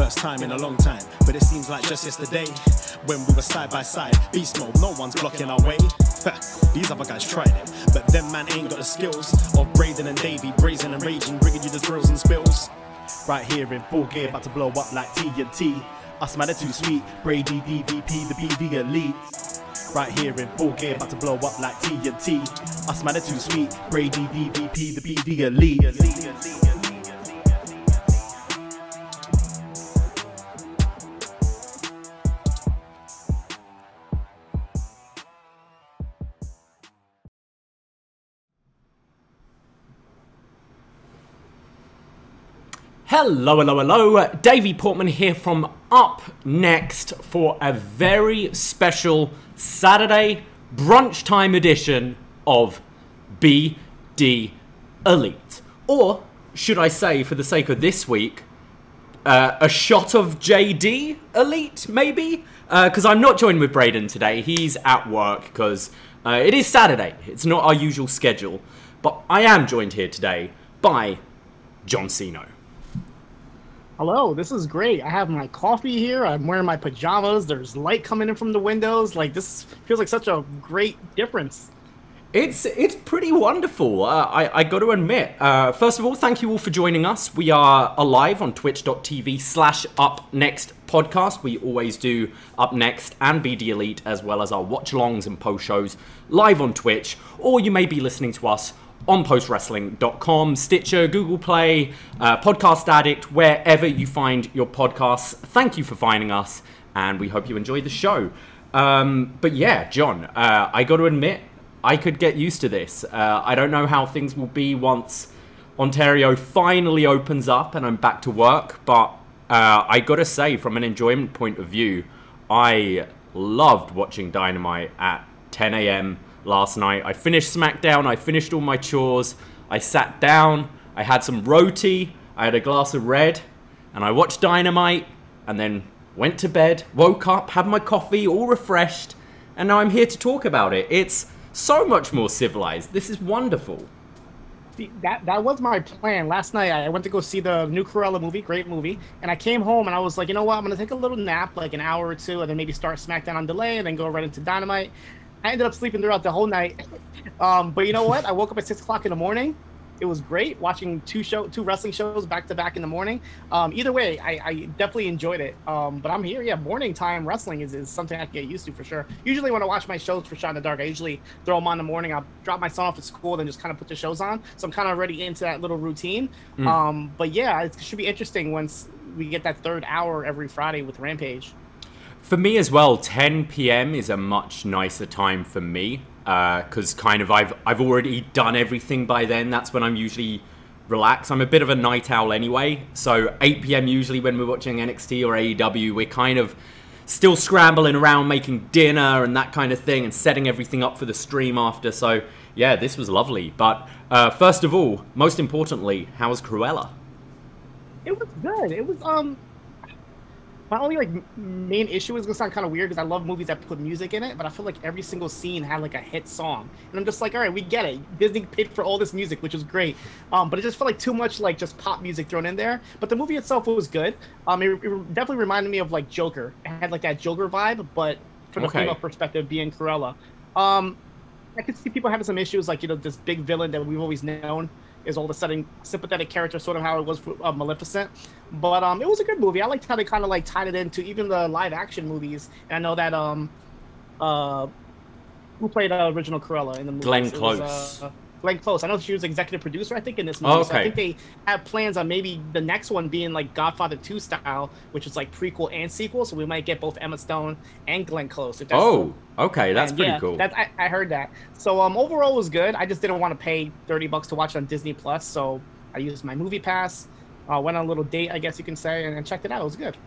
First time in a long time, but it seems like just yesterday when we were side by side. Beast mode, no one's blocking our way. These other guys tried it, but them man ain't got the skills of Braden and Davey, brazen and raging, bringing you the thrills and spills. Right here in full gear, about to blow up like TNT. Us man are too sweet, Brady DVP, the BDElite. Right here in full gear, about to blow up like TNT. Us man are too sweet, Brady DVP, the BDElite. Hello, hello, hello. Davey Portman here from UpNXT for a very special Saturday brunch time edition of BDElite. Or, should I say, for the sake of this week, a shot of JD Elite, maybe? Because I'm not joined with Braden today. He's at work because it is Saturday. It's not our usual schedule. But I am joined here today by John Cena. Hello, this is great. I have my coffee here. I'm wearing my pajamas. There's light coming in from the windows. Like, this feels like such a great difference. It's pretty wonderful, I got to admit. First of all, thank you all for joining us. We are alive on twitch.tv/UpNXT podcast. We always do UpNXT and BDElite, as well as our watch-alongs and post-shows live on Twitch. Or you may be listening to us on postwrestling.com, Stitcher, Google Play, Podcast Addict, wherever you find your podcasts. Thank you for finding us, and we hope you enjoy the show. But yeah, John, I got to admit, I could get used to this. I don't know how things will be once Ontario finally opens up and I'm back to work, but I got to say, from an enjoyment point of view, I loved watching Dynamite at 10 a.m. last night. I finished SmackDown, I finished all my chores, I sat down, I had some roti, I had a glass of red, and I watched Dynamite, and then went to bed, woke up, had my coffee, all refreshed, and now I'm here to talk about it. It's so much more civilized. This is wonderful. That was my plan. Last night, I went to go see the new Cruella movie, great movie, and I came home and I was like, you know what, I'm going to take a little nap, like an hour or two, and then maybe start SmackDown on delay, and then go right into Dynamite. I ended up sleeping throughout the whole night. But you know what? I woke up at 6 o'clock in the morning. It was great watching two wrestling shows back to back in the morning. Either way, I definitely enjoyed it. But I'm here. Yeah, morning time wrestling is something I can get used to for sure. Usually when I watch my shows for Shot in the Dark, I usually throw them on in the morning. I'll drop my son off at school, then just kind of put the shows on. So I'm kind of already into that little routine. But yeah, it should be interesting once we get that third hour every Friday with Rampage. For me as well, 10 p.m. is a much nicer time for me, because kind of I've already done everything by then. That's when I'm usually relaxed. I'm a bit of a night owl anyway, so 8 p.m. usually when we're watching NXT or AEW, we're kind of still scrambling around making dinner and that kind of thing and setting everything up for the stream after. So yeah, this was lovely. But first of all, most importantly, how was Cruella? It was good. It was my only main issue is gonna sound kind of weird because I love movies that put music in it, but I feel like every single scene had like a hit song, and I'm just like, all right, we get it. Disney paid for all this music, which was great, but it just felt like too much like just pop music thrown in there. But the movie itself was good. It definitely reminded me of like Joker. It had like that Joker vibe, but from the female perspective, being Cruella. I could see people having some issues, like, you know, this big villain that we've always known is all of a sudden sympathetic character, sort of how it was for Maleficent. But it was a good movie. I liked how they kind of like tied it into even the live action movies. And I know that who played original Cruella in the movie? Glenn Close. Glenn Close. I know she was executive producer, I think, in this movie. Oh, okay. So I think they have plans on maybe the next one being like Godfather 2 style, which is like prequel and sequel. So we might get both Emma Stone and Glenn Close. If that's okay, that's pretty cool. I heard that. So overall it was good. I just didn't want to pay $30 to watch it on Disney Plus, so I used my movie pass. Went on a little date, I guess you can say, and checked it out. It was good.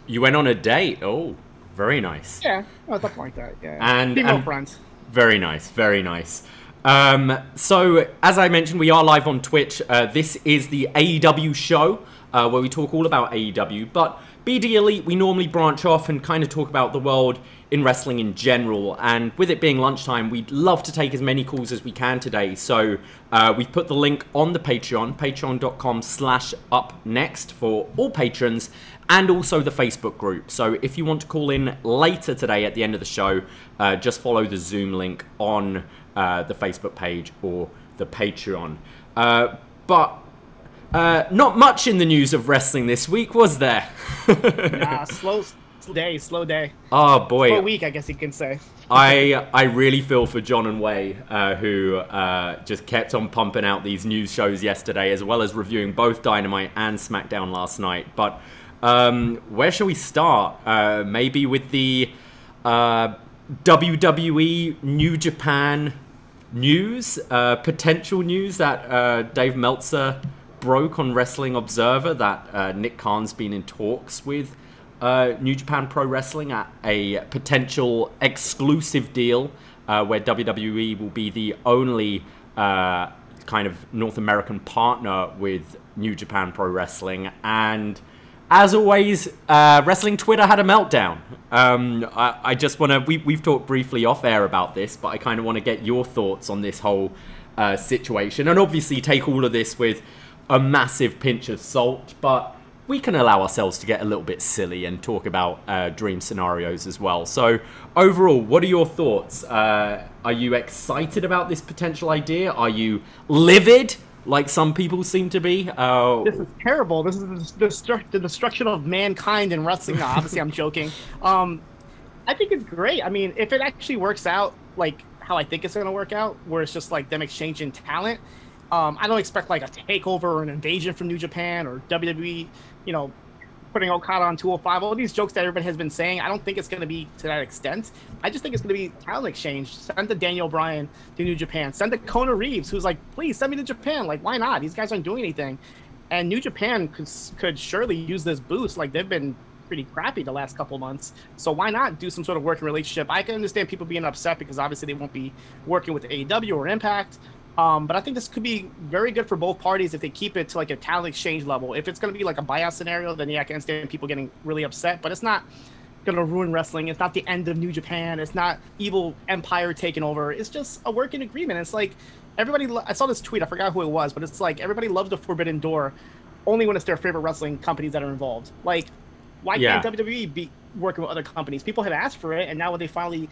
You went on a date? Oh, very nice. Yeah, something like that. Yeah. And female friends. Very nice, very nice. So, as I mentioned, we are live on Twitch. This is the AEW show. where we talk all about AEW. But BDElite, we normally branch off and kind of talk about the world in wrestling in general. And with it being lunchtime, we'd love to take as many calls as we can today. So we've put the link on the Patreon, patreon.com/UpNXT for all patrons, and also the Facebook group. So if you want to call in later today at the end of the show, just follow the Zoom link on the Facebook page or the Patreon. But not much in the news of wrestling this week, was there? Nah, slow day. Oh boy, slow week, I guess you can say. I really feel for John and Wwe, who just kept on pumping out these news shows yesterday, as well as reviewing both Dynamite and SmackDown last night. But where shall we start? Maybe with the WWE New Japan news, potential news that Dave Meltzer broke on Wrestling Observer, that Nick Khan's been in talks with New Japan Pro Wrestling at a potential exclusive deal where WWE will be the only kind of North American partner with New Japan Pro Wrestling. And as always, Wrestling Twitter had a meltdown. I just want to... We've talked briefly off air about this, but I kind of want to get your thoughts on this whole situation. And obviously take all of this with a massive pinch of salt, but we can allow ourselves to get a little bit silly and talk about dream scenarios as well. So overall, what are your thoughts? Are you excited about this potential idea? Are you livid, like some people seem to be? This is terrible. This is the destruction of mankind in wrestling. No, obviously, I'm joking. I think it's great. I mean, if it actually works out like how I think it's going to work out, where it's just like them exchanging talent, I don't expect like a takeover or an invasion from New Japan or WWE, you know, putting Okada on 205. All these jokes that everybody has been saying, I don't think it's going to be to that extent. I just think it's going to be talent exchange. Send the Daniel Bryan to New Japan. Send the Kona Reeves, who's like, please send me to Japan. Like, why not? These guys aren't doing anything. And New Japan could surely use this boost. Like, they've been pretty crappy the last couple months. So why not do some sort of working relationship? I can understand people being upset because obviously they won't be working with AEW or Impact. But I think this could be very good for both parties if they keep it to like a talent exchange level. If it's going to be like a buyout scenario, then yeah, I can understand people getting really upset. But it's not going to ruin wrestling. It's not the end of New Japan. It's not evil empire taking over. It's just a working agreement. It's like everybody. I saw this tweet. I forgot who it was, but it's like everybody loves the Forbidden Door only when it's their favorite wrestling companies that are involved. Like, why can't WWE be working with other companies? People have asked for it, and now when they finally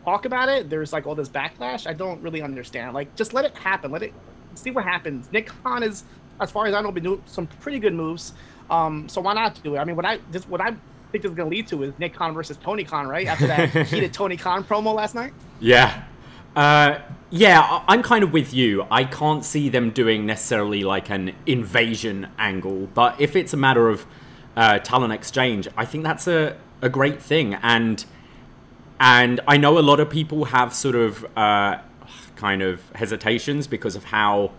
talk about it, there's like all this backlash. I don't really understand. Like, just let it happen. Let it see what happens. Nick Khan is, as far as I know, been doing some pretty good moves. So why not do it? I mean, what I think this is going to lead to is Nick Khan versus Tony Khan, right? After that heated Tony Khan promo last night. Yeah. Yeah, I'm kind of with you. I can't see them doing necessarily like an invasion angle, but if it's a matter of talent exchange, I think that's a great thing. And I know a lot of people have sort of kind of hesitations because of how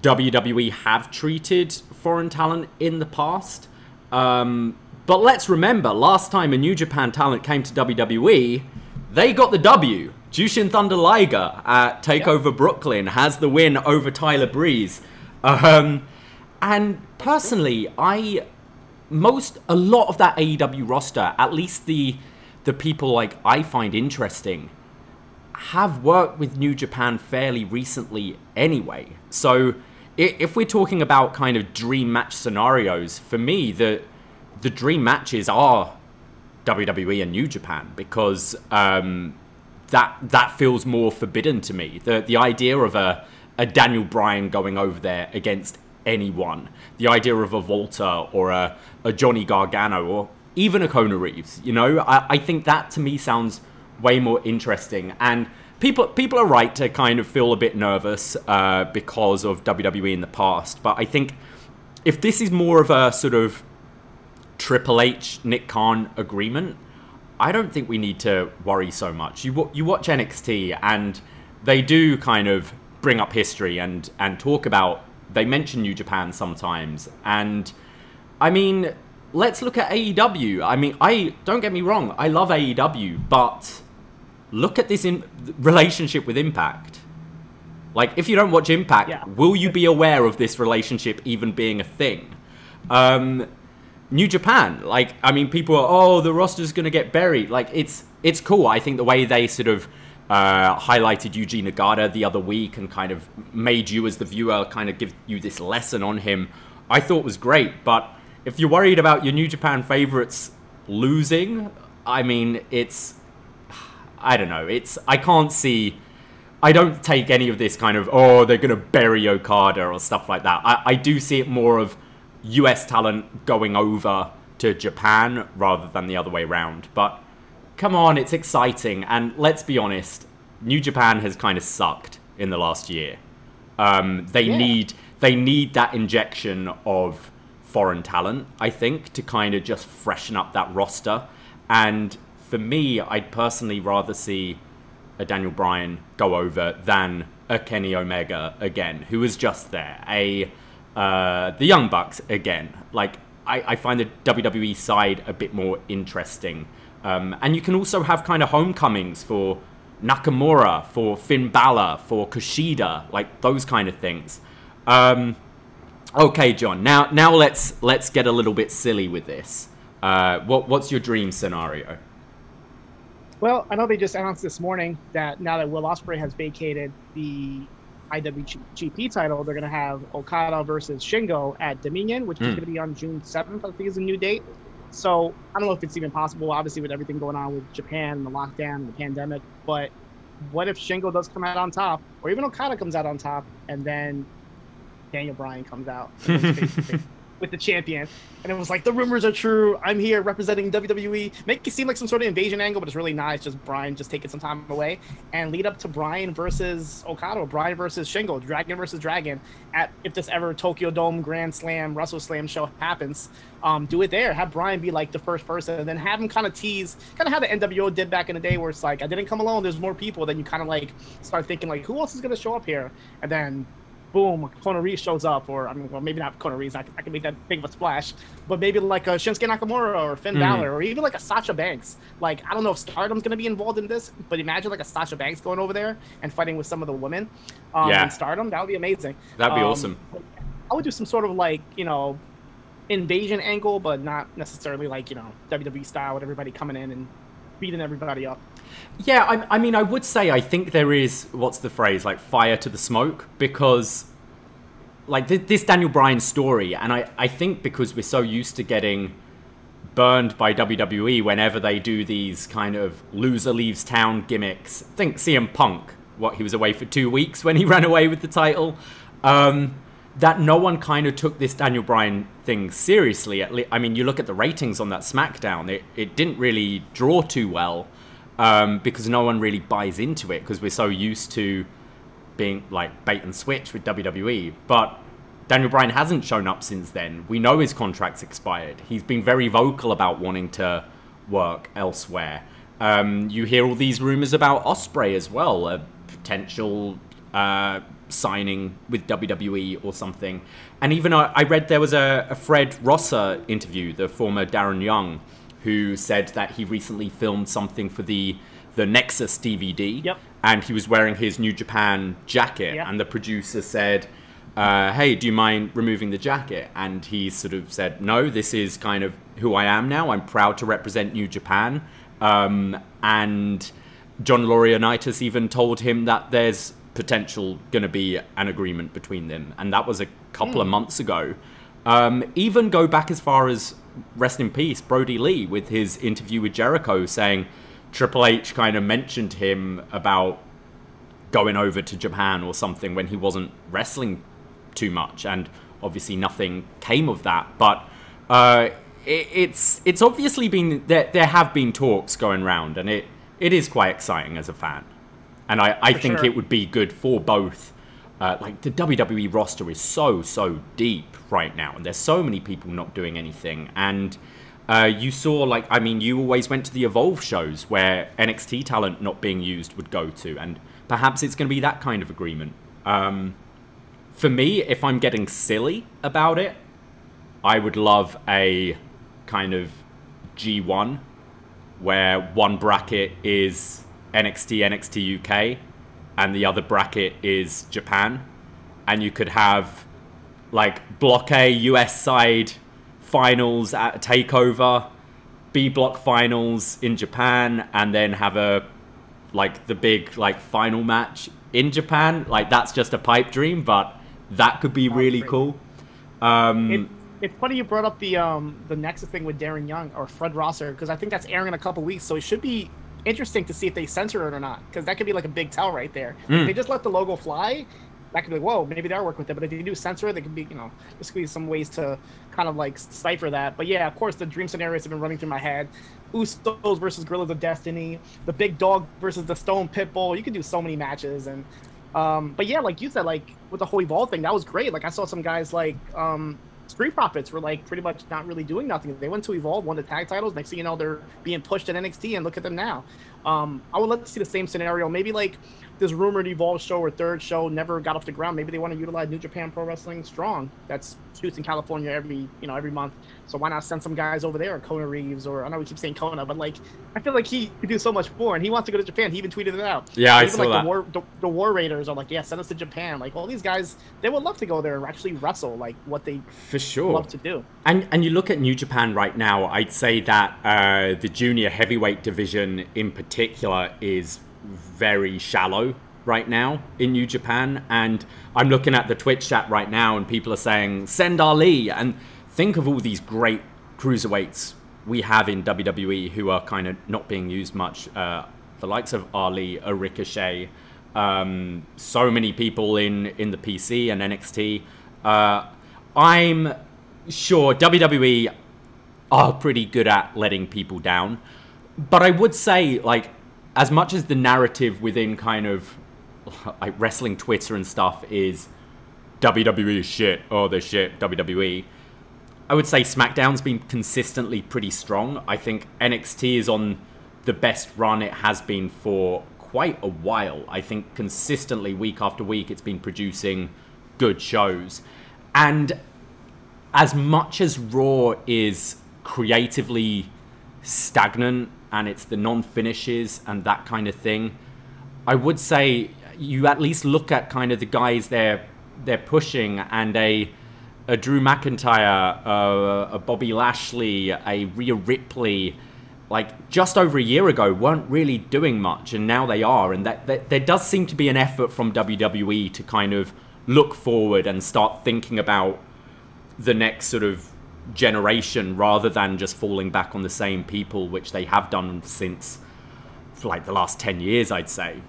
WWE have treated foreign talent in the past. But let's remember, last time a New Japan talent came to WWE, they got the W. Jushin Thunder Liger at TakeOver Brooklyn has the win over Tyler Breeze. And personally, a lot of that AEW roster, at least the people like I find interesting, have worked with New Japan fairly recently anyway. So if we're talking about kind of dream match scenarios, for me, the dream matches are WWE and New Japan, because that feels more forbidden to me. The idea of a Daniel Bryan going over there against anyone, the idea of a Volta or a Johnny Gargano or even a Kona Reeves, you know, I think that to me sounds way more interesting. And people are right to kind of feel a bit nervous because of WWE in the past. But I think if this is more of a sort of Triple H, Nick Khan agreement, I don't think we need to worry so much. You watch NXT and they do kind of bring up history and talk about, they mention New Japan sometimes. And I mean, let's look at AEW. I mean, don't get me wrong, I love AEW, but look at this relationship with Impact. Like, if you don't watch Impact, will you be aware of this relationship even being a thing? New Japan, like, I mean, people are, oh, the roster's going to get buried. Like, it's cool. I think the way they sort of highlighted Yuji Nagata the other week and kind of made you as the viewer kind of give you this lesson on him, I thought was great. But if you're worried about your New Japan favorites losing, I mean, I don't know. I don't take any of this kind of, oh, they're going to bury Okada or stuff like that. I do see it more of US talent going over to Japan rather than the other way around. But come on, it's exciting. And let's be honest, New Japan has kind of sucked in the last year. They need that injection of foreign talent, I think, to kind of just freshen up that roster. And for me, I'd personally rather see a Daniel Bryan go over than a Kenny Omega again, who was just there. The Young Bucks again. Like, I find the WWE side a bit more interesting. And you can also have kind of homecomings for Nakamura, for Finn Balor, for Kushida, like those kind of things. Okay, John. Now let's get a little bit silly with this. What's your dream scenario? Well, I know they just announced this morning that now that Will Ospreay has vacated the IWGP title, they're going to have Okada versus Shingo at Dominion, which is going to be on June 7th, I think is a new date. So I don't know if it's even possible, obviously, with everything going on with Japan, the lockdown, the pandemic. But what if Shingo does come out on top, or even Okada comes out on top, and then Daniel Bryan comes out with the champion, and it was like, the rumors are true, I'm here representing WWE, make it seem like some sort of invasion angle, but it's really not. It's just Bryan just taking some time away, and lead up to Bryan versus Okada, or Bryan versus Shingo, Dragon versus Dragon, if this ever Tokyo Dome Grand Slam, Russell Slam show happens. Do it there, have Bryan be like the first person, and then have him kind of tease, kind of how the NWO did back in the day, where it's like, I didn't come alone, there's more people. Then you kind of like start thinking like, who else is going to show up here? And then boom, Kona Reeves shows up, or I mean, well, maybe not Kona Reeves. I can make that big of a splash, but maybe like a Shinsuke Nakamura or Finn Balor, or even like a Sasha Banks. Like, I don't know if Stardom's gonna be involved in this, but imagine like a Sasha Banks going over there and fighting with some of the women in Stardom. That would be amazing. That'd be awesome. I would do some sort of like, invasion angle, but not necessarily like, WWE style with everybody coming in and beating everybody up. Yeah, I mean, I would say I think there is, what's the phrase, like fire to the smoke, because like this Daniel Bryan story, and I think because we're so used to getting burned by WWE whenever they do these kind of loser leaves town gimmicks. Think CM Punk, he was away for 2 weeks when he ran away with the title, that no one kind of took this Daniel Bryan thing seriously. I mean, you look at the ratings on that SmackDown, it didn't really draw too well. Because no one really buys into it, because we're so used to being like bait and switch with WWE. But Daniel Bryan hasn't shown up since then. We know his contract's expired. He's been very vocal about wanting to work elsewhere. You hear all these rumors about Ospreay as well, a potential signing with WWE or something. And even I read there was a Fred Rosser interview, the former Darren Young, who said that he recently filmed something for the Nexus DVD. Yep. And he was wearing his New Japan jacket. Yep. And the producer said, hey, do you mind removing the jacket? And he sort of said, no, this is kind of who I am now. I'm proud to represent New Japan. And John Laurinaitis even told him that there's potential going to be an agreement between them. And that was a couple of months ago. Even go back as far as, rest in peace, Brody Lee, with his interview with Jericho, saying Triple H kind of mentioned him about going over to Japan or something when he wasn't wrestling too much, and obviously nothing came of that. But it's obviously been there have been talks going around, and it is quite exciting as a fan, and I think sure. It would be good for both. Like, the WWE roster is so deep right now, and there's so many people not doing anything. And you saw, like, I mean, you always went to the Evolve shows where NXT talent not being used would go to, and perhaps it's going to be that kind of agreement. For me, if I'm getting silly about it, I would love a kind of G1 where one bracket is NXT, NXT UK, and the other bracket is Japan, and you could have like Block A US side finals at a takeover, B block finals in Japan, and then have a the big final match in Japan. Like, that's just a pipe dream, but that could be really cool. It's funny you brought up the Nexus thing with Darren Young or Fred Rosser, because I think that's airing in a couple weeks, so it should be interesting to see if they censor it or not, because that could be like a big tell right there. If they just let the logo fly, that could be, whoa, maybe they're working with it. But if they do censor it, they could be, there's could be some ways to kind of cipher that. But yeah, of course, the dream scenarios have been running through my head. Usos versus Gorillas of Destiny, the Big Dog versus the Stone Pitbull. You could do so many matches. And but yeah, like you said, with the whole Evolve thing, that was great. I saw some guys Street Profits were pretty much not really doing nothing. They went to Evolve, won the tag titles. Next thing you know, they're being pushed at NXT, and look at them now. I would love to see the same scenario. Maybe this rumored Evolve show or third show never got off the ground. Maybe they want to utilize New Japan Pro Wrestling Strong. That's shoots in California every month. So why not send some guys over there, or Kona Reeves, or I know we keep saying Kona, but I feel like he could do so much more, and he wants to go to Japan. He even tweeted it out. Yeah, I even saw that. The War Raiders are yeah, send us to Japan. All these guys, they would love to go there and actually wrestle what they for sure love to do. And you look at New Japan right now, I'd say that the junior heavyweight division in particular is very shallow right now in New Japan. And I'm looking at the Twitch chat right now, and people are saying, send Ali. And think of all these great cruiserweights we have in WWE who are kind of not being used much. The likes of Ali, a Ricochet, so many people in the PC and NXT. I'm sure WWE are pretty good at letting people down. But I would say, as much as the narrative within kind of wrestling Twitter and stuff is WWE is shit, oh, they're shit, WWE, I would say SmackDown's been consistently pretty strong. I think NXT is on the best run it has been for quite a while. I think consistently, week after week, it's been producing good shows. And as much as Raw is creatively stagnant, and it's the non-finishes and that kind of thing, I would say you at least look at kind of the guys they're pushing, and a Drew McIntyre, a Bobby Lashley, a Rhea Ripley, just over a year ago weren't really doing much, and now they are. And that there does seem to be an effort from WWE to kind of look forward and start thinking about the next sort of generation, rather than just falling back on the same people, which they have done since for the last 10 years, I'd say.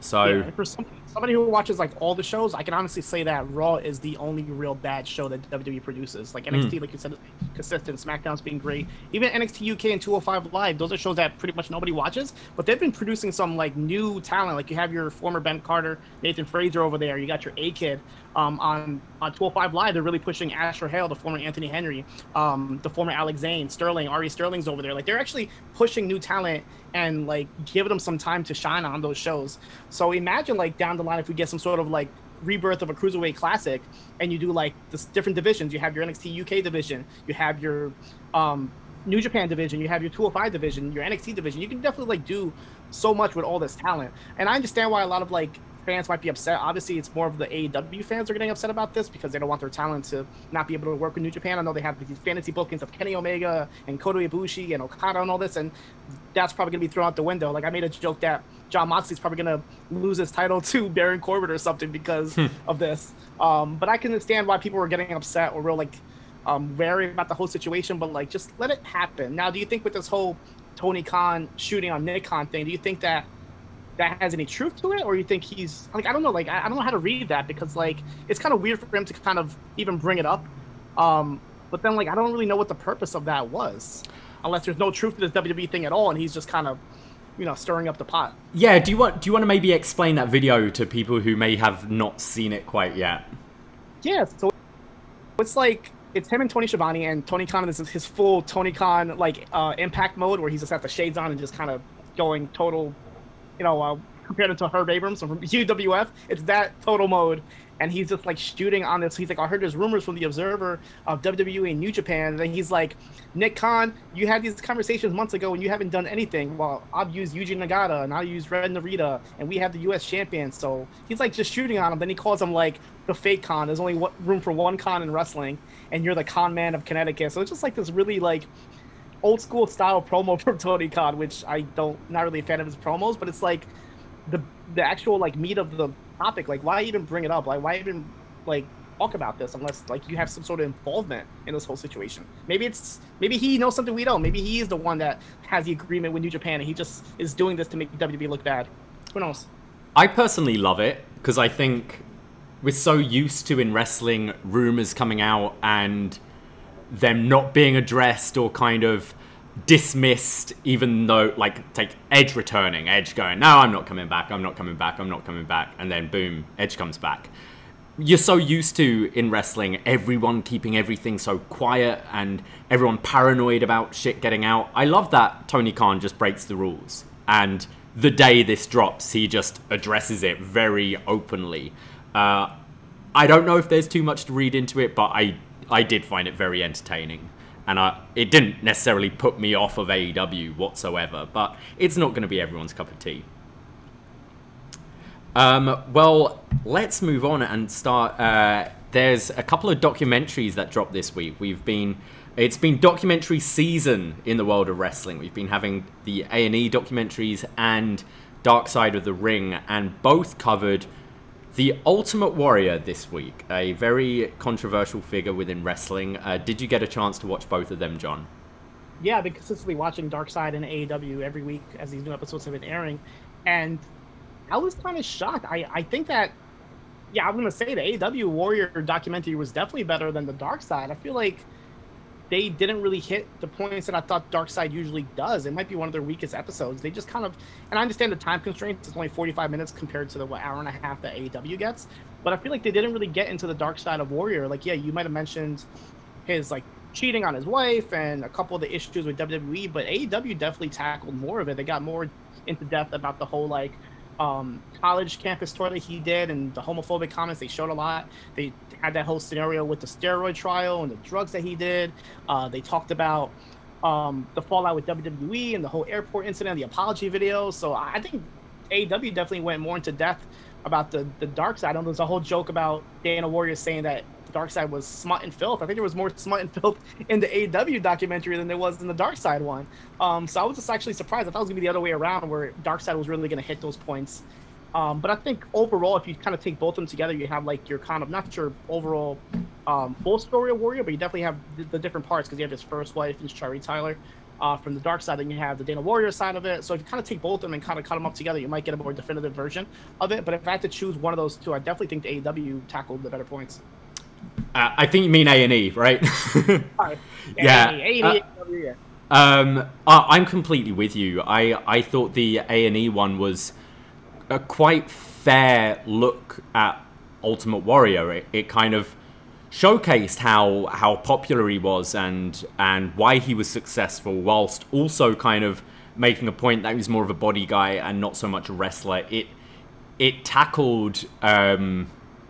So yeah, for somebody who watches all the shows, I can honestly say that Raw is the only real bad show that WWE produces. NXT, like you said, is consistent. SmackDown's been great. Even NXT UK and 205 Live, those are shows that pretty much nobody watches, but they've been producing some new talent. You have your former Ben Carter, Nathan Fraser over there. You got your A-Kid. On 205 Live, they're really pushing Asher Hale, the former Anthony Henry, the former Alex Zane, Sterling, Ari Sterling's over there. They're actually pushing new talent and giving them some time to shine on those shows. So imagine down the line if we get some sort of rebirth of a Cruiserweight Classic, and you do the different divisions. You have your NXT UK division, you have your New Japan division, you have your 205 division, your NXT division. You can definitely do so much with all this talent. And I understand why a lot of fans might be upset. Obviously, it's more of the AEW fans are getting upset about this because they don't want their talent to not be able to work with New Japan. I know they have these fantasy bookings of Kenny Omega and Kota Ibushi and Okada and all this, and that's probably going to be thrown out the window. I made a joke that Jon Moxley's probably going to lose his title to Baron Corbin or something because of this. But I can understand why people were getting upset or real wary about the whole situation, but just let it happen. Now, do you think with this whole Tony Khan shooting on Nick Khan thing, do you think that has any truth to it, or you think he's I don't know, I don't know how to read that, because it's kind of weird for him to kind of even bring it up, but then I don't really know what the purpose of that was, unless there's no truth to this WWE thing at all, and he's just kind of stirring up the pot. Yeah, do you want to maybe explain that video to people who may have not seen it quite yet? Yeah, so it's him and Tony Schiavone, and Tony Khan is his full Tony Khan Impact mode, where he's just got the shades on and just kind of going total, compared it to Herb Abrams from UWF. It's that total mode. And he's just like shooting on this. He's like, I heard there's rumors from the Observer of WWE and New Japan. And then he's like, Nick Khan, you had these conversations months ago and you haven't done anything. Well, I've used Yuji Nagata and I'll use Red Narita and we have the US champion. So he's like just shooting on him. Then he calls him like the fake Khan. There's only room for one Khan in wrestling. And you're the Khan man of Connecticut. So it's just like this really like old school style promo from Tony Khan, which not really a fan of his promos, but it's like the actual like meat of the topic. Like, why even bring it up? Like, why even like talk about this unless like you have some sort of involvement in this whole situation? Maybe he knows something we don't. Maybe he is the one that has the agreement with New Japan and he just is doing this to make WWE look bad. Who knows? I personally love it because I think we're so used to in wrestling rumors coming out and them not being addressed or kind of dismissed, even though, like, take Edge returning, Edge going, no, I'm not coming back, I'm not coming back, I'm not coming back, and then boom, Edge comes back. You're so used to, in wrestling, everyone keeping everything so quiet and everyone paranoid about shit getting out. I love that Tony Khan just breaks the rules. And the day this drops, he just addresses it very openly. I don't know if there's too much to read into it, but I did find it very entertaining. And it didn't necessarily put me off of AEW whatsoever, but it's not going to be everyone's cup of tea. Well, let's move on and start. There's a couple of documentaries that dropped this week. It's been documentary season in the world of wrestling. We've been having the A&E documentaries and Dark Side of the Ring, and both covered the Ultimate Warrior this week, a very controversial figure within wrestling. Did you get a chance to watch both of them, John? Yeah, I've been consistently watching Dark Side and AEW every week as these new episodes have been airing, and I was kind of shocked. I think that, yeah, I'm going to say the AEW Warrior documentary was definitely better than the Dark Side. I feel like they didn't really hit the points that I thought Dark Side usually does. It might be one of their weakest episodes. They just kind of, and I understand the time constraints. It's only 45 minutes compared to the hour and a half that AEW gets. But I feel like they didn't really get into the Dark Side of Warrior. Like, yeah, you might have mentioned his like cheating on his wife and a couple of the issues with WWE, but AEW definitely tackled more of it. They got more into depth about the whole like college campus tour that he did and the homophobic comments. They showed a lot. They had that whole scenario with the steroid trial and the drugs that he did. They talked about the fallout with WWE and the whole airport incident, the apology video. So I think AEW definitely went more into depth about the Dark Side. I know there's a whole joke about Dana Warrior saying that Dark Side was smut and filth. I think there was more smut and filth in the AEW documentary than there was in the Dark Side one. So I was just actually surprised. I thought it was going to be the other way around, where Dark Side was really going to hit those points. But I think overall, if you kind of take both of them together, you have like your kind of, not your overall full story of Warrior, but you definitely have the different parts, because you have his first wife, who's Shari Tyler, from the Dark Side, and you have the Dana Warrior side of it. So if you kind of take both of them and kind of cut them up together, you might get a more definitive version of it. But if I had to choose one of those two, I definitely think the AEW tackled the better points. I think you mean A&E, right? Yeah. Yeah. I'm completely with you. I thought the A&E one was a quite fair look at Ultimate Warrior. It kind of showcased how popular he was and why he was successful, whilst also kind of making a point that he was more of a body guy and not so much a wrestler. It tackled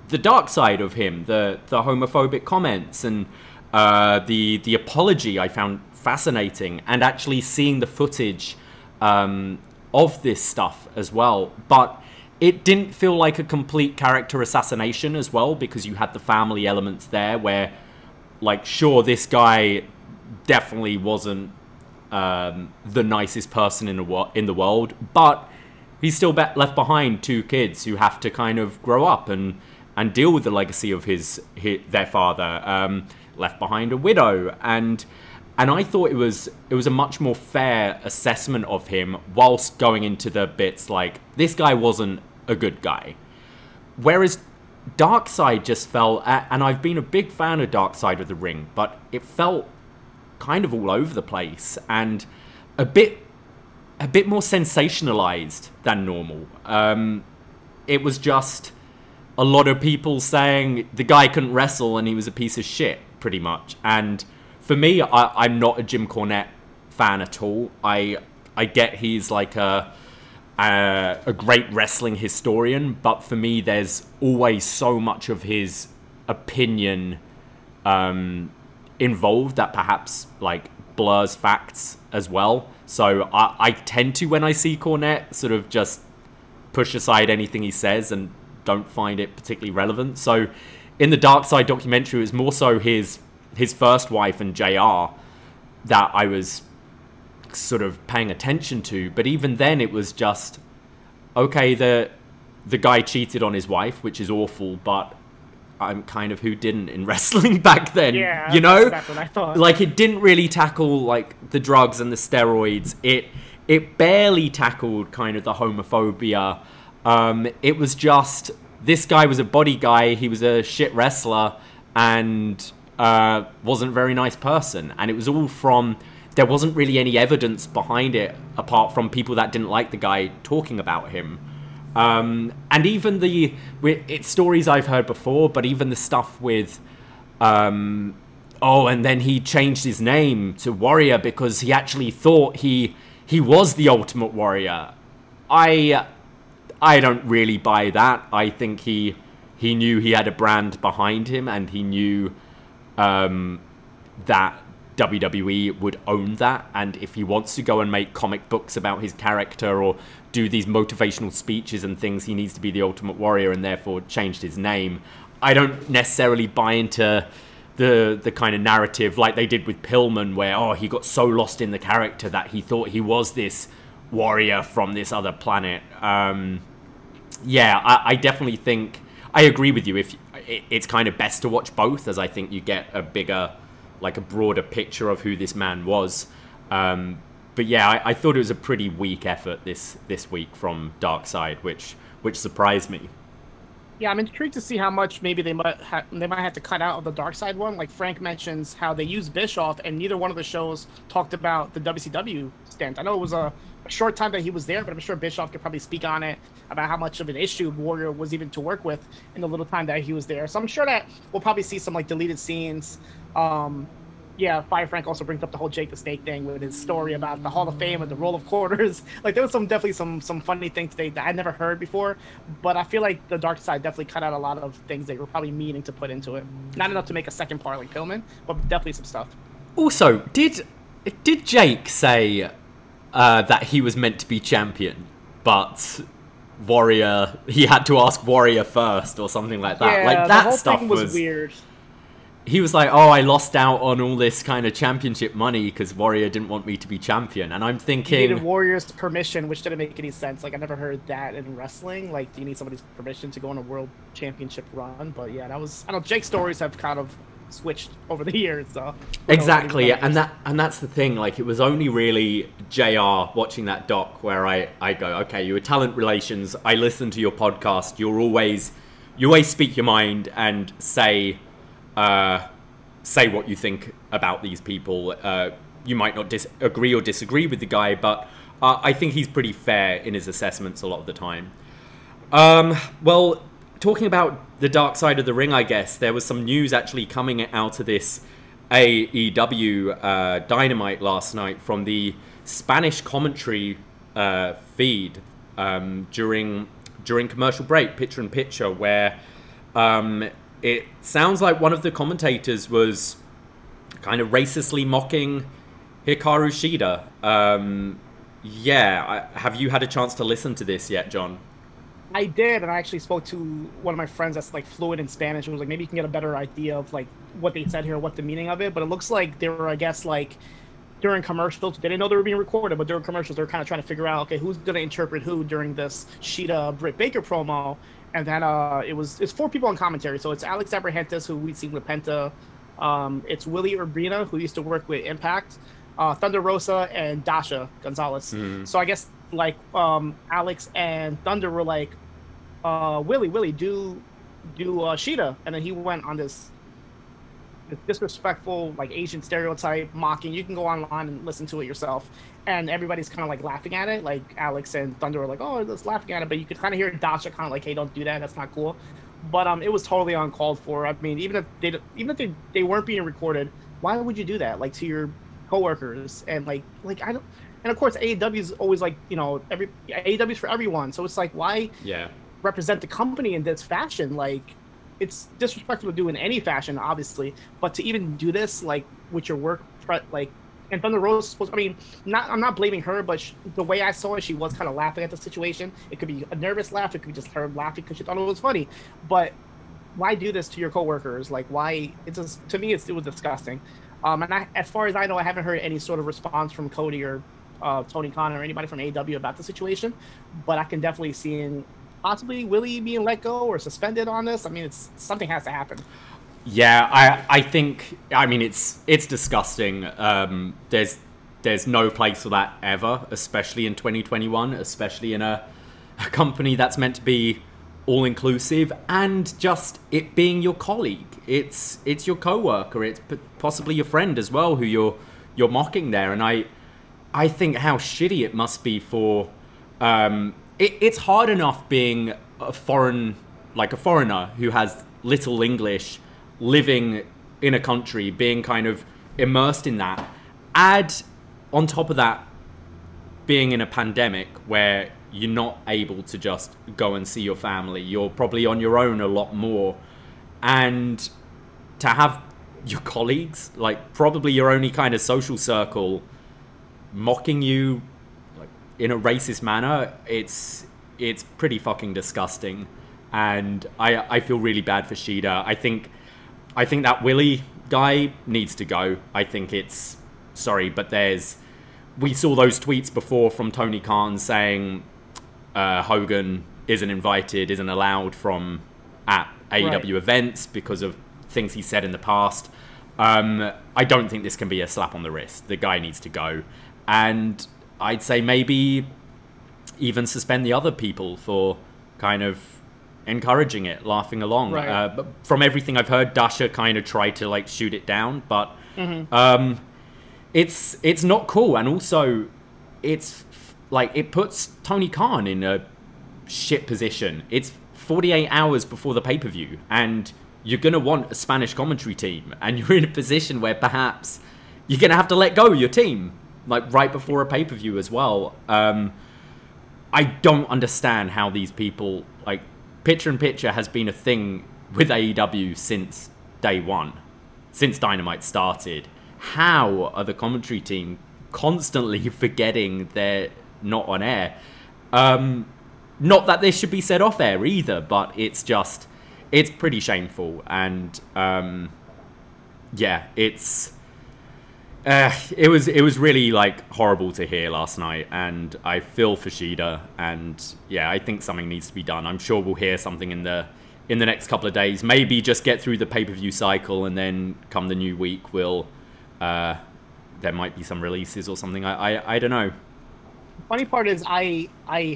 the dark side of him, the homophobic comments, and the apology I found fascinating, and actually seeing the footage of this stuff as well. But it didn't feel like a complete character assassination as well, because you had the family elements there where, like, sure, this guy definitely wasn't the nicest person in the world, but he's still left behind two kids who have to kind of grow up and deal with the legacy of their father, left behind a widow, and I thought it was a much more fair assessment of him, whilst going into the bits like, this guy wasn't a good guy. Whereas Darkseid just felt, and I've been a big fan of Dark Side of the Ring, but it felt kind of all over the place and a bit more sensationalized than normal. It was just a lot of people saying the guy couldn't wrestle and he was a piece of shit, pretty much. And for me, I'm not a Jim Cornette fan at all. I get he's like a a great wrestling historian, but for me, there's always so much of his opinion involved that perhaps like blurs facts as well. So I tend to, when I see Cornette, sort of just push aside anything he says and don't find it particularly relevant. So in the Dark Side documentary, it was more so his first wife and JR that I was sort of paying attention to. But even then, it was just, okay, the guy cheated on his wife, which is awful, but I'm kind of who didn't in wrestling back then. Yeah, you know, that's what I thought. Like, it didn't really tackle like the drugs and the steroids. It barely tackled kind of the homophobia. It was just, this guy was a body guy. He was a shit wrestler and wasn't a very nice person. And it was all from, there wasn't really any evidence behind it apart from people that didn't like the guy talking about him. And even it's stories I've heard before, but even the stuff with, and then he changed his name to Warrior because he actually thought he was the Ultimate Warrior. I don't really buy that. I think he knew he had a brand behind him, and he knew that WWE would own that, and if he wants to go and make comic books about his character or do these motivational speeches and things, he needs to be the Ultimate Warrior, and therefore changed his name. I don't necessarily buy into the kind of narrative like they did with Pillman, where he got so lost in the character that he thought he was this warrior from this other planet. I definitely think I agree with you. If it's kind of best to watch both, as I think you get a bigger, like a broader picture of who this man was. But yeah, I thought it was a pretty weak effort this week from Dark Side, which surprised me. Yeah, I'm intrigued to see how much maybe they might have to cut out of the Dark Side one. Like Frank mentions how they used Bischoff, and neither one of the shows talked about the WCW stint. I know it was a short time that he was there, but I'm sure Bischoff could probably speak on it about how much of an issue Warrior was even to work with in the little time that he was there. So I'm sure that we'll probably see some like deleted scenes. Fire Frank also brings up the whole Jake the Snake thing with his story about the Hall of Fame and the roll of quarters. Like there was definitely some funny things today that I'd never heard before, but I feel like the Dark Side definitely cut out a lot of things they were probably meaning to put into it. Not enough to make a second part like Pillman, but definitely some stuff. Also, did Jake say that he was meant to be champion, but Warrior, he had to ask Warrior first or something like that? Yeah, like that the whole stuff thing was weird. He was like, I lost out on all this kind of championship money because Warrior didn't want me to be champion. And I'm thinking, he needed Warrior's permission, which didn't make any sense. Like, I never heard that in wrestling. Like, do you need somebody's permission to go on a world championship run? But yeah, that was, I don't know, Jake's stories have kind of switched over the years. So exactly. And that's the thing. Like, it was only really JR watching that doc where I go, okay, you were talent relations. I listen to your podcast. You always speak your mind and say what you think about these people. You might not agree or disagree with the guy, but I think he's pretty fair in his assessments a lot of the time. Well, talking about the Dark Side of the Ring, I guess, there was some news actually coming out of this AEW Dynamite last night from the Spanish commentary feed during commercial break, picture in picture, where it sounds like one of the commentators was kind of racistly mocking Hikaru Shida. Have you had a chance to listen to this yet, John? I did, and I actually spoke to one of my friends that's like fluent in Spanish and was like, maybe you can get a better idea of like what they said here, what the meaning of it. But it looks like they were, I guess, like during commercials, they didn't know they were being recorded, but during commercials, they were kind of trying to figure out, okay, who's going to interpret who during this Shida Brit Baker promo. And then it's 4 people on commentary. So it's Alex Abrahantes, who we've seen with Penta. It's Willie Urbina, who used to work with Impact, Thunder Rosa, and Dasha Gonzalez. Mm. So I guess like Alex and Thunder were like, Willie, do Shida, and then he went on this disrespectful like Asian stereotype mocking. You can go online and listen to it yourself, and everybody's kind of like laughing at it. Like Alex and Thunder were like, oh, let's laughing at it, but you could kind of hear Dasha kind of like, hey, don't do that, that's not cool. But it was totally uncalled for. I mean, even if they weren't being recorded, why would you do that, like, to your coworkers? And like I don't. And of course, AEW is always like, you know, AEW is for everyone. So it's like, why represent the company in this fashion? Like, it's disrespectful to do in any fashion, obviously, but to even do this, like, with your work, like, and Thunder Rose, I mean, I'm not blaming her, but the way I saw it, she was kind of laughing at the situation. It could be a nervous laugh, it could be just her laughing because she thought it was funny. But why do this to your coworkers? Like, why? It's just, to me, it was disgusting. And as far as I know, I haven't heard any sort of response from Cody or Tony Khan or anybody from AEW about the situation. But I can definitely see possibly Willie being let go or suspended on this. I mean, something has to happen. Yeah, I think, I mean, it's disgusting. There's no place for that ever, especially in 2021, especially in a company that's meant to be all-inclusive, and just it being your colleague. It's your coworker, it's possibly your friend as well who you're mocking there. And I think how shitty it must be for it's hard enough being a foreigner who has little English, living in a country, being kind of immersed in that. Add on top of that being in a pandemic where you're not able to just go and see your family. You're probably on your own a lot more. And to have your colleagues, like probably your only kind of social circle, mocking you like in a racist manner, it's pretty fucking disgusting. And I feel really bad for Shida. I think that Willie guy needs to go. I think it's, sorry, but we saw those tweets before from Tony Khan saying Hogan isn't invited, isn't allowed at AEW events because of things he said in the past. I don't think this can be a slap on the wrist. The guy needs to go. And I'd say maybe even suspend the other people for kind of encouraging it, laughing along. Right. But from everything I've heard, Dasha kind of tried to like shoot it down, but it's not cool. And also it's like it puts Tony Khan in a shit position. It's 48 hours before the pay-per-view and you're going to want a Spanish commentary team, and you're in a position where perhaps you're going to have to let go of your team like right before a pay-per-view as well. I don't understand how these people, like, picture-in-picture has been a thing with AEW since day one, since Dynamite started. How are the commentary team constantly forgetting they're not on air? Not that this should be said off air either, but it's pretty shameful. And yeah, it was really like horrible to hear last night, and I feel for Shida, and yeah, I think something needs to be done. I'm sure we'll hear something in the next couple of days. Maybe just get through the pay-per-view cycle, and then come the new week, there might be some releases or something. I don't know. Funny part is I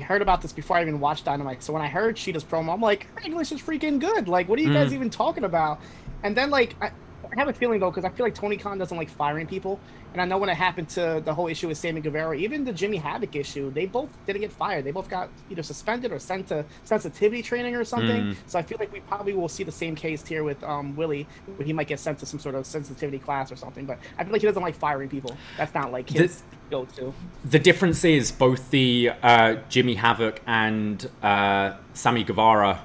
heard about this before I even watched Dynamite. So when I heard Shida's promo, I'm like, her English is freaking good. Like, what are you guys even talking about? And then like I have a feeling though, because I feel like Tony Khan doesn't like firing people. And I know when it happened to the whole issue with Sammy Guevara, even the Jimmy Havoc issue, they both didn't get fired. They both got either suspended or sent to sensitivity training or something. So I feel like we probably will see the same case here with Willie, where he might get sent to some sort of sensitivity class or something. But I feel like he doesn't like firing people. That's not like his go-to. The difference is both the Jimmy Havoc and Sammy Guevara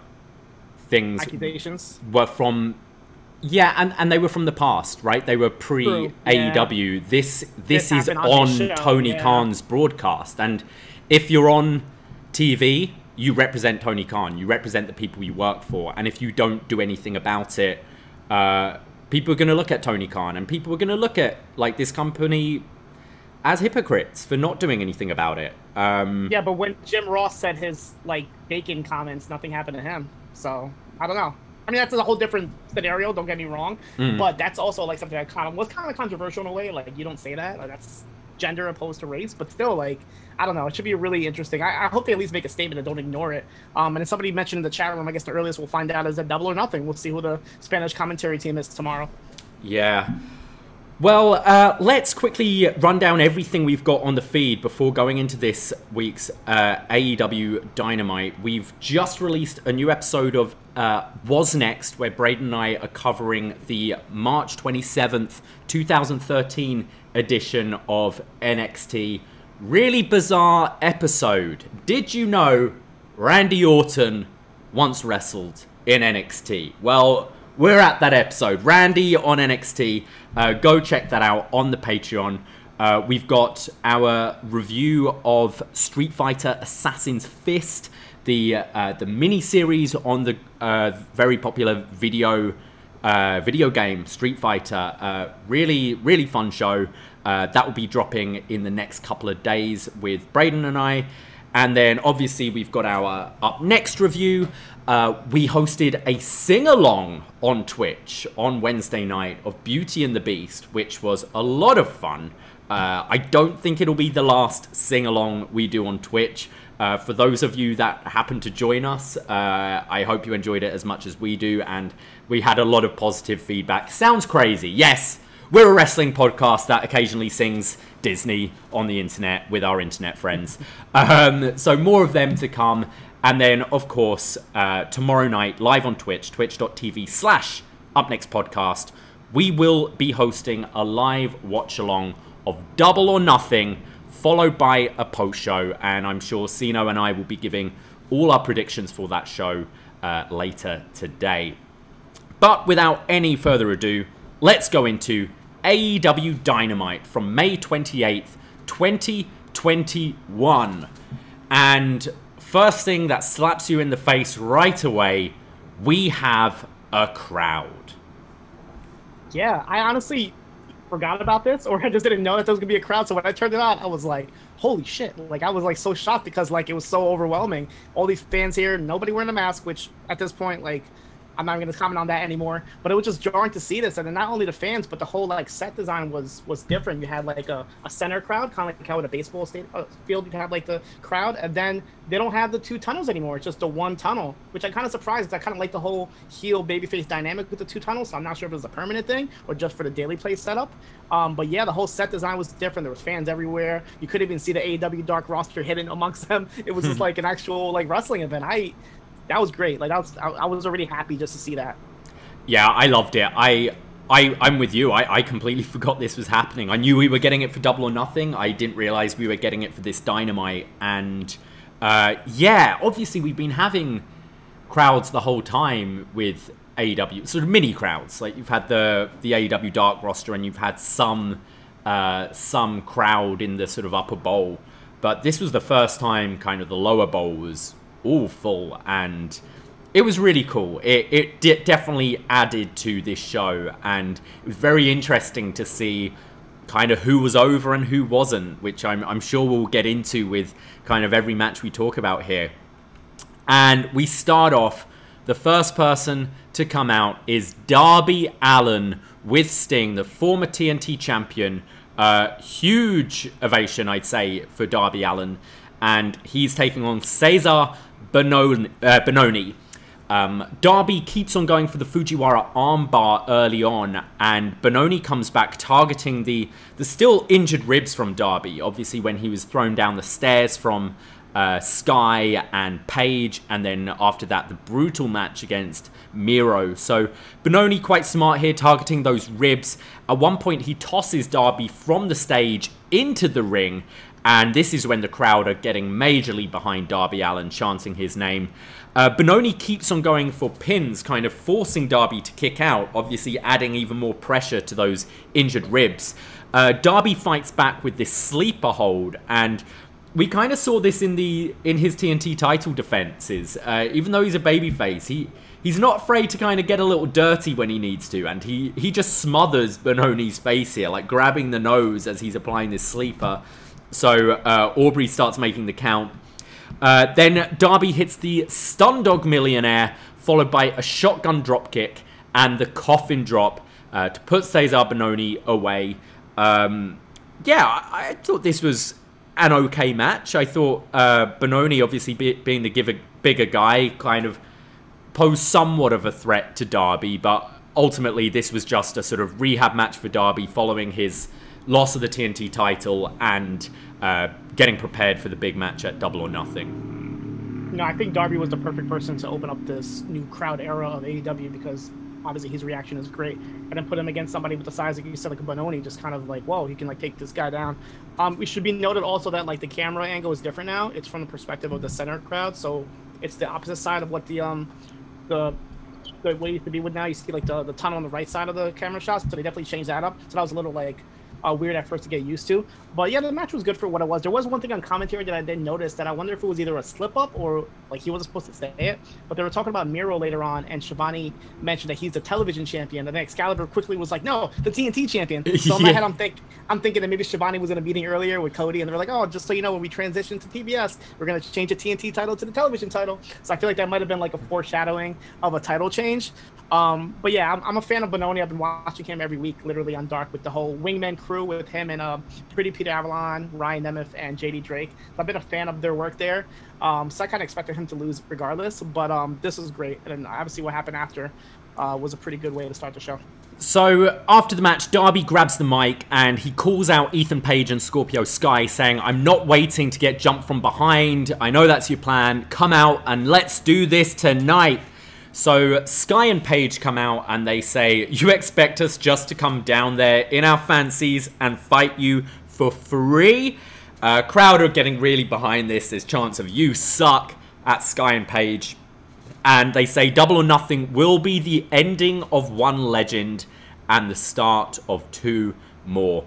things accusations were from... Yeah, and they were from the past, right? They were pre-AEW. Yeah. This is on Tony Khan's broadcast. And if you're on TV, you represent Tony Khan. You represent the people you work for. And if you don't do anything about it, people are going to look at Tony Khan. And people are going to look at like this company as hypocrites for not doing anything about it. Yeah, but when Jim Ross said his like bacon comments, nothing happened to him. So, I don't know. I mean, that's a whole different scenario, don't get me wrong. But that's also like something that was kind of controversial in a way. Like, you don't say that. Like, that's gender opposed to race. But still, like, I don't know. It should be really interesting. I hope they at least make a statement and don't ignore it. And as somebody mentioned in the chat room, I guess the earliest we'll find out is at Double or Nothing. We'll see who the Spanish commentary team is tomorrow. Yeah. Well, let's quickly run down everything we've got on the feed before going into this week's AEW Dynamite. We've just released a new episode of Was Next, where Braden and I are covering the March 27th, 2013 edition of NXT. really bizarre episode. Did you know Randy Orton once wrestled in NXT? Well, we're at that episode. Randy on NXT. Go check that out on the Patreon. We've got our review of Street Fighter Assassin's Fist, the mini-series on the very popular video game Street Fighter. Really fun show. That will be dropping in the next couple of days with Braden and I. And then obviously we've got our UpNXT review. We hosted a sing-along on Twitch on Wednesday night of Beauty and the Beast, which was a lot of fun. I don't think it'll be the last sing-along we do on Twitch. For those of you that happen to join us, I hope you enjoyed it as much as we do, and we had a lot of positive feedback. Sounds crazy. Yes, we're a wrestling podcast that occasionally sings Disney on the internet with our internet friends. So more of them to come. And then, of course, tomorrow night, live on Twitch, twitch.tv/UpNXTpodcast, we will be hosting a live watch-along of Double or Nothing, followed by a post show, and I'm sure Sino and I will be giving all our predictions for that show later today. But without any further ado, let's go into AEW Dynamite from May 28th, 2021. And first thing that slaps you in the face right away, we have a crowd. Yeah, I honestly forgot about this, or I just didn't know that there was gonna be a crowd. So when I turned it on, I was like, holy shit. Like, I was like so shocked because like it was so overwhelming. All these fans here, nobody wearing a mask, which at this point, like, I'm not going to comment on that anymore, but it was just jarring to see this. And then not only the fans, but the whole like set design was different. You had like a center crowd, kind of like how in a baseball field you have like the crowd, and then they don't have the two tunnels anymore. It's just the one tunnel, which I'm kind of surprised. I kind of like the whole heel babyface dynamic with the two tunnels. So I'm not sure if it was a permanent thing or just for the daily play setup. But yeah, the whole set design was different. There was fans everywhere. You couldn't even see the AEW Dark roster hidden amongst them. It was just like an actual like wrestling event. That was great. Like I was already happy just to see that. Yeah, I loved it. I'm with you. I completely forgot this was happening. I knew we were getting it for Double or Nothing. I didn't realize we were getting it for this Dynamite. And yeah, obviously we've been having crowds the whole time with AEW, sort of mini crowds. Like you've had the AEW Dark roster, and you've had some crowd in the sort of upper bowl. But this was the first time kind of the lower bowl was all full, and it was really cool. It definitely added to this show, and it was very interesting to see kind of who was over and who wasn't, which I'm sure we'll get into with kind of every match we talk about here. And we start off, the first person to come out is Darby Allen with Sting, the former TNT champion. Huge ovation, I'd say, for Darby Allen, and he's taking on Cesar Bononi. Darby keeps on going for the Fujiwara armbar early on, and Bononi comes back targeting the still injured ribs from Darby, obviously when he was thrown down the stairs from Sky and Paige, and then after that the brutal match against Miro. So Bononi quite smart here, targeting those ribs. At one point he tosses Darby from the stage into the ring, and this is when the crowd are getting majorly behind Darby Allen, chanting his name. Bononi keeps on going for pins, kind of forcing Darby to kick out, obviously adding even more pressure to those injured ribs. Darby fights back with this sleeper hold, and we kind of saw this in his TNT title defenses. Even though he's a babyface, he's not afraid to kind of get a little dirty when he needs to, and he just smothers Bononi's face here, like grabbing the nose as he's applying this sleeper. So Aubrey starts making the count. Then Darby hits the Stun Dog Millionaire, followed by a shotgun dropkick and the coffin drop to put Cesar Bononi away. Yeah, I thought this was an okay match. I thought Bononi, obviously being the bigger guy, kind of posed somewhat of a threat to Darby, but ultimately this was just a sort of rehab match for Darby following his loss of the TNT title and getting prepared for the big match at Double or Nothing. No, I think Darby was the perfect person to open up this new crowd era of AEW, because obviously his reaction is great. And then put him against somebody with the size, like you said, like a Bononi, just kind of like, whoa, he can like take this guy down. We should be noted also that like the camera angle is different now. It's from the perspective of the center crowd, so it's the opposite side of what the way it used to be with now. You see like the tunnel on the right side of the camera shots, so they definitely changed that up. So that was a little like weird at first to get used to. But yeah, the match was good for what it was. There was one thing on commentary that I didn't notice that I wonder if it was either a slip up or like he wasn't supposed to say it. But they were talking about Miro later on, and Shivani mentioned that he's the television champion, and then Excalibur quickly was like, no, the TNT champion. So in my head, I'm thinking that maybe Shivani was in a meeting earlier with Cody, and they're like, oh, just so you know, when we transition to TBS, we're gonna change the TNT title to the television title. So I feel like that might have been like a foreshadowing of a title change. But yeah, I'm a fan of Bononi. I've been watching him every week, literally on Dark, with the whole Wingman crew, with him and Pretty Peter Avalon, Ryan Nemeth, and JD Drake. I've been a fan of their work there. So I kind of expected him to lose regardless, but this was great. And obviously what happened after was a pretty good way to start the show. So after the match, Darby grabs the mic and he calls out Ethan Page and Scorpio Sky, saying, I'm not waiting to get jumped from behind. I know that's your plan. Come out and let's do this tonight. So Sky and Page come out and they say, you expect us just to come down there in our fancies and fight you for free? Crowd are getting really behind this. There's chants of you suck at Sky and Page. And they say Double or Nothing will be the ending of one legend and the start of two more.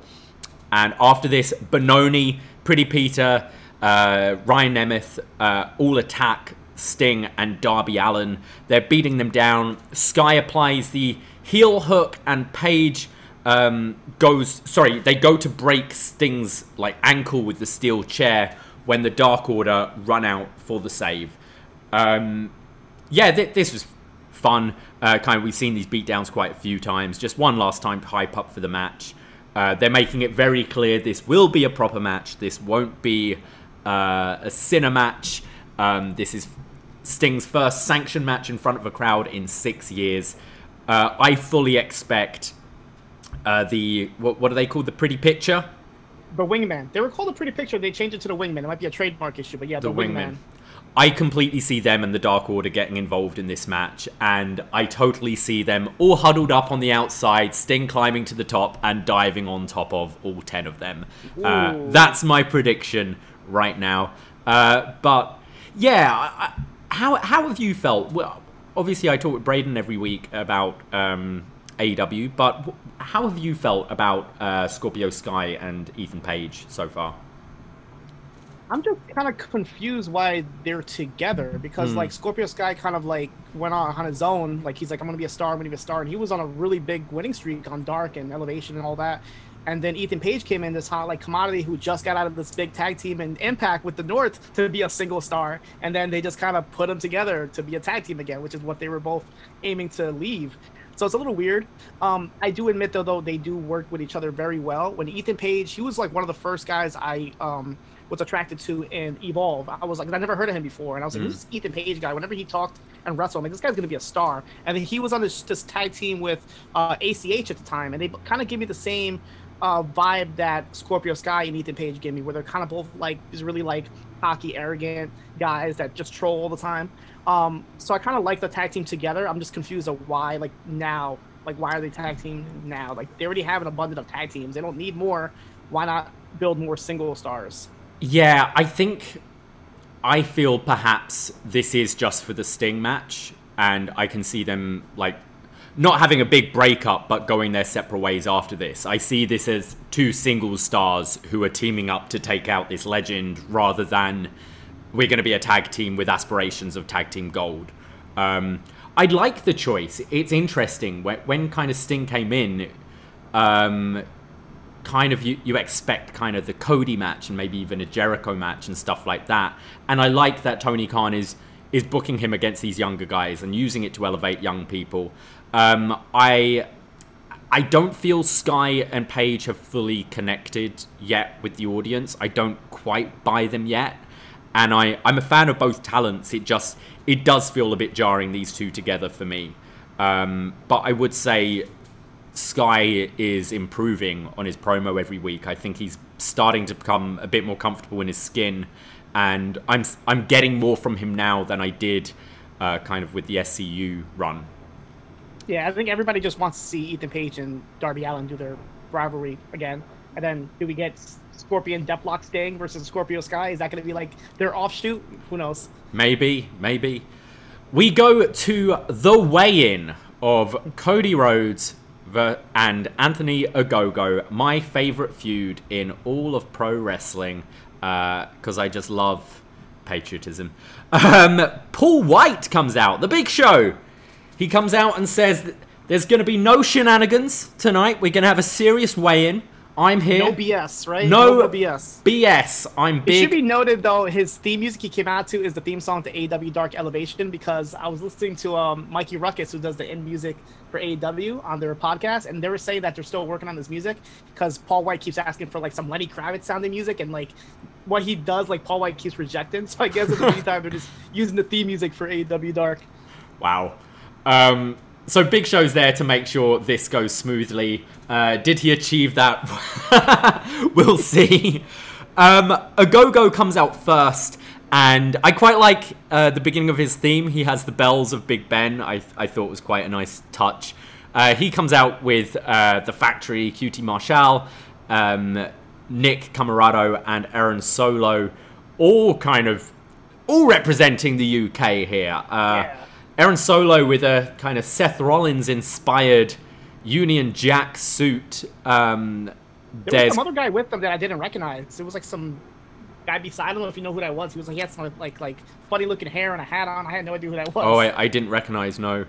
And after this, Bononi, Pretty Peter, Ryan Nemeth all attack Sting and Darby Allen. They're beating them down. Sky applies the heel hook and Page they go to break Sting's like ankle with the steel chair when the Dark Order run out for the save. Yeah, this was fun. We've seen these beatdowns quite a few times. Just one last time to hype up for the match. They're making it very clear this will be a proper match. This won't be a cinema match. This is Sting's first sanctioned match in front of a crowd in 6 years. I fully expect what are they called? The Pretty Picture? The Wingman. They were called the Pretty Picture. They changed it to the Wingman. It might be a trademark issue, but yeah, the Wingman. I completely see them and the Dark Order getting involved in this match, and I totally see them all huddled up on the outside, Sting climbing to the top and diving on top of all 10 of them. That's my prediction right now. But yeah, how have you felt? Well, obviously I talk with Braden every week about AEW, but how have you felt about Scorpio Sky and Ethan Page so far? I'm just kind of confused why they're together, because like Scorpio Sky kind of like went on his own. Like he's like, I'm going to be a star, and he was on a really big winning streak on Dark and Elevation and all that. And then Ethan Page came in, this hot like commodity who just got out of this big tag team and Impact with the North to be a single star. And then they just kind of put them together to be a tag team again, which is what they were both aiming to leave. So it's a little weird. I do admit though they do work with each other very well. When Ethan Page, he was like one of the first guys I was attracted to in Evolve. I was like, I never heard of him before, and I was like, who's this Ethan Page guy? Whenever he talked and wrestled, I'm like, this guy's gonna be a star. And then he was on this tag team with ACH at the time, and they kind of give me the same vibe that Scorpio Sky and Ethan Page give me, where they're kind of both like these really like cocky, arrogant guys that just troll all the time. So I kind of like the tag team together. I'm just confused of why, like now, like why are they tag team now? Like they already have an abundance of tag teams. They don't need more. Why not build more single stars? Yeah, I feel perhaps this is just for the Sting match, and I can see them like not having a big breakup but going their separate ways after this. I see this as two single stars who are teaming up to take out this legend, rather than we're going to be a tag team with aspirations of tag team gold. I like the choice. It's interesting. When kind of Sting came in, kind of you expect kind of the Cody match and maybe even a Jericho match and stuff like that. And I like that Tony Khan is booking him against these younger guys and using it to elevate young people. I don't feel Sky and Page have fully connected yet with the audience. I don't quite buy them yet. And I'm a fan of both talents. It does feel a bit jarring, these two together for me. But I would say Sky is improving on his promo every week. I think he's starting to become a bit more comfortable in his skin, and I'm getting more from him now than I did kind of with the SCU run. Yeah, I think everybody just wants to see Ethan Page and Darby Allen do their rivalry again. And then do we get Scorpion Deathlock Sting versus Scorpio Sky? Is that going to be like their offshoot? Who knows? Maybe, maybe. We go to the weigh-in of Cody Rhodes and Anthony Ogogo, my favorite feud in all of pro wrestling, because I just love patriotism. Paul White comes out, the Big Show. He comes out and says there's going to be no shenanigans tonight. We're going to have a serious weigh-in. I'm here. No BS, right? No BS. BS. I'm big. It should be noted, though, his theme music he came out to is the theme song to AEW Dark Elevation, because I was listening to Mikey Ruckus, who does the end music for AEW, on their podcast, and they were saying that they're still working on this music because Paul White keeps asking for like some Lenny Kravitz sounding music, and like what he does, like Paul White keeps rejecting. So I guess in the meantime, they're just using the theme music for AEW Dark. Wow. So Big Show's there to make sure this goes smoothly. Did he achieve that? We'll see. Ogogo comes out first, and I quite like the beginning of his theme. He has the bells of Big Ben. I thought was quite a nice touch. He comes out with the Factory, QT Marshall, Nick Camarado, and Aaron Solo, all representing the UK here. Yeah. Aaron Solo with a kind of Seth Rollins-inspired Union Jack suit. There was some other guy with them that I didn't recognize. It was like some guy beside him. I don't know if you know who that was. He was like, he had some like funny-looking hair and a hat on. I had no idea who that was. Oh, I didn't recognize, no.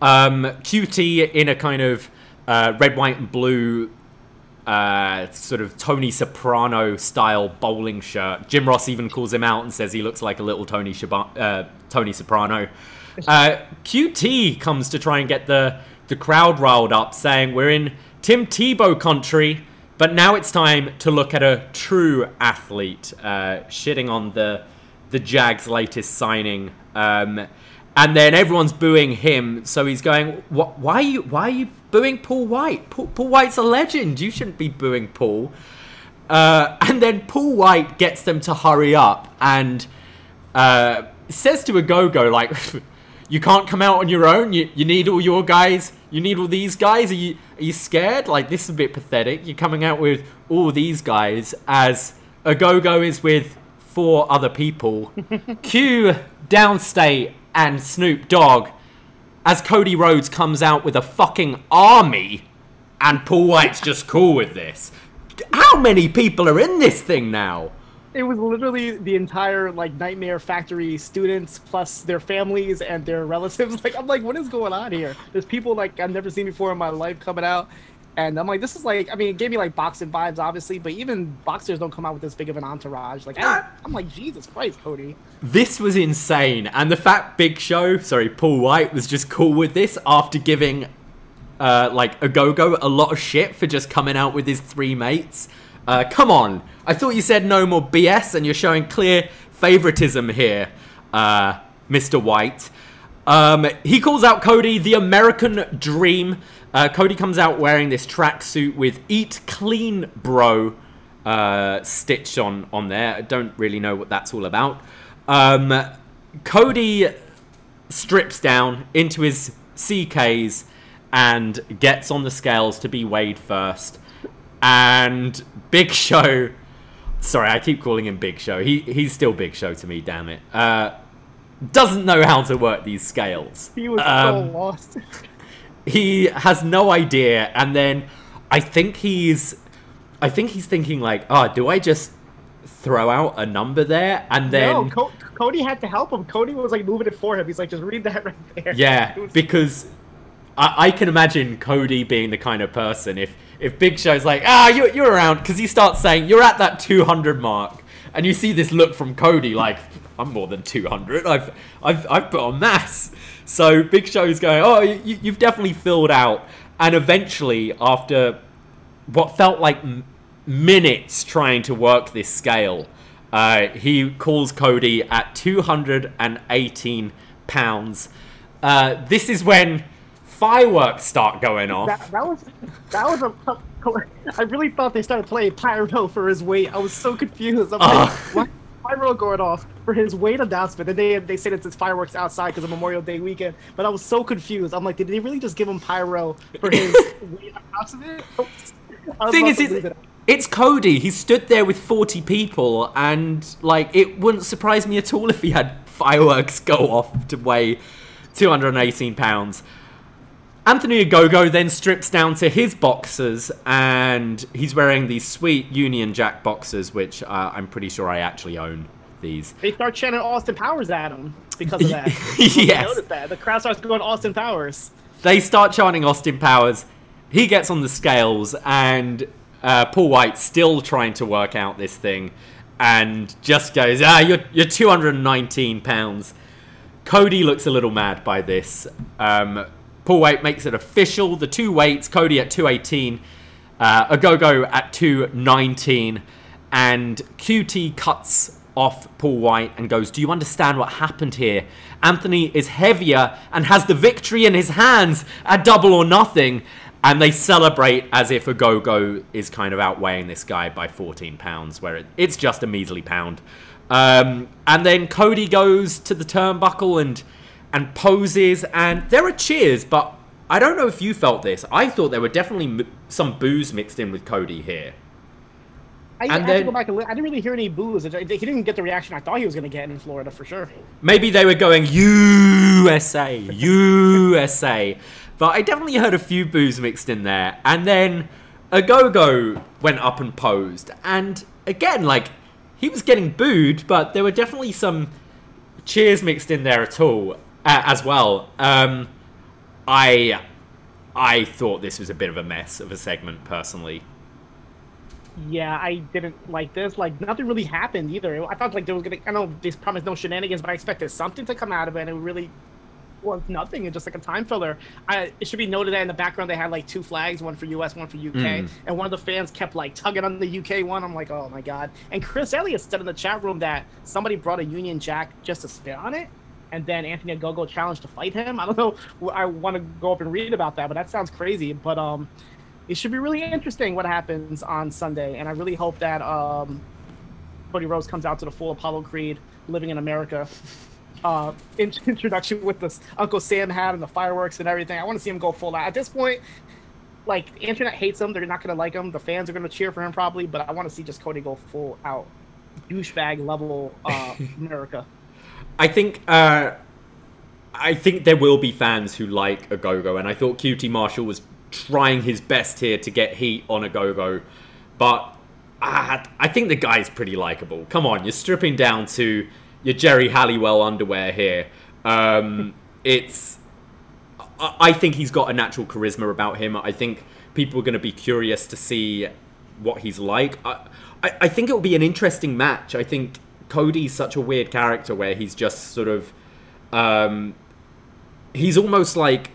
QT in a kind of red, white, and blue sort of Tony Soprano-style bowling shirt. Jim Ross even calls him out and says he looks like a little Tony Soprano. QT comes to try and get the crowd riled up, saying we're in Tim Tebow country, but now it's time to look at a true athlete, shitting on the Jags' latest signing, and then everyone's booing him. So he's going, why are you booing Paul White? Paul White's a legend. You shouldn't be booing Paul. And then Paul White gets them to hurry up and says to Ogogo, like, you can't come out on your own. You need all your guys. You need all these guys. Are you scared? Like, this is a bit pathetic. You're coming out with all these guys as Ogogo is with 4 other people. Cue Downstate and Snoop Dogg as Cody Rhodes comes out with a fucking army, and Paul White's just cool with this. How many people are in this thing now? It was literally the entire like Nightmare Factory students plus their families and their relatives. Like, I'm like, what is going on here? There's people like I've never seen before in my life coming out, and I'm like, this is like, I mean, it gave me like boxing vibes, obviously, but even boxers don't come out with this big of an entourage. Like, I'm like, Jesus Christ, Cody. This was insane, and the fact Paul White was just cool with this after giving like Ogogo a lot of shit for just coming out with his 3 mates. Come on. I thought you said no more BS, and you're showing clear favoritism here, Mr. White. He calls out Cody the American Dream. Cody comes out wearing this tracksuit with Eat Clean Bro stitched on there. I don't really know what that's all about. Cody strips down into his CKs and gets on the scales to be weighed first. And Big Show, sorry, I keep calling him Big Show. He's still Big Show to me, damn it. Doesn't know how to work these scales. He was so lost. He has no idea, and then I think he's thinking like, oh, do I just throw out a number there? And then no, Cody had to help him. Cody was like moving it for him. He's like, just read that right there. Yeah, because I can imagine Cody being the kind of person if Big Show's like, you're around, because he starts saying you're at that 200 mark, and you see this look from Cody like, I'm more than 200. I've put on mass. So Big Show's going, oh, you've definitely filled out, and eventually, after what felt like minutes trying to work this scale, he calls Cody at 218 pounds. This is when fireworks start going off. That was a I really thought they started playing pyro for his weight. I was so confused. I'm like, why pyro going off for his weight announcement, and they said it's fireworks outside because of Memorial Day weekend. But I was so confused. I'm like, did they really just give him pyro for his weight announcement? Thing is, it's Cody. He stood there with 40 people, and like, it wouldn't surprise me at all if he had fireworks go off to weigh 218 pounds. Anthony Ogogo then strips down to his boxers, and he's wearing these sweet Union Jack boxers, which I'm pretty sure I actually own these. They start chanting Austin Powers at him because of that. Yes. Noticed that. The crowd starts going Austin Powers. They start chanting Austin Powers. He gets on the scales, and Paul White's still trying to work out this thing, and just goes, you're 219 pounds. Cody looks a little mad by this. Paul White makes it official. The two weights, Cody at 218, Ogogo at 219, and QT cuts off Paul White and goes, do you understand what happened here? Anthony is heavier and has the victory in his hands at Double or Nothing, and they celebrate as if Ogogo is kind of outweighing this guy by 14 pounds, where it's just a measly pound. And then Cody goes to the turnbuckle and poses, and there are cheers, but I don't know if you felt this. I thought there were definitely some boos mixed in with Cody here. I had to go back and look. I didn't really hear any boos. He didn't get the reaction I thought he was going to get in Florida, for sure. Maybe they were going, USA, USA. But I definitely heard a few boos mixed in there. And then Ogogo went up and posed. And again, like, he was getting booed, but there were definitely some cheers mixed in there as well. I thought this was a bit of a mess of a segment, personally. Yeah, I didn't like this. Like, nothing really happened either. I thought, like, there was gonna... I know they promised no shenanigans, but I expected something to come out of it, and it really was nothing. It's just like a time filler. It should be noted that in the background they had, like, two flags, one for US, one for UK, and one of the fans kept, like, tugging on the UK one. I'm like, oh, my God. And Chris Elliott said in the chat room that somebody brought a Union Jack just to spit on it, and then Anthony Ogogo challenged to fight him. I don't know. I want to go up and read about that, but that sounds crazy. But it should be really interesting what happens on Sunday, and I really hope that Cody Rhodes comes out to the full Apollo Creed, Living in America introduction with this Uncle Sam hat and the fireworks and everything. I want to see him go full out. At this point, like, the internet hates him. They're not going to like him. The fans are going to cheer for him probably, but I want to see just Cody go full out douchebag level America. I think there will be fans who like Ogogo, and I thought QT Marshall was trying his best here to get heat on Ogogo, but I think the guy's pretty likable. Come on, you're stripping down to your Jerry Halliwell underwear here. I think he's got a natural charisma about him. I think people are going to be curious to see what he's like. I think it will be an interesting match. I think Cody's such a weird character where he's just sort of... he's almost like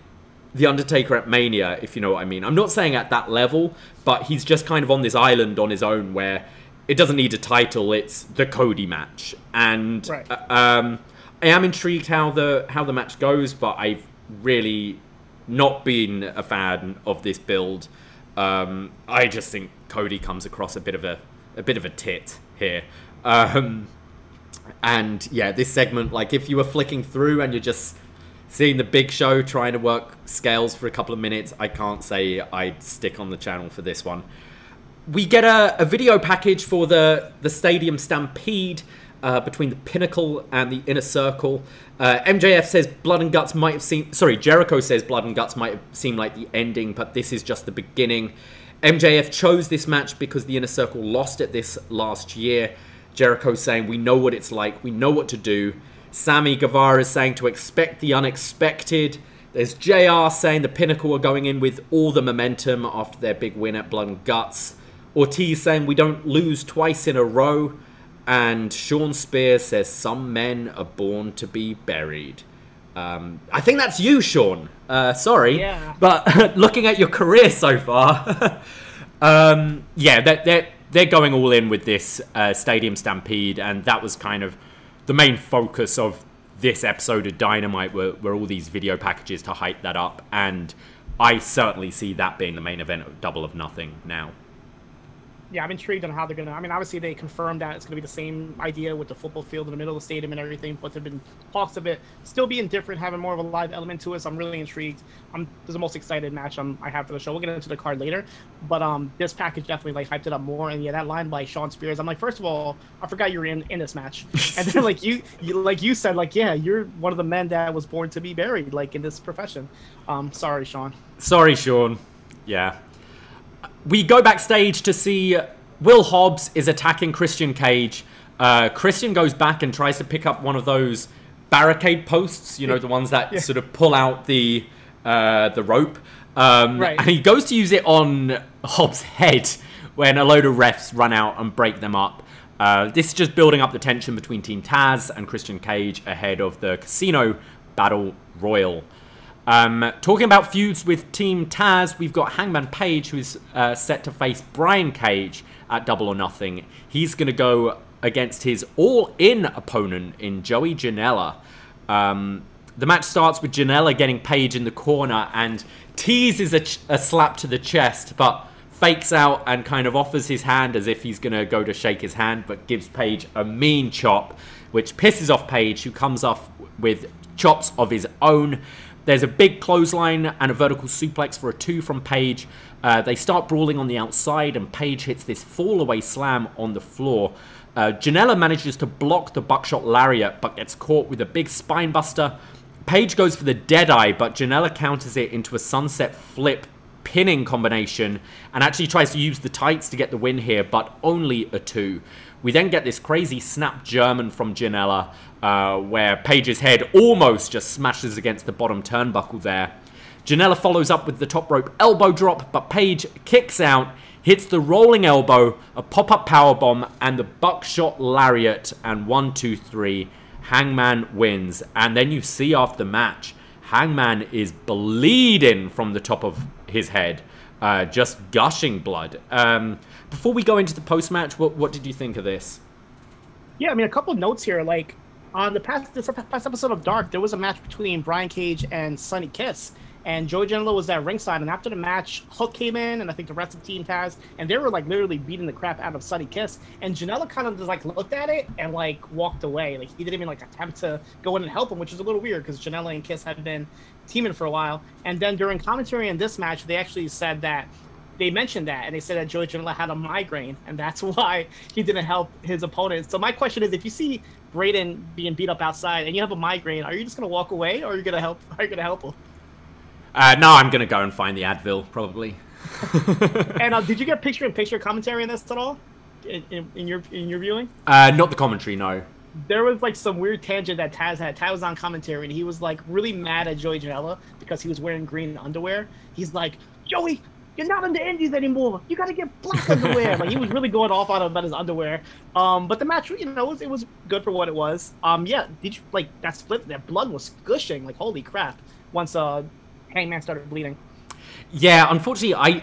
The Undertaker at Mania, if you know what I mean. I'm not saying at that level, but he's just kind of on this island on his own where it doesn't need a title, it's the Cody match. And right. I am intrigued how the match goes, but I've really not been a fan of this build. I just think Cody comes across a bit of a tit here. And yeah, this segment, like, if you were flicking through and you're just seeing the Big Show trying to work scales for a couple of minutes, I can't say I'd stick on the channel for this one. We get a video package for the Stadium Stampede between the Pinnacle and the Inner Circle. MJF says Blood and Guts might have seemed... Sorry, Jericho says Blood and Guts might have seemed like the ending, but this is just the beginning. MJF chose this match because the Inner Circle lost at this last year. Jericho saying, we know what it's like, we know what to do. Sammy Guevara is saying to expect the unexpected. There's JR saying the Pinnacle are going in with all the momentum after their big win at Blood and Guts. Ortiz saying we don't lose twice in a row. And Sean Spears says some men are born to be buried. I think that's you, Sean. Sorry. Yeah. But looking at your career so far, yeah, they're going all in with this Stadium Stampede, and that was kind of the main focus of this episode of Dynamite, were all these video packages to hype that up, and I certainly see that being the main event of Double or Nothing now. Yeah, I'm intrigued on how they're gonna. I mean, obviously they confirmed that it's gonna be the same idea with the football field in the middle of the stadium and everything, but there've been talks of it still being different, having more of a live element to it. So I'm really intrigued. This is the most excited match I have for the show. We'll get into the card later, but this package definitely like hyped it up more. And yeah, that line by Shawn Spears, I'm like, first of all, I forgot you were in this match, and then like you said, like, yeah, you're one of the men that was born to be buried, like in this profession. Sorry, Shawn. Sorry, Sean. Yeah. We go backstage to see Will Hobbs is attacking Christian Cage. Christian goes back and tries to pick up one of those barricade posts, you know, the ones that sort of pull out the rope. Right. And he goes to use it on Hobbs' head when a load of refs run out and break them up. This is just building up the tension between Team Taz and Christian Cage ahead of the Casino Battle Royal. Talking about feuds with Team Taz, we've got Hangman Page, who's set to face Brian Cage at Double or Nothing. He's going to go against his all-in opponent in Joey Janela. The match starts with Janela getting Page in the corner and teases a slap to the chest, but fakes out and kind of offers his hand as if he's going to go to shake his hand, but gives Page a mean chop, which pisses off Page, who comes off with chops of his own. There's a big clothesline and a vertical suplex for a 2 from Page. They start brawling on the outside, and Page hits this fall-away slam on the floor. Janela manages to block the buckshot lariat, but gets caught with a big spine buster. Page goes for the Deadeye, but Janela counters it into a sunset flip pinning combination, and actually tries to use the tights to get the win here, but only a 2. We then get this crazy snap German from Janela, where Page's head almost just smashes against the bottom turnbuckle there. Janela follows up with the top rope elbow drop, but Page kicks out, hits the rolling elbow, a pop-up powerbomb, and the buckshot lariat, and 1, 2, 3. Hangman wins. And then you see after the match, Hangman is bleeding from the top of his head, just gushing blood. Before we go into the post-match, what did you think of this? Yeah, I mean, a couple of notes here. Like, on this past episode of Dark, there was a match between Brian Cage and Sonny Kiss. And Joey Janela was at ringside. And after the match, Hook came in, and I think the rest of the team Taz. And they were, like, literally beating the crap out of Sonny Kiss. And Janela kind of just, like, looked at it and, like, walked away. Like, he didn't even, like, attempt to go in and help him, which is a little weird because Janela and Kiss had been teaming for a while. And then during commentary in this match, they actually said that they mentioned that, and they said that Joey Janela had a migraine, and that's why he didn't help his opponent. So my question is, if you see Braden being beat up outside and you have a migraine, are you just gonna walk away, or are you gonna help? Are you gonna help him? No, I'm gonna go and find the Advil probably. And did you get picture-in-picture commentary in this at all? In your viewing? Not the commentary, no. There was like some weird tangent that Taz had. Taz was on commentary, and he was like really mad at Joey Janela because he was wearing green underwear. He's like, Joey, you're not in the indies anymore. You got to get black underwear. Like, he was really going off on him about his underwear. But the match, you know, it was good for what it was. Yeah, did you like that split? That blood was gushing. Like, holy crap! Once Hangman started bleeding. Yeah, unfortunately,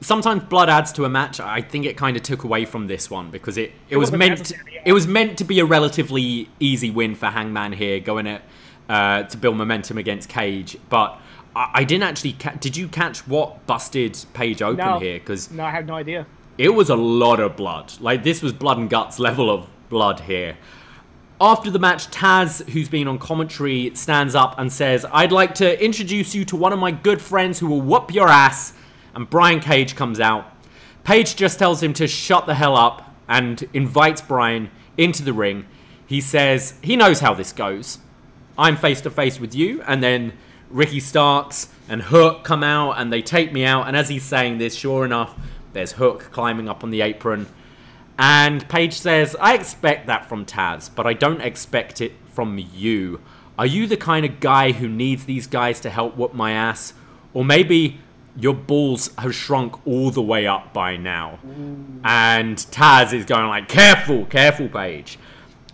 sometimes blood adds to a match. I think it kind of took away from this one because it was meant it was meant to be a relatively easy win for Hangman here, going to build momentum against Cage, but I didn't actually did you catch what busted Page open here? Because no, I have no idea. It was a lot of blood. Like, this was blood and guts level of blood here. After the match, Taz, who's been on commentary, stands up and says, I'd like to introduce you to one of my good friends who will whoop your ass. And Brian Cage comes out. Page just tells him to shut the hell up and invites Brian into the ring. He says he knows how this goes. I'm face to face with you, and then Ricky Starks and Hook come out and they take me out, and as he's saying this, sure enough, there's Hook climbing up on the apron, and Page says, I expect that from Taz, but I don't expect it from you. Are you the kind of guy who needs these guys to help whoop my ass? Or maybe your balls have shrunk all the way up by now. And Taz is going like, careful, careful, Page.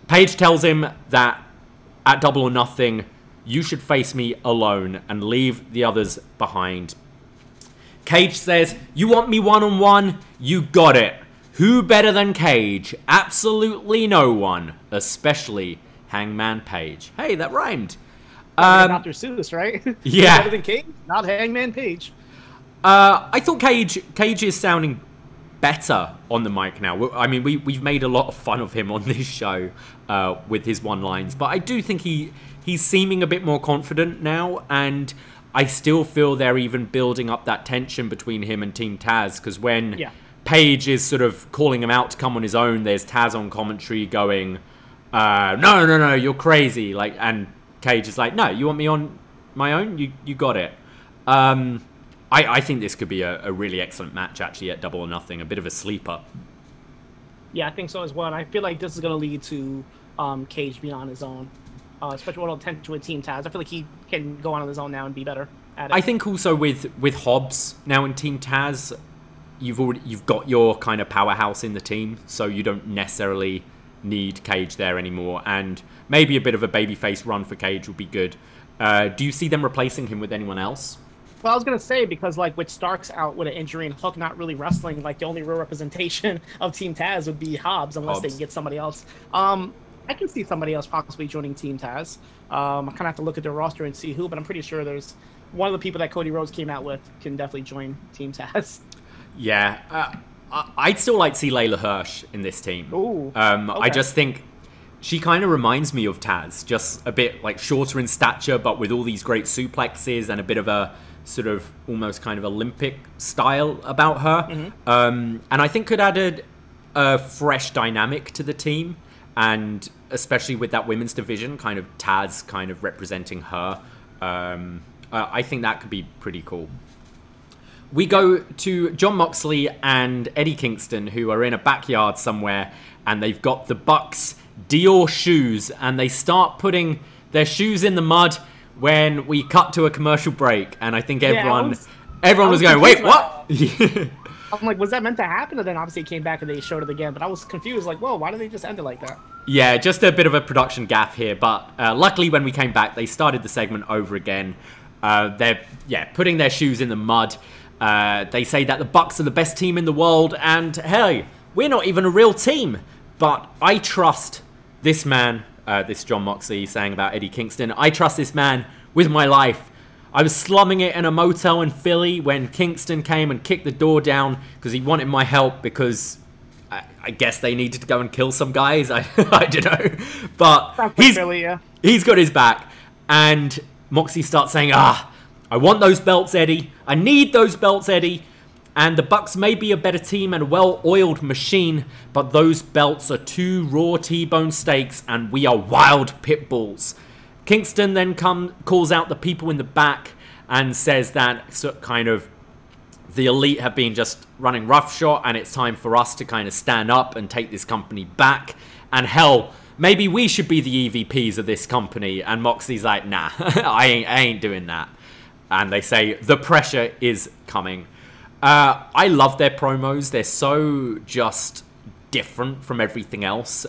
Page tells him that at Double or Nothing, you should face me alone and leave the others behind. Cage says, you want me one-on-one? You got it. Who better than Cage? Absolutely no one. Especially Hangman Page. Hey, that rhymed. Dr. Seuss, right? Yeah. Better than Cage? Not Hangman Page. I thought Cage is sounding better on the mic now. I mean, we've made a lot of fun of him on this show with his one-lines, but I do think he's seeming a bit more confident now, and I still feel they're even building up that tension between him and Team Taz, because when Paige is sort of calling him out to come on his own, there's Taz on commentary going, no, you're crazy. Like, and Cage is like, no, you want me on my own? You got it. I think this could be a really excellent match, actually, at Double or Nothing. A bit of a sleeper. Yeah, I think so as well. And I feel like this is going to lead to Cage being on his own, especially when it'll tend to a Team Taz. I feel like he can go on his own now and be better at it. I think also with Hobbs now in Team Taz, you've got your kind of powerhouse in the team, so you don't necessarily need Cage there anymore. And maybe a bit of a babyface run for Cage would be good. Do you see them replacing him with anyone else? Well, I was going to say, because, like, with Starks out with an injury and Hook not really wrestling, like, the only real representation of Team Taz would be Hobbs, unless they can get somebody else. I can see somebody else possibly joining Team Taz. I kind of have to look at their roster and see who, but I'm pretty sure there's one of the people that Cody Rhodes came out with can definitely join Team Taz. Yeah. I'd still like to see Layla Hirsch in this team. Ooh. Okay. I just think she kind of reminds me of Taz, just a bit, like, shorter in stature, but with all these great suplexes and a bit of a sort of almost kind of Olympic style about her. Mm-hmm. And I think could add a fresh dynamic to the team, and especially with that women's division, kind of Taz kind of representing her. I think that could be pretty cool. We go to Jon Moxley and Eddie Kingston, who are in a backyard somewhere, and they've got the Bucks Dior shoes, and they start putting their shoes in the mud when we cut to a commercial break. And I think everyone was going, wait, what? I'm like, was that meant to happen? And then obviously it came back and they showed it again. But I was confused, like, whoa, why did they just end it like that? Yeah, just a bit of a production gaffe here. But luckily when we came back, they started the segment over again. They're putting their shoes in the mud. They say that the Bucks are the best team in the world. And hey, we're not even a real team. But I trust this man, this Jon Moxley saying about Eddie Kingston. I trust this man with my life. I was slumming it in a motel in Philly when Kingston came and kicked the door down because he wanted my help, because I guess they needed to go and kill some guys. I don't know. But he's got his back. And Moxley starts saying, I want those belts, Eddie. I need those belts, Eddie. And the Bucks may be a better team and a well-oiled machine, but those belts are 2 raw T-bone steaks, and we are wild pit bulls. Kingston then calls out the people in the back and says that kind of the Elite have been just running roughshod, and it's time for us to kind of stand up and take this company back. And hell, maybe we should be the EVPs of this company. And Moxley's like, nah, I ain't doing that. And they say the pressure is coming. I love their promos. They're so just different from everything else.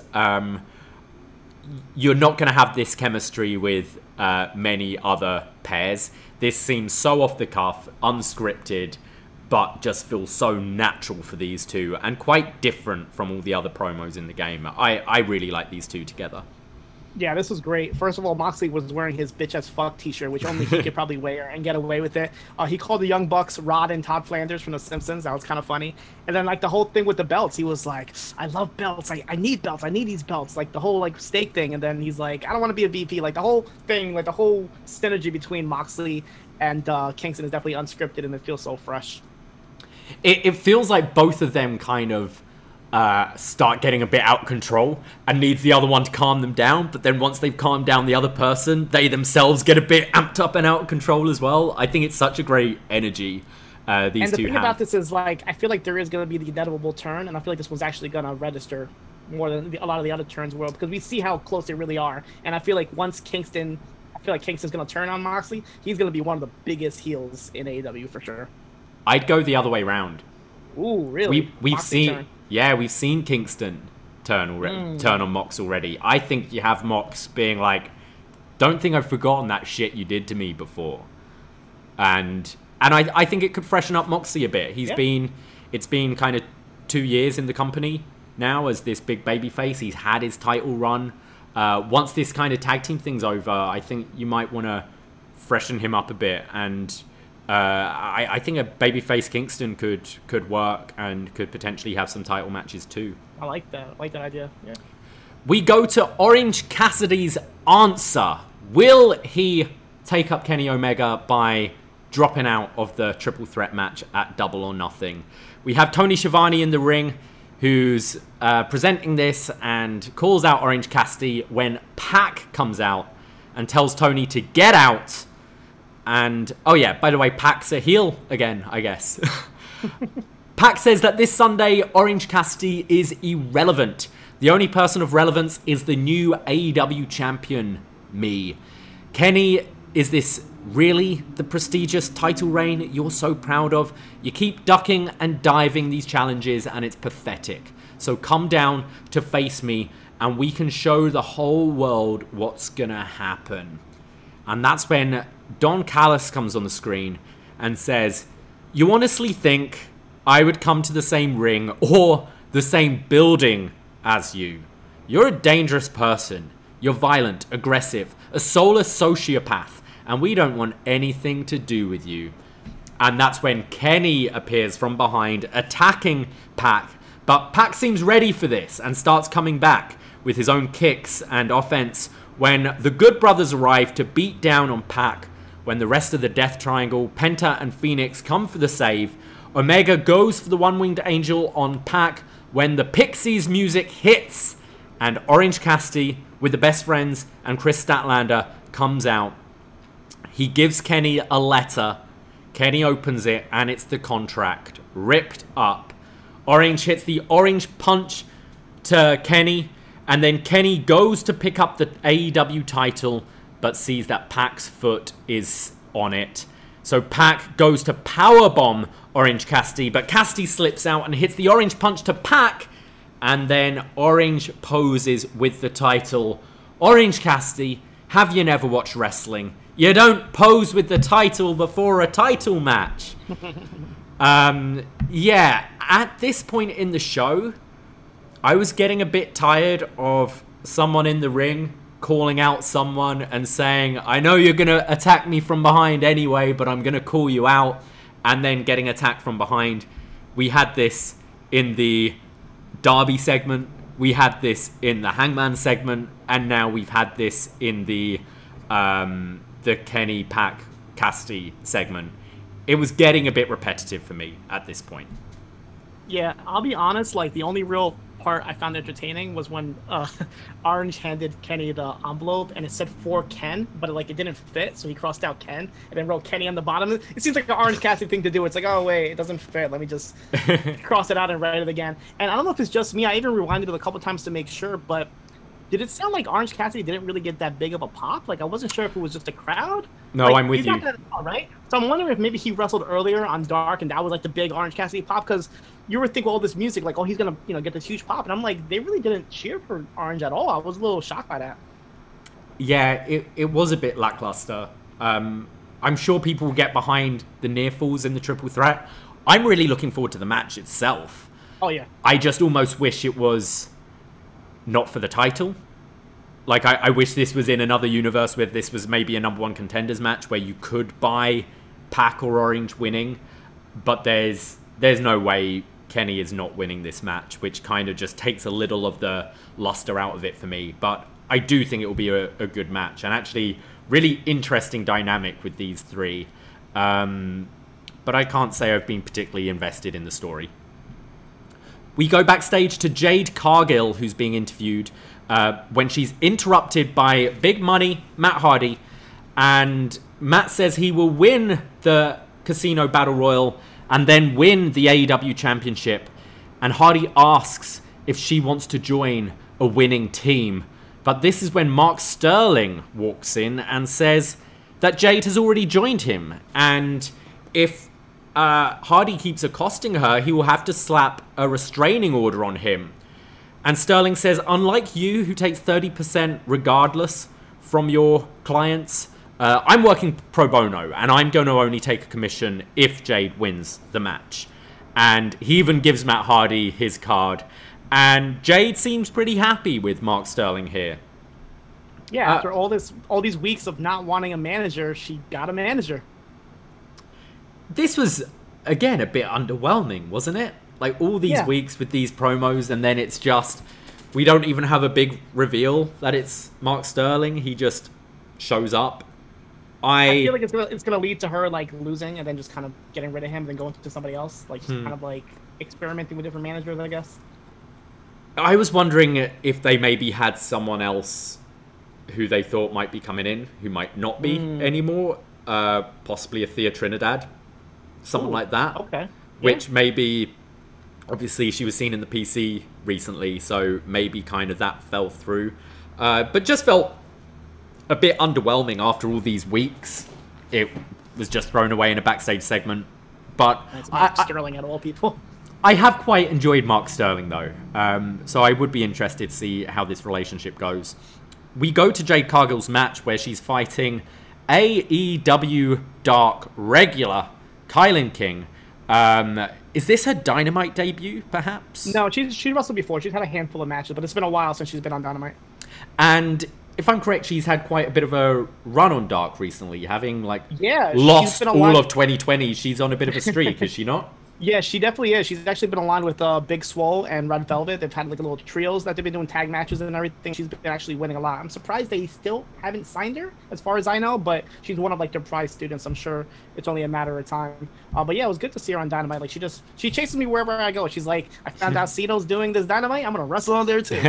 You're not going to have this chemistry with many other pairs. This seems so off the cuff, unscripted, but just feels so natural for these two, and quite different from all the other promos in the game. I really like these two together. Yeah, this was great. First of all, Moxley was wearing his bitch as fuck t-shirt, which only he could probably wear and get away with it. He called the Young Bucks Rod and Todd Flanders from The Simpsons. That was kind of funny. And then, like, the whole thing with the belts, he was like, I love belts. I need belts. I need these belts. Like, the whole, like, steak thing. And then he's like, I don't want to be a VP. Like, the whole thing, like, the whole synergy between Moxley and Kingston is definitely unscripted, and it feels so fresh. It feels like both of them kind of start getting a bit out of control and needs the other one to calm them down, but then once they've calmed down the other person, they themselves get a bit amped up and out of control as well. I think it's such a great energy these two have. And the thing about this is, like, I feel like there is going to be the inevitable turn, and I feel like this was actually going to register more than a lot of the other turns were, because we see how close they really are. And I feel like once Kingston's going to turn on Moxley, he's going to be one of the biggest heels in AEW for sure. I'd go the other way around. Ooh, really? We've seen Kingston turn on Mox already. I think you have Mox being like, don't think I've forgotten that shit you did to me before. And I think it could freshen up Moxley a bit. It's been kind of 2 years in the company now as this big babyface. He's had his title run. Once this kind of tag team thing's over, I think you might want to freshen him up a bit. And I think a babyface Kingston could work and could potentially have some title matches too. I like that. I like that idea. Yeah. We go to Orange Cassidy's answer. Will he take up Kenny Omega by dropping out of the triple threat match at Double or Nothing? We have Tony Schiavone in the ring, who's presenting this and calls out Orange Cassidy when Pac comes out and tells Tony to get out. And, oh yeah, by the way, Pac's a heel again, I guess. Pac says that this Sunday, Orange Cassidy is irrelevant. The only person of relevance is the new AEW champion, me. Kenny, is this really the prestigious title reign you're so proud of? You keep ducking and diving these challenges and it's pathetic. So come down to face me and we can show the whole world what's gonna happen. And that's when Don Callis comes on the screen and says, you honestly think I would come to the same ring or the same building as you? You're a dangerous person. You're violent, aggressive, a soulless sociopath, and we don't want anything to do with you. And that's when Kenny appears from behind, attacking Pac. But Pac seems ready for this and starts coming back with his own kicks and offense when the Good Brothers arrive to beat down on Pac. When the rest of the Death Triangle, Penta and Phoenix come for the save, Omega goes for the One-Winged Angel on Pac when the Pixies music hits and Orange Cassidy with the Best Friends and Chris Statlander comes out. He gives Kenny a letter. Kenny opens it and it's the contract ripped up. Orange hits the orange punch to Kenny and then Kenny goes to pick up the AEW title but sees that Pac's foot is on it. So Pac goes to powerbomb Orange Cassidy, but Cassidy slips out and hits the orange punch to Pac, and then Orange poses with the title. Orange Cassidy, have you never watched wrestling? You don't pose with the title before a title match. Yeah, at this point in the show, I was getting a bit tired of someone in the ring calling out someone and saying, I know you're going to attack me from behind anyway, but I'm going to call you out, and then getting attacked from behind. We had this in the Darby segment, we had this in the Hangman segment, and now we've had this in the Kenny Pac Cassidy segment. It was getting a bit repetitive for me at this point. Yeah, I'll be honest, like the only real part I found entertaining was when Orange handed Kenny the envelope and it said for Ken, but it didn't fit, so he crossed out Ken and then wrote Kenny on the bottom. It seems like an Orange Cassidy thing to do. It's like, oh wait, it doesn't fit, let me just cross it out and write it again. And I don't know if it's just me, I even rewinded it a couple times to make sure, but did it sound like Orange Cassidy didn't really get that big of a pop? Like, I wasn't sure if it was just a crowd. No, like, I'm with you. Right? So I'm wondering if maybe he wrestled earlier on Dark and that was like the big Orange Cassidy pop, because you would think all this music, like, oh, he's going to, get this huge pop. And I'm like, they really didn't cheer for Orange at all. I was a little shocked by that. Yeah, it was a bit lackluster. I'm sure people will get behind the near falls in the triple threat. I'm really looking forward to the match itself. Oh, yeah. I just almost wish it was not for the title. Like, I wish this was in another universe where this was maybe a number one contenders match where you could buy Pac or Orange winning, but there's no way Kenny is not winning this match, which kind of just takes a little of the luster out of it for me. But I do think it will be a good match, and actually really interesting dynamic with these three. But I can't say I've been particularly invested in the story. We go backstage to Jade Cargill, who's being interviewed, when she's interrupted by Big Money, Matt Hardy, and Matt says he will win the Casino Battle Royal and then win the AEW Championship, and Hardy asks if she wants to join a winning team. But this is when Mark Sterling walks in and says that Jade has already joined him, and if Hardy keeps accosting her, he will have to slap a restraining order on him. And Sterling says, unlike you, who takes 30% regardless from your clients, I'm working pro bono, and I'm going to only take a commission if Jade wins the match. And he even gives Matt Hardy his card. And Jade seems pretty happy with Mark Sterling here. Yeah, after all these weeks of not wanting a manager, she got a manager. this was, again, a bit underwhelming, wasn't it? Like, all these weeks with these promos, and then it's just, we don't even have a big reveal that it's Mark Sterling. He just shows up. I feel like it's gonna lead to her, like, losing and then just kind of getting rid of him and then going to somebody else. Like, just kind of, like, experimenting with different managers, I guess. I was wondering if they maybe had someone else who they thought might be coming in, who might not be anymore. Possibly a Thea Trinidad. Someone like that. Okay. Which maybe, obviously, she was seen in the PC recently, so maybe kind of that fell through. But just felt a bit underwhelming after all these weeks. It was just thrown away in a backstage segment. But it's Mark Sterling at all people. I have quite enjoyed Mark Sterling, though. So I would be interested to see how this relationship goes. We go to Jade Cargill's match where she's fighting AEW Dark regular Kylan King. Is this her Dynamite debut, perhaps? No, she wrestled before. She's had a handful of matches, but it's been a while since she's been on Dynamite. And if I'm correct, she's had quite a bit of a run on Dark recently, having lost all of 2020. She's on a bit of a streak, is she not? Yeah, she definitely is. She's actually been aligned with Big Swole and Red Velvet. They've had like little trios that they've been doing tag matches and everything. She's been actually winning a lot. I'm surprised they still haven't signed her, as far as I know, but she's one of like their prize students. I'm sure it's only a matter of time. But yeah, it was good to see her on Dynamite. Like she chases me wherever I go. She's like, I found out Cito's doing this Dynamite. I'm gonna wrestle on there too.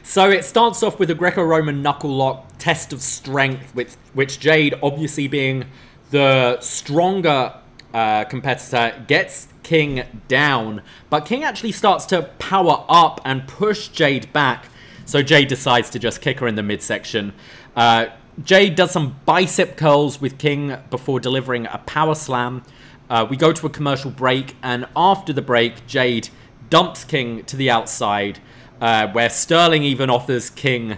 So it starts off with a Greco-Roman knuckle lock test of strength, with which Jade, obviously being the stronger competitor, gets King down, but King actually starts to power up and push Jade back, so Jade decides to just kick her in the midsection. Jade does some bicep curls with King before delivering a power slam. We go to a commercial break, and after the break, Jade dumps King to the outside, where Sterling even offers King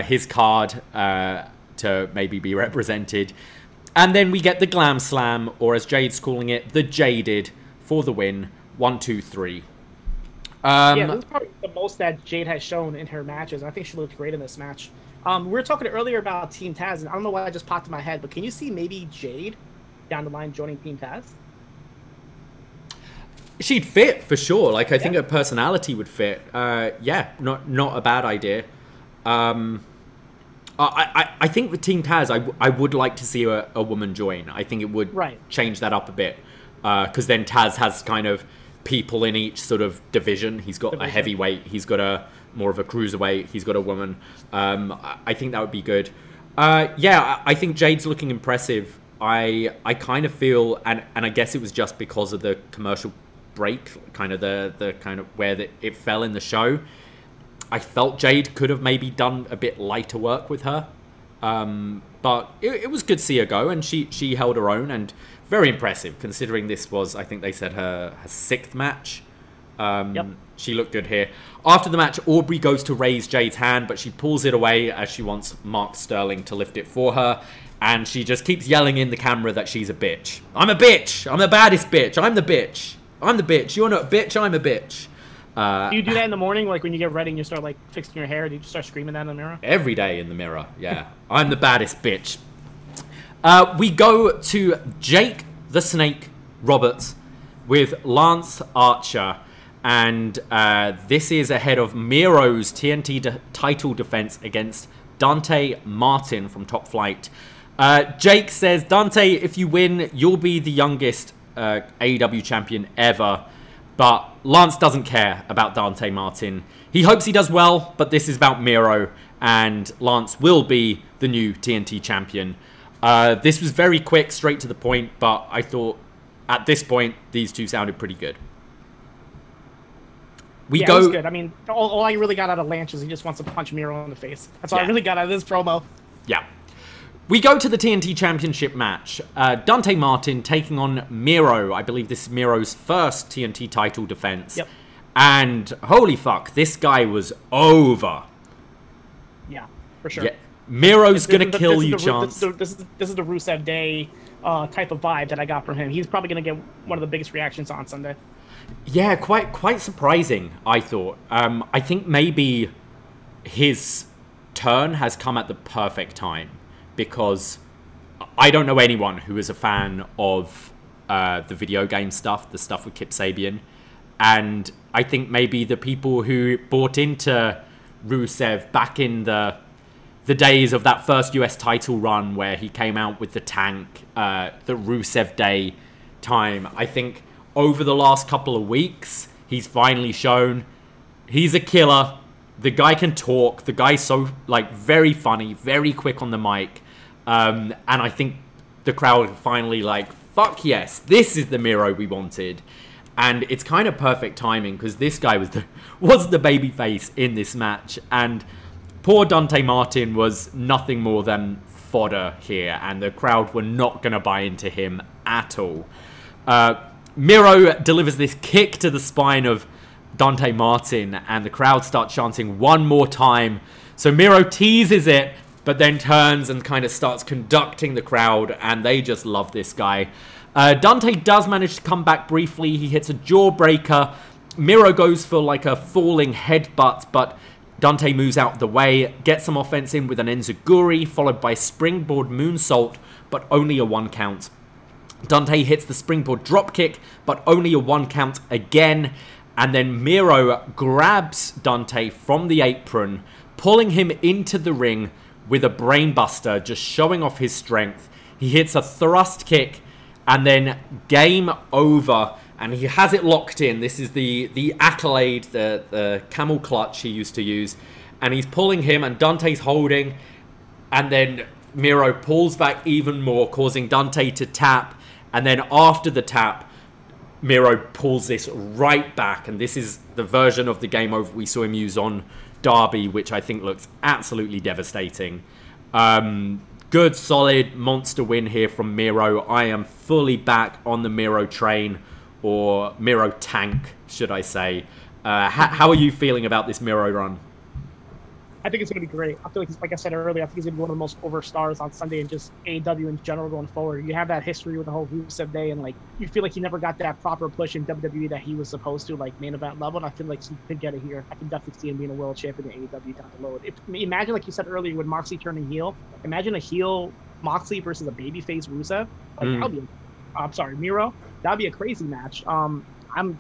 his card to maybe be represented. And then we get the Glam Slam, or as Jade's calling it, the Jaded, for the win. 1, 2, 3. Yeah, this is probably the most that Jade has shown in her matches. I think she looked great in this match. We were talking earlier about Team Taz, and I don't know why it just popped in my head, but can you see maybe Jade down the line joining Team Taz? She'd fit, for sure. Like, I think her personality would fit. Yeah, not a bad idea. I think with Team Taz, I would like to see a woman join. I think it would change that up a bit. Because then Taz has kind of people in each sort of division. He's got a heavyweight. He's got a more of a cruiserweight. He's got a woman. I think that would be good. Yeah, I think Jade's looking impressive. I kind of feel, and I guess it was just because of the commercial break, kind of the kind of where it fell in the show. I felt Jade could have maybe done a bit lighter work with her. But it was good to see her go, and she held her own, and very impressive, considering this was, I think they said, her 6th match. She looked good here. After the match, Aubrey goes to raise Jade's hand, but she pulls it away as she wants Mark Sterling to lift it for her. And she just keeps yelling in the camera that she's a bitch. I'm a bitch! I'm the baddest bitch! I'm the bitch! I'm the bitch! You're not a bitch, I'm a bitch! Do you do that in the morning, like when you get ready and you start like fixing your hair? Do you just start screaming that in the mirror? Every day in the mirror, yeah. I'm the baddest bitch. We go to Jake the Snake Roberts with Lance Archer, and this is ahead of Miro's TNT title defense against Dante Martin from Top Flight. Jake says, Dante, if you win, you'll be the youngest AEW champion ever. But Lance doesn't care about Dante Martin. He hopes he does well, but this is about Miro, and Lance will be the new TNT champion. This was very quick, straight to the point, but I thought at this point, these two sounded pretty good. It was good. I mean, all I really got out of Lance is he just wants to punch Miro in the face. That's all I really got out of this promo. Yeah. We go to the TNT Championship match. Dante Martin taking on Miro. I believe this is Miro's first TNT title defense. Yep. And holy fuck, this guy was over. Yeah, for sure. Yeah. Miro's going to kill you, Chance. This is the Rusev Day type of vibe that I got from him. He's probably going to get one of the biggest reactions on Sunday. Yeah, quite surprising, I thought. I think maybe his turn has come at the perfect time, because I don't know anyone who is a fan of the video game stuff, the stuff with Kip Sabian. And I think maybe the people who bought into Rusev back in the days of that first US title run where he came out with the tank, the Rusev Day time, I think over the last couple of weeks, he's finally shown he's a killer. The guy can talk. The guy's so, like, very funny, very quick on the mic. And I think the crowd finally, like, fuck yes, this is the Miro we wanted. And it's kind of perfect timing because this guy was the babyface in this match. And poor Dante Martin was nothing more than fodder here. And the crowd were not going to buy into him at all. Miro delivers this kick to the spine of Dante Martin, and the crowd starts chanting one more time. So Miro teases it, but then turns and kind of starts conducting the crowd, and they just love this guy. Dante does manage to come back briefly. He hits a jawbreaker. Miro goes for like a falling headbutt, but Dante moves out of the way, gets some offense in with an enziguri, followed by springboard moonsault, but only a 1 count. Dante hits the springboard dropkick, but only a 1 count again. And then Miro grabs Dante from the apron, pulling him into the ring with a brainbuster, just showing off his strength. He hits a thrust kick, and then game over. And he has it locked in. This is the accolade, the camel clutch he used to use. And he's pulling him, and Dante's holding. And then Miro pulls back even more, causing Dante to tap. And then after the tap, Miro pulls this right back, and this is the version of the game over we saw him use on Darby, which I think looks absolutely devastating. Good, solid monster win here from Miro. I am fully back on the Miro train, or Miro tank, should I say. How are you feeling about this Miro run? I think it's going to be great. I feel like I said earlier, I think he's going to be one of the most over stars on Sunday and just AEW in general going forward. You have that history with the whole Rusev Day, and like you feel like he never got that proper push in WWE that he was supposed to, like main event level. And I feel like he could get it here. I can definitely see him being a world champion in AEW down the road. Imagine, like you said earlier, with Moxley turning heel. Imagine a heel Moxley versus a babyface Rusev. Like that would be, I'm sorry, Miro. That'd be a crazy match. I'm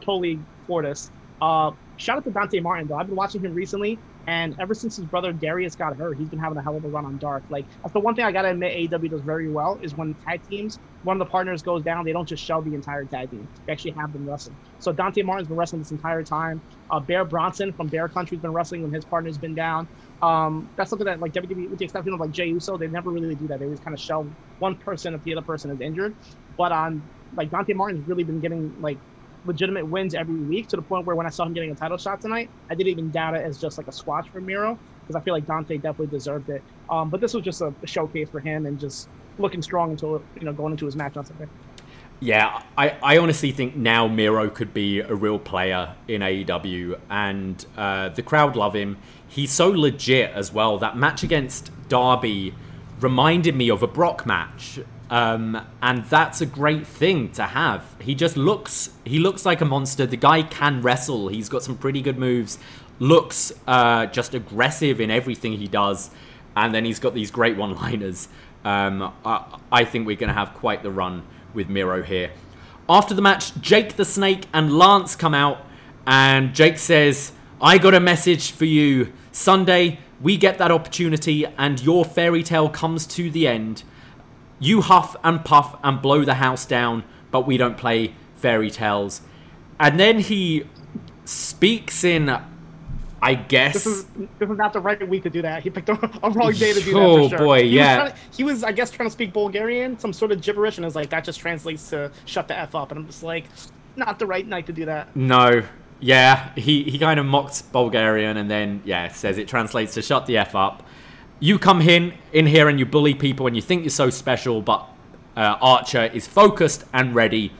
totally for this. Shout out to Dante Martin though. I've been watching him recently. And ever since his brother Darius got hurt, he's been having a hell of a run on Dark. Like, that's the one thing I gotta admit AEW does very well is when tag teams, one of the partners goes down, they don't just shove the entire tag team. They actually have them wrestling. So Dante Martin's been wrestling this entire time. Bear Bronson from Bear Country's been wrestling when his partner's been down. That's something that, like, WWE, with the exception of, like, Jey Uso, they never really do that. They always kind of shove one person if the other person is injured. But, like, Dante Martin's really been getting, like, legitimate wins every week, to the point where when I saw him getting a title shot tonight, I didn't even doubt it as just like a squash for Miro, because I feel like Dante definitely deserved it. But this was just a showcase for him and just looking strong until, you know, going into his match on Sunday. Yeah, I honestly think now Miro could be a real player in AEW, and the crowd love him. He's so legit as well. That match against Darby reminded me of a Brock match. And that's a great thing to have. He looks like a monster. The guy can wrestle. He's got some pretty good moves. Looks just aggressive in everything he does. And then he's got these great one-liners. I think we're going to have quite the run with Miro here. After the match, Jake the Snake and Lance come out. And Jake says, "I got a message for you. Sunday, we get that opportunity and your fairy tale comes to the end. You huff and puff and blow the house down, but we don't play fairy tales." And then he speaks in, I guess... This is not the right week to do that. He picked a wrong day to do that, oh, for sure. Boy, yeah. He was, I guess, trying to speak Bulgarian, some sort of gibberish, and it's like, that just translates to shut the F up. And I'm just like, not the right night to do that. No. Yeah, he kind of mocks Bulgarian and then, yeah, says it translates to shut the F up. You come in here and you bully people and you think you're so special, but Archer is focused and ready.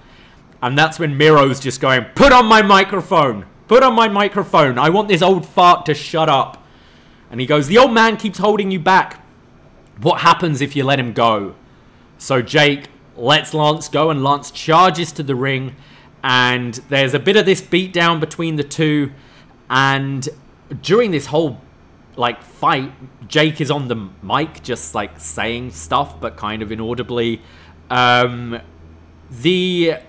And that's when Miro's just going, "Put on my microphone! Put on my microphone! I want this old fart to shut up." And he goes, "The old man keeps holding you back. What happens if you let him go?" So Jake lets Lance go, and Lance charges to the ring. And there's a bit of this beatdown between the two. And during this whole fight, Jake is on the mic just saying stuff, but kind of inaudibly. The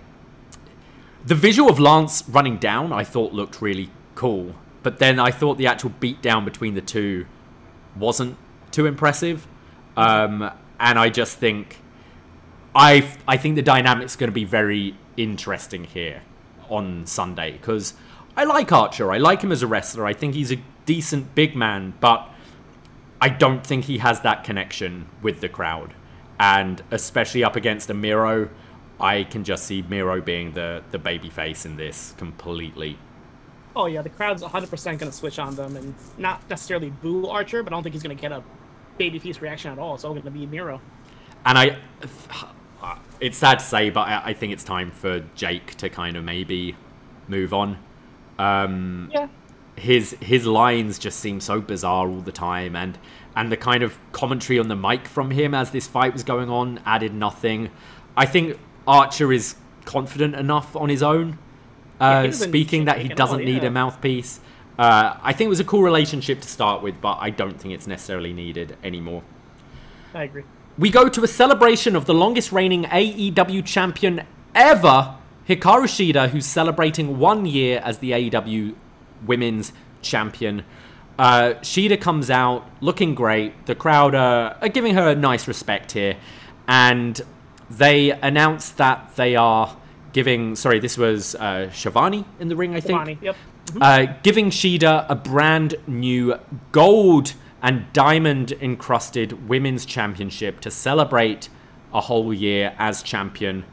visual of Lance running down, I thought looked really cool. But then I thought the actual beatdown between the two wasn't too impressive. And I just think... I think the dynamic's going to be very interesting here on Sunday. Because I like Archer. I like him as a wrestler. I think he's a decent big man. But I don't think he has that connection with the crowd. And especially up against a Miro, I can just see Miro being the babyface in this completely. Oh, yeah, the crowd's 100% going to switch on them and not necessarily boo Archer, but I don't think he's going to get a babyface reaction at all. It's all going to be Miro. And it's sad to say, but I think it's time for Jake to kind of maybe move on. Yeah. His lines just seem so bizarre all the time, and the kind of commentary on the mic from him as this fight was going on added nothing. I think Archer is confident enough on his own, speaking that he doesn't need a mouthpiece. I think it was a cool relationship to start with, but I don't think it's necessarily needed anymore. I agree. We go to a celebration of the longest reigning AEW champion ever, Hikaru Shida, who's celebrating 1 year as the AEW Women's Champion. Shida comes out looking great. The crowd are giving her a nice respect here. And they announced that they are giving... Sorry, this was Shivani in the ring, I think. Shivani, yep. Giving Shida a brand new gold and diamond encrusted women's championship to celebrate a whole year as champion.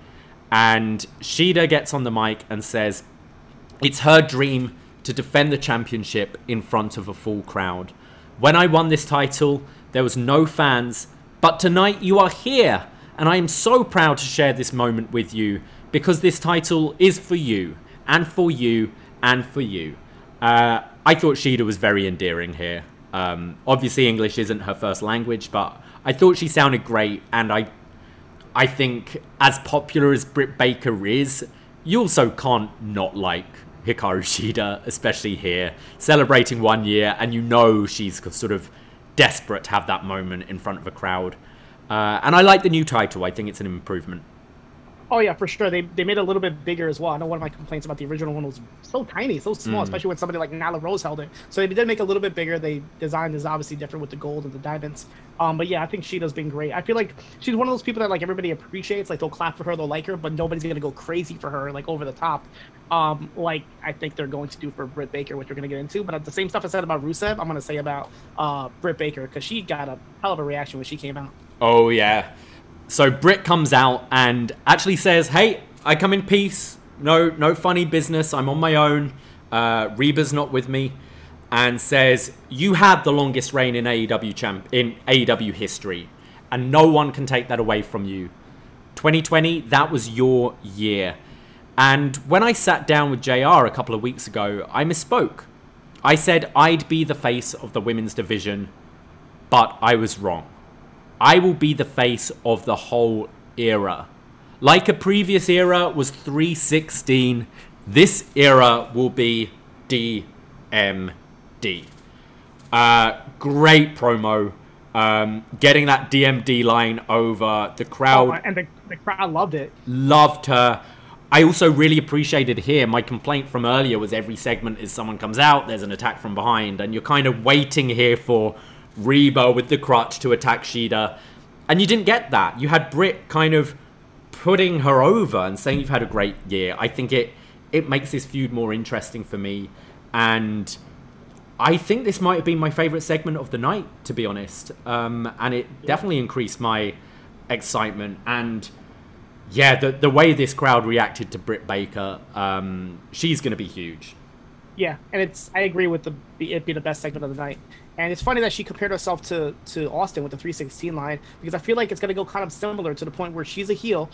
And Shida gets on the mic and says it's her dream to defend the championship in front of a full crowd. When I won this title, there was no fans, but tonight you are here, and I am so proud to share this moment with you because this title is for you, and for you, and for you. I thought Shida was very endearing here. Obviously English isn't her first language, but I thought she sounded great, and I think as popular as Brit Baker is, you also can't not like Hikaru Shida, especially here, celebrating 1 year, and you know she's sort of desperate to have that moment in front of a crowd. And I like the new title. I think it's an improvement. Oh, yeah, for sure. They made it a little bit bigger as well. I know one of my complaints about the original one was so tiny, so small, especially when somebody like Nyla Rose held it. So they did make it a little bit bigger. The design is obviously different with the gold and the diamonds. But yeah, I think Shida's been great. I feel like she's one of those people that like everybody appreciates. Like they'll clap for her, they'll like her, but nobody's going to go crazy for her, like over the top. Like I think they're going to do for Brit Baker, which we're going to get into. But the same stuff I said about Rusev, I'm going to say about Brit Baker, because she got a hell of a reaction when she came out. Oh, yeah. So Brit comes out and actually says, hey, I come in peace. No funny business. I'm on my own. Reba's not with me. And says, you had the longest reign in AEW history. And no one can take that away from you. 2020, that was your year. And when I sat down with JR a couple of weeks ago, I misspoke. I said I'd be the face of the women's division, but I was wrong. I will be the face of the whole era. Like a previous era was 316, this era will be DMD. Great promo. Getting that DMD line over. The crowd... Oh, and the crowd loved it. Loved her. I also really appreciated here, my complaint from earlier was every segment is someone comes out, there's an attack from behind, and you're kind of waiting here for Reba with the crutch to attack Shida, and you didn't get that. You had Britt kind of putting her over and saying you've had a great year. I think it makes this feud more interesting for me, and I think this might have been my favourite segment of the night, to be honest, and it definitely increased my excitement. And yeah, the way this crowd reacted to Brit Baker, she's going to be huge. Yeah, and I agree with it being the best segment of the night. And it's funny that she compared herself to Austin with the 316 line, because I feel like it's going to go kind of similar to the point where she's a heel.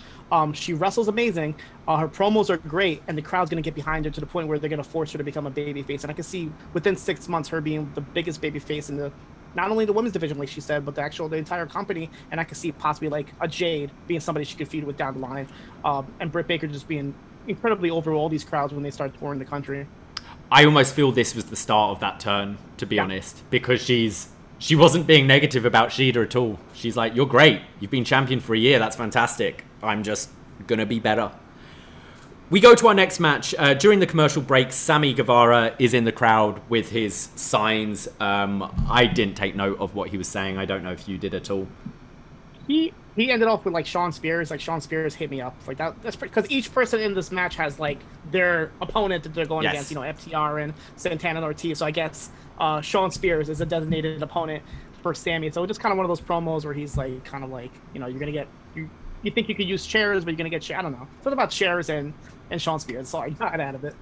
She wrestles amazing. Her promos are great, and the crowd's going to get behind her to the point where they're going to force her to become a babyface. And I can see within 6 months her being the biggest babyface in not only the women's division, like she said, but the entire company. And I could see possibly like a Jade being somebody she could feud with down the line. And Britt Baker just being incredibly over all these crowds when they start touring the country. I almost feel this was the start of that turn, to be honest, because she wasn't being negative about Shida at all. She's like, you're great. You've been champion for a year. That's fantastic. I'm just gonna be better. We go to our next match. During the commercial break, Sammy Guevara is in the crowd with his signs. I didn't take note of what he was saying. I don't know if you did at all. He ended off with like Sean Spears. Like Sean Spears hit me up like that. That's because each person in this match has like their opponent that they're going against. You know, FTR and Santana and Ortiz. So I guess Sean Spears is a designated opponent for Sammy. So just kind of one of those promos where he's like, kind of like, you know, you're gonna get you think you could use chairs, but you're gonna get I don't know. It's about chairs and Sean Spears. Sorry, got out of it.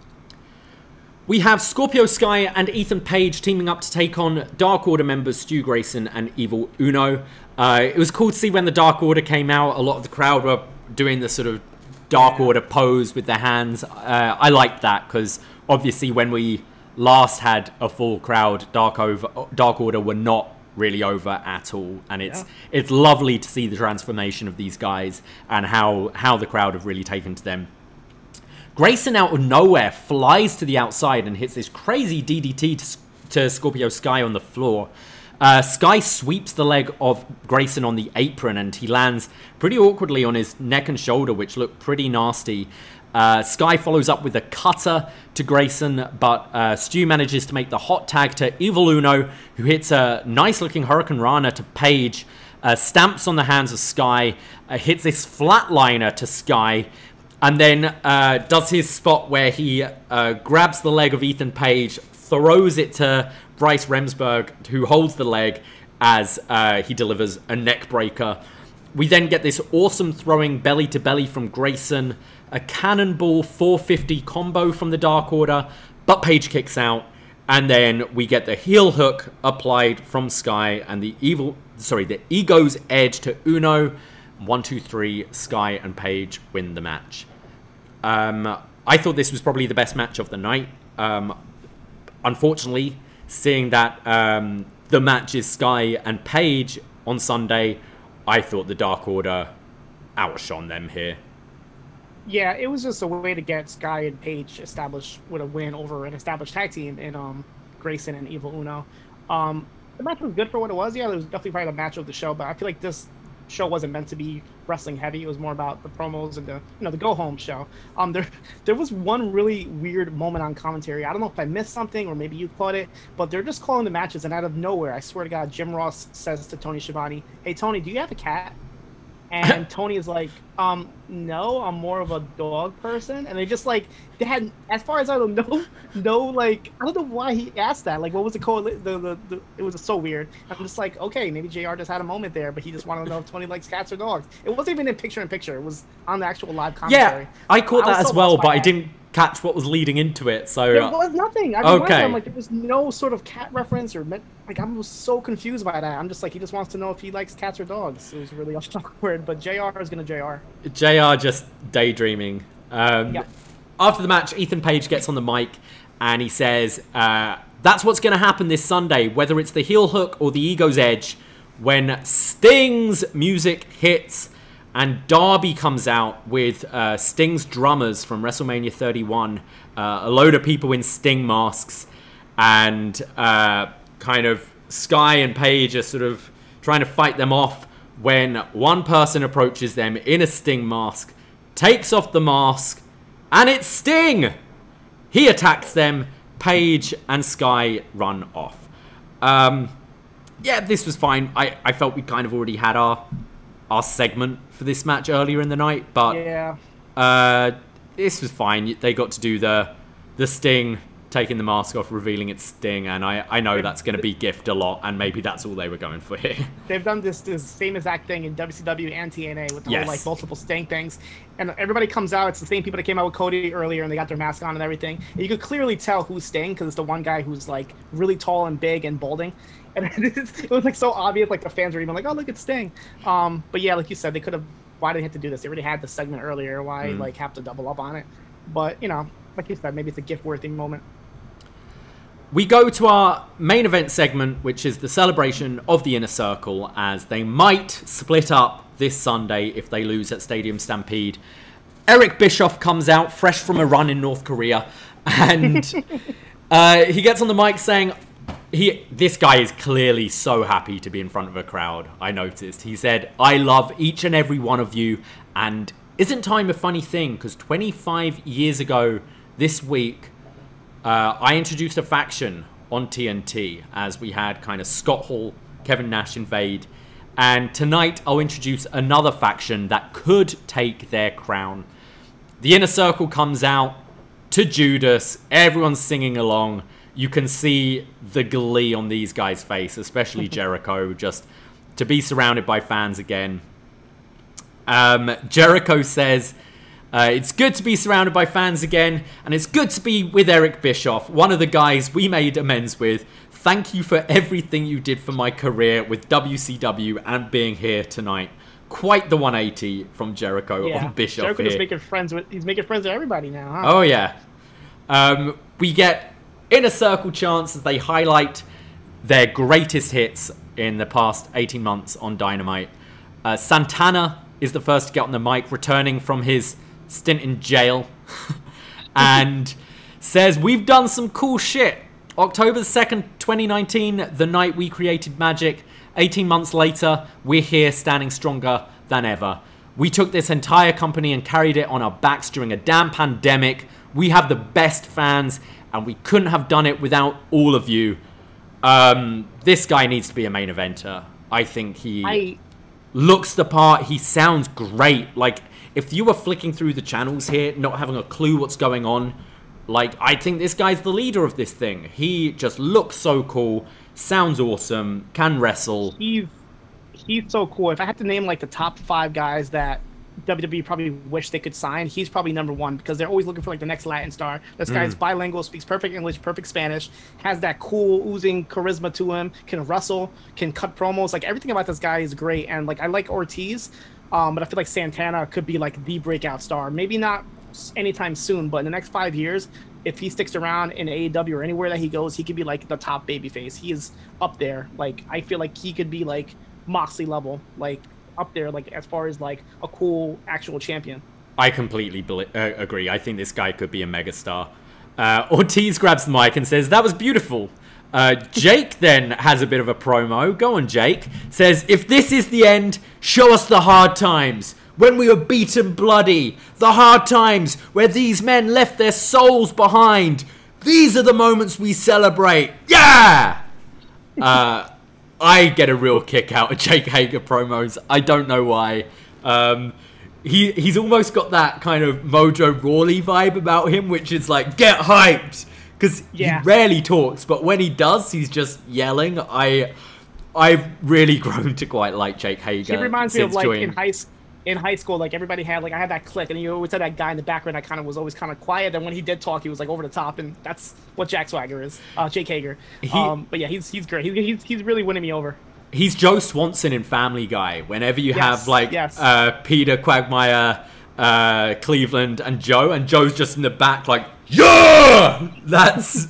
We have Scorpio Sky and Ethan Page teaming up to take on Dark Order members Stu Grayson and Evil Uno. It was cool to see when the Dark Order came out. A lot of the crowd were doing the sort of Dark Order pose with their hands. I liked that because obviously when we last had a full crowd, Dark Order were not really over at all. And it's lovely to see the transformation of these guys and how the crowd have really taken to them. Grayson out of nowhere flies to the outside and hits this crazy DDT to Scorpio Sky on the floor. Sky sweeps the leg of Grayson on the apron and he lands pretty awkwardly on his neck and shoulder, which looked pretty nasty. Sky follows up with a cutter to Grayson, but Stu manages to make the hot tag to Evil Uno, who hits a nice-looking Hurricane Rana to Page, stamps on the hands of Sky, hits this flatliner to Sky, and then does his spot where he grabs the leg of Ethan Page, throws it to Bryce Remsburg, who holds the leg as he delivers a neck breaker. We then get this awesome throwing belly to belly from Grayson, a cannonball 450 combo from the Dark Order, but Page kicks out, and then we get the heel hook applied from Sky and the Ego's Edge to Uno. 1, 2, 3, Sky and Page win the match. I thought this was probably the best match of the night. Unfortunately, seeing that the match is Sky and Page on Sunday, I thought the Dark Order outshone them here. Yeah, it was just a way to get Sky and Page established with a win over an established tag team in Grayson and Evil Uno. The match was good for what it was. Yeah, it was definitely probably the match of the show, but I feel like this show wasn't meant to be wrestling heavy. It was more about the promos and the go home show. There was one really weird moment on commentary. I don't know if I missed something or maybe you caught it, but they're just calling the matches, and out of nowhere, I swear to God, Jim Ross says to Tony Schiavone, "Hey Tony, do you have a cat?" And Tony is like, no, I'm more of a dog person. And they just like, they had, as far as I don't know, like, I don't know why he asked that. Like, what was the code? It was so weird. I'm just like, okay, maybe JR just had a moment there, but he just wanted to know if Tony likes cats or dogs. It wasn't even in picture-in-picture. It was on the actual live commentary. Yeah, I caught that as well, but I didn't catch what was leading into it. So there was nothing. I was wondering, like, there was no sort of cat reference or like, I was so confused by that. I'm just like, he just wants to know if he likes cats or dogs. It was really awkward, but JR is gonna JR just daydreaming. After the match, Ethan Page gets on the mic and he says, that's what's gonna happen this Sunday, whether it's the heel hook or the Ego's Edge. When Sting's music hits and Darby comes out with Sting's drummers from WrestleMania 31, a load of people in Sting masks, and kind of Sky and Page are sort of trying to fight them off when one person approaches them in a Sting mask, takes off the mask, and it's Sting! He attacks them, Page and Sky run off. Yeah, this was fine. I felt we kind of already had our segment for this match earlier in the night, but yeah, this was fine. They got to do the Sting taking the mask off, revealing it's Sting, and I know that's going to be gift a lot, and maybe that's all they were going for here. They've done this same exact thing in WCW and TNA with the whole, like, multiple Sting things, and everybody comes out. It's the same people that came out with Cody earlier, and they got their mask on and everything. And you could clearly tell who's Sting because it's the one guy who's like really tall and big and balding. And it was like so obvious, like the fans were even like, "Oh, look, it's Sting." But yeah, like you said, they could have. Why did they have to do this? They already had the segment earlier. Why like have to double up on it? But you know, like you said, maybe it's a gift-worthy moment. We go to our main event segment, which is the celebration of the Inner Circle, as they might split up this Sunday if they lose at Stadium Stampede. Eric Bischoff comes out fresh from a run in North Korea, and he gets on the mic saying, this guy is clearly so happy to be in front of a crowd, I noticed. He said, "I love each and every one of you, and isn't time a funny thing? Because 25 years ago this week, I introduced a faction on TNT as we had kind of Scott Hall, Kevin Nash invade. And tonight I'll introduce another faction that could take their crown. The Inner Circle comes out to Judas. Everyone's singing along. You can see the glee on these guys' face, especially Jericho, just to be surrounded by fans again. Jericho says, it's good to be surrounded by fans again, and it's good to be with Eric Bischoff, one of the guys we made amends with. Thank you for everything you did for my career with WCW and being here tonight. Quite the 180 from Jericho on Bischoff. Jericho is making friends with everybody now, huh? Oh yeah. We get Inner Circle chants as they highlight their greatest hits in the past 18 months on Dynamite. Santana is the first to get on the mic, returning from his stint in jail, and says, "We've done some cool shit. October 2nd, 2019, the night we created magic. 18 months later, we're here standing stronger than ever. We took this entire company and carried it on our backs during a damn pandemic. We have the best fans, and we couldn't have done it without all of you." This guy needs to be a main eventer. I think he looks the part. He sounds great. Like, if you were flicking through the channels here, not having a clue what's going on, like, I think this guy's the leader of this thing. He just looks so cool, sounds awesome, can wrestle. He's so cool. If I had to name, like, the top 5 guys that WWE probably wish they could sign, he's probably number 1, because they're always looking for, like, the next Latin star. This guy's bilingual, speaks perfect English, perfect Spanish, has that cool, oozing charisma to him, can wrestle, can cut promos. Like, everything about this guy is great. And, like, I like Ortiz, but I feel like Santana could be, like, the breakout star. Maybe not anytime soon, but in the next 5 years, if he sticks around in AEW or anywhere that he goes, he could be like the top babyface. He is up there. Like, I feel like he could be like Moxley level, like up there, like as far as like a cool actual champion. I completely agree. I think this guy could be a megastar. Ortiz grabs the mic and says, "That was beautiful." Jake then has a bit of a promo. Go on, Jake. Says, "If this is the end, show us the hard times. When we were beaten bloody. The hard times where these men left their souls behind. These are the moments we celebrate. Yeah!" I get a real kick out of Jake Hager promos. I don't know why. He's almost got that kind of Mojo Rawley vibe about him, which is like, get hyped. Because he rarely talks, but when he does, he's just yelling. I've really grown to quite like Jake Hager. He reminds me of like in high school, like everybody had, like I had that clique, and you always had that guy in the background that kind of was always kind of quiet, and when he did talk, he was like over the top, and that's what Jack Swagger is, Jake Hager. But yeah, he's great. He's really winning me over. He's Joe Swanson in Family Guy. Whenever you have like Peter Quagmire, Cleveland, and Joe's just in the back like, yeah, that's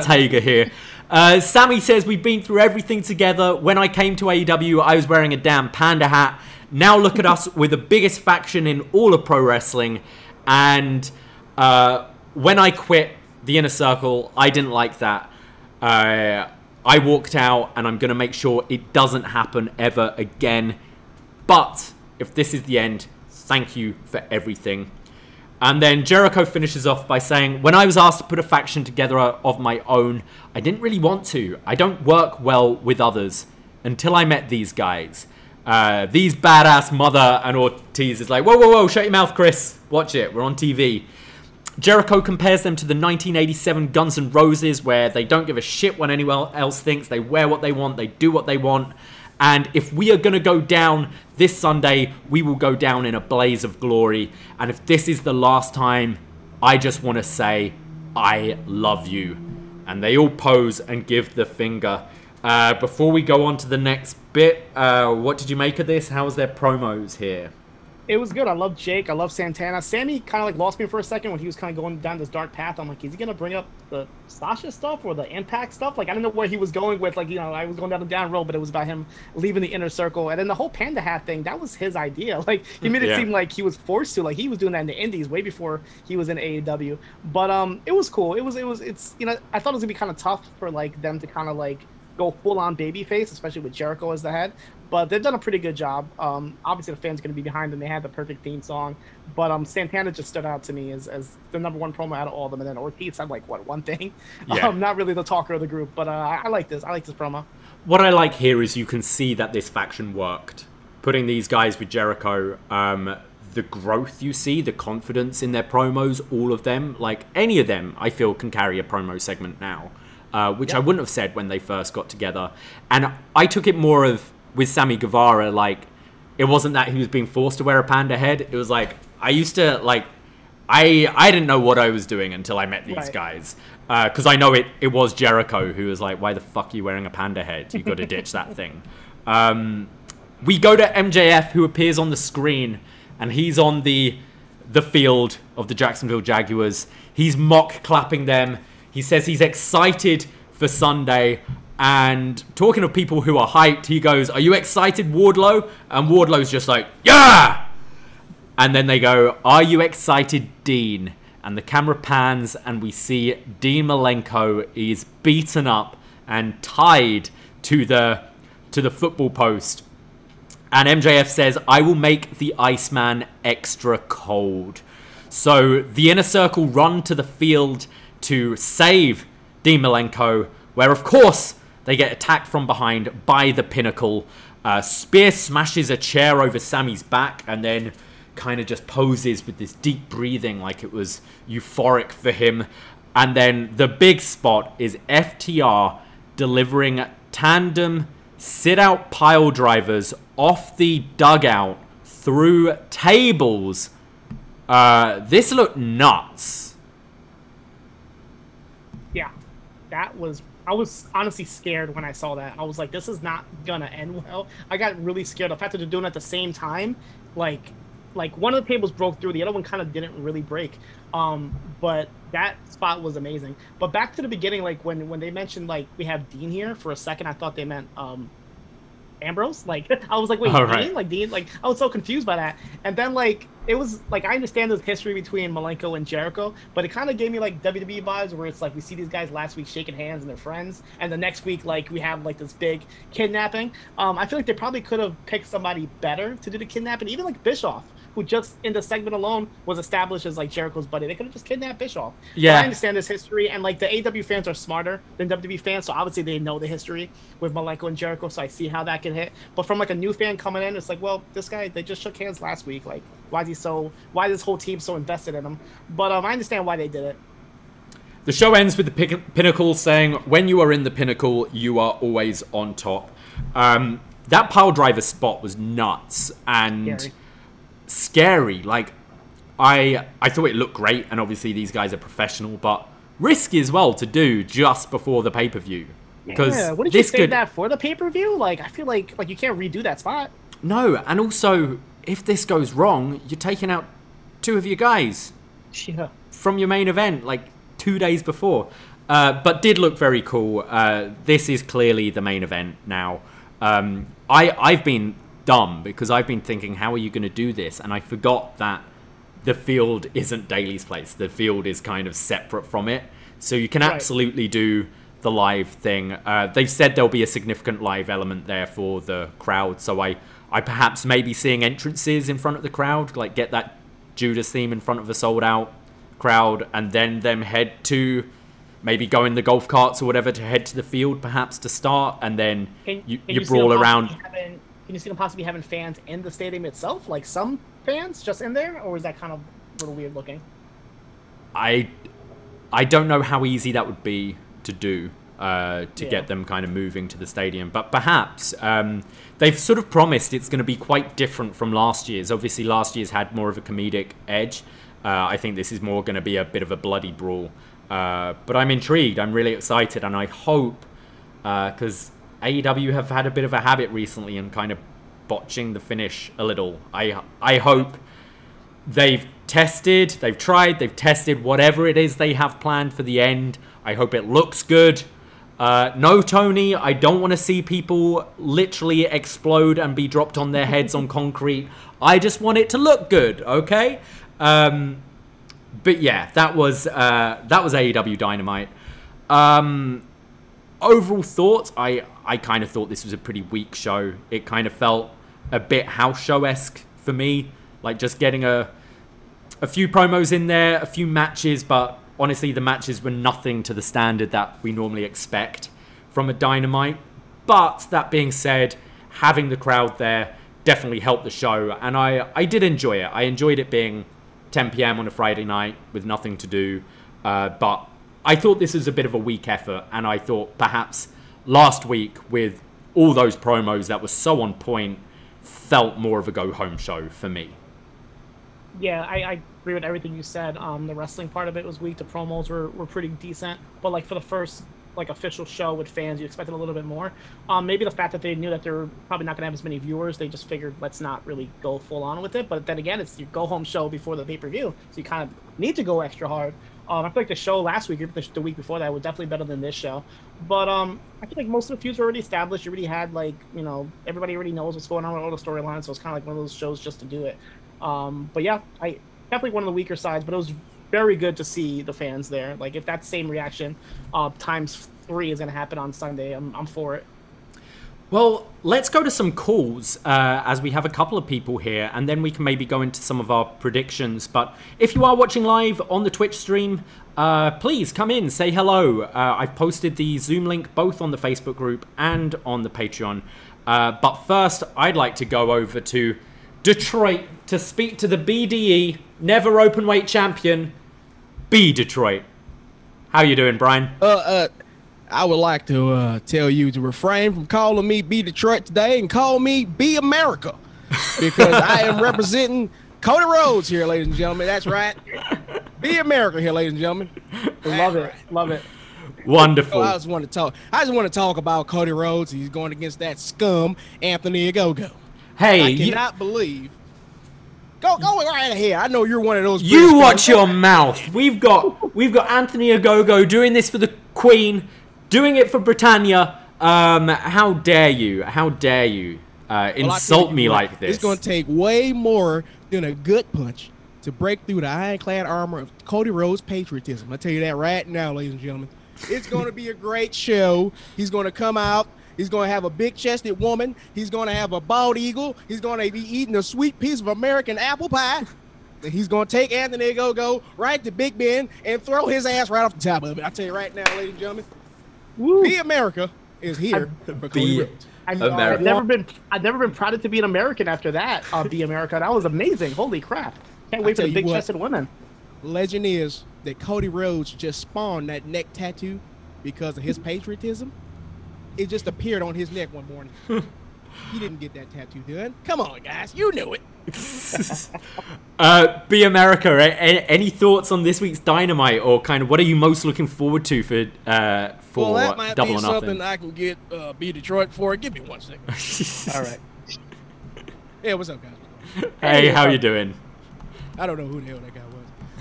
Hager here. Sammy says, "We've been through everything together. When I came to AEW, I was wearing a damn panda hat. Now look at us with the biggest faction in all of pro wrestling. And when I quit the Inner Circle, I didn't like that. I walked out, and I'm going to make sure it doesn't happen ever again. But if this is the end, thank you for everything." And then Jericho finishes off by saying, "When I was asked to put a faction together of my own, I didn't really want to. I don't work well with others until I met these guys. These badass mother," and Ortiz is like, whoa, whoa, whoa, shut your mouth, Chris. Watch it. We're on TV. Jericho compares them to the 1987 Guns N' Roses, where they don't give a shit what anyone else thinks. They wear what they want. They do what they want. And if we are going to go down this Sunday, we will go down in a blaze of glory. And if this is the last time, I just want to say, I love you. And they all pose and give the finger. Before we go on to the next bit, what did you make of this? How was their promos here? It was good. I love Jake. I love Santana. Sammy kind of like lost me for a second when he was kind of going down this dark path. I'm like, is he going to bring up the Sasha stuff or the Impact stuff? Like, I didn't know where he was going with. Like, you know, I was going down the down road, but it was about him leaving the Inner Circle. And then the whole Panda Hat thing, that was his idea. Like, he made it seem like he was forced to. Like, he was doing that in the Indies way before he was in AEW. But it was cool. It's, you know, I thought it was going to be kind of tough for, like, them to kind of, like, go full-on babyface, especially with Jericho as the head. But they've done a pretty good job. Obviously, the fans are going to be behind them. They had the perfect theme song. But Santana just stood out to me as the #1 promo out of all of them. And then Ortiz had, like, what, one thing? Yeah. Not really the talker of the group. But I like this. I like this promo. What I like here is you can see that this faction worked. Putting these guys with Jericho, the growth you see, the confidence in their promos, all of them, like any of them, I feel can carry a promo segment now, which I wouldn't have said when they first got together. And I took it more of, with Sammy Guevara, like, it wasn't that he was being forced to wear a panda head. It was like, I used to, like, I didn't know what I was doing until I met these guys. Because I know it was Jericho who was like, why the fuck are you wearing a panda head? You got to ditch that thing. We go to MJF, who appears on the screen, and he's on the field of the Jacksonville Jaguars. He's mock clapping them. He says he's excited for Sunday. And talking of people who are hyped, he goes, are you excited, Wardlow? And Wardlow's just like, yeah! And then they go, are you excited, Dean? And the camera pans and we see Dean Malenko is beaten up and tied to the football post. And MJF says, I will make the Iceman extra cold. So the Inner Circle run to the field to save Dean Malenko, where of course they get attacked from behind by the Pinnacle. Spear smashes a chair over Sammy's back and then kind of just poses with this deep breathing like it was euphoric for him. And then the big spot is FTR delivering tandem sit-out pile drivers off the dugout through tables. This looked nuts. Yeah, that was... I was honestly scared when I saw that. I was like, this is not gonna end well. I got really scared. The fact that they're doing it at the same time, like one of the tables broke through, the other one kind of didn't really break. But that spot was amazing. But back to the beginning, like when they mentioned like we have Dean here, for a second I thought they meant Ambrose. Like I was like, wait, Dean? Right. Like Dean? Like I was so confused by that. And then like it was like, I understand there's history between Malenko and Jericho, but it kind of gave me like WWE vibes where it's like we see these guys last week shaking hands and they're friends, and the next week like we have like this big kidnapping. I feel like they probably could have picked somebody better to do the kidnapping, even like Bischoff, who just in the segment alone was established as like Jericho's buddy. They could have just kidnapped Bischoff. Yeah. But I understand this history, and like the AEW fans are smarter than WWE fans, so obviously they know the history with Malenko and Jericho, so I see how that can hit. But from like a new fan coming in, it's like, well, this guy, they just shook hands last week. Like, why is this whole team so invested in him? But I understand why they did it. The show ends with the Pinnacle saying, when you are in the Pinnacle, you are always on top. That pile driver spot was nuts and scary. Like, I thought it looked great, and obviously these guys are professional, but risky as well to do just before the pay-per-view. Yeah, what did you say that for the pay-per-view? Like, I feel like you can't redo that spot. No, and also, if this goes wrong, you're taking out two of your guys from your main event, like 2 days before. But did look very cool. This is clearly the main event now. I've been dumb because I've been thinking, how are you going to do this? And I forgot that the field isn't Daly's place. The field is kind of separate from it. So you can absolutely do the live thing. They've said there'll be a significant live element there for the crowd. So I perhaps may be seeing entrances in front of the crowd, like get that Judas theme in front of a sold out crowd, and then them head to maybe go in the golf carts or whatever to head to the field perhaps to start, and then you brawl around. Can you see them possibly having fans in the stadium itself, like some fans just in there, or is that kind of a little weird looking? I don't know how easy that would be to do, to get them kind of moving to the stadium, but perhaps they've sort of promised it's going to be quite different from last year's. Obviously last year's had more of a comedic edge. I think this is more going to be a bit of a bloody brawl, but I'm intrigued. I'm really excited, and I hope, because AEW have had a bit of a habit recently and kind of botching the finish a little. I hope they've tried, they've tested whatever it is they have planned for the end. I hope it looks good. No, Tony, I don't want to see people literally explode and be dropped on their heads on concrete. I just want it to look good, okay? But yeah, that was AEW Dynamite. overall thoughts, I kind of thought this was a pretty weak show. It kind of felt a bit house show-esque for me, like just getting a few promos in there, a few matches, but honestly the matches were nothing to the standard that we normally expect from a Dynamite. But that being said, having the crowd there definitely helped the show, and I did enjoy it. I enjoyed it being 10 p.m. on a Friday night with nothing to do, but I thought this was a bit of a weak effort, and I thought perhaps last week with all those promos that were so on point felt more of a go-home show for me. Yeah, I agree with everything you said. The wrestling part of it was weak. The promos were pretty decent, but like for the first official show with fans, you expected a little bit more. Maybe the fact that they knew that they were probably not going to have as many viewers, they just figured let's not really go full on with it. But then again, it's your go home show before the pay-per-view, so you kind of need to go extra hard. I feel like the show last week, the week before that, was definitely better than this show. But I feel like most of the feuds were already established. You already had everybody already knows what's going on with all the storylines, so it's kind of like one of those shows just to do it. But yeah, I definitely one of the weaker sides, but it was very good to see the fans there. Like if that same reaction times 3 is going to happen on Sunday, I'm for it. Well, let's go to some calls as we have a couple of people here, and then we can maybe go into some of our predictions. But if you are watching live on the Twitch stream, please come in, say hello. I've posted the Zoom link both on the Facebook group and on the Patreon. But first, I'd like to go over to Detroit to speak to the BDE Never Openweight Champion, B Detroit. How you doing, Brian? I would like to tell you to refrain from calling me B Detroit today and call me B America, because I am representing Cody Rhodes here, ladies and gentlemen. That's right. B America here, ladies and gentlemen. Love it. Love it. Wonderful. I just want to talk about Cody Rhodes. He's going against that scum, Anthony Ogogo. Hey, I cannot believe. Go right ahead. I know you're one of those. You watch your mouth. We've got Anthony Ogogo doing this for the Queen, doing it for Britannia. How dare you? How dare you insult me like this? It's going to take way more than a gut punch to break through the ironclad armor of Cody Rhodes' patriotism. I'll tell you that right now, ladies and gentlemen. It's going to be a great show. He's going to come out. He's going to have a big-chested woman. He's going to have a bald eagle. He's going to be eating a sweet piece of American apple pie. And he's going to take Anthony Ogogo right to Big Ben and throw his ass right off the top of it. I'll tell you right now, ladies and gentlemen. Woo. Be America is here for Cody Rhodes. I've never been proud to be an American after that. Be America. That was amazing. Holy crap. Can't wait for the big-chested women. Legend is that Cody Rhodes just spawned that neck tattoo because of his patriotism. It just appeared on his neck one morning. He didn't get that tattoo done. Come on, guys. You knew it. Be America, any thoughts on this week's Dynamite, or kind of what are you most looking forward to for well, that might Double be or something Nothing? I can get B Detroit for. Give me 1 second. All right. Yeah, what's up, guys? Hey, how you doing? I don't know who the hell that guy was.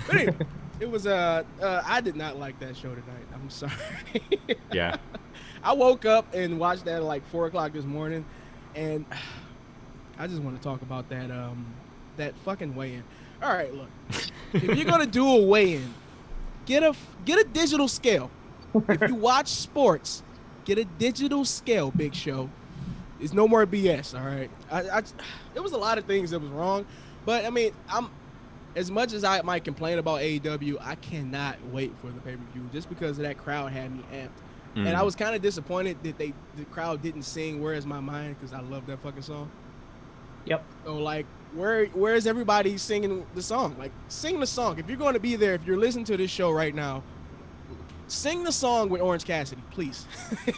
But anyway, it was I did not like that show tonight. I'm sorry. Yeah. I woke up and watched that at like 4 o'clock this morning, and I just want to talk about that fucking weigh-in. All right, look, if you're gonna do a weigh-in, get a digital scale. If you watch sports, get a digital scale. Big Show. It's no more BS. All right. There was a lot of things that was wrong, but I mean, as much as I might complain about AEW, I cannot wait for the pay-per-view just because of that crowd had me amped. And I was kind of disappointed that the crowd didn't sing "Where Is My Mind" because I love that fucking song. Yep. So like, where is everybody singing the song? Like, sing the song. If you're going to be there, if you're listening to this show right now, sing the song with Orange Cassidy, please.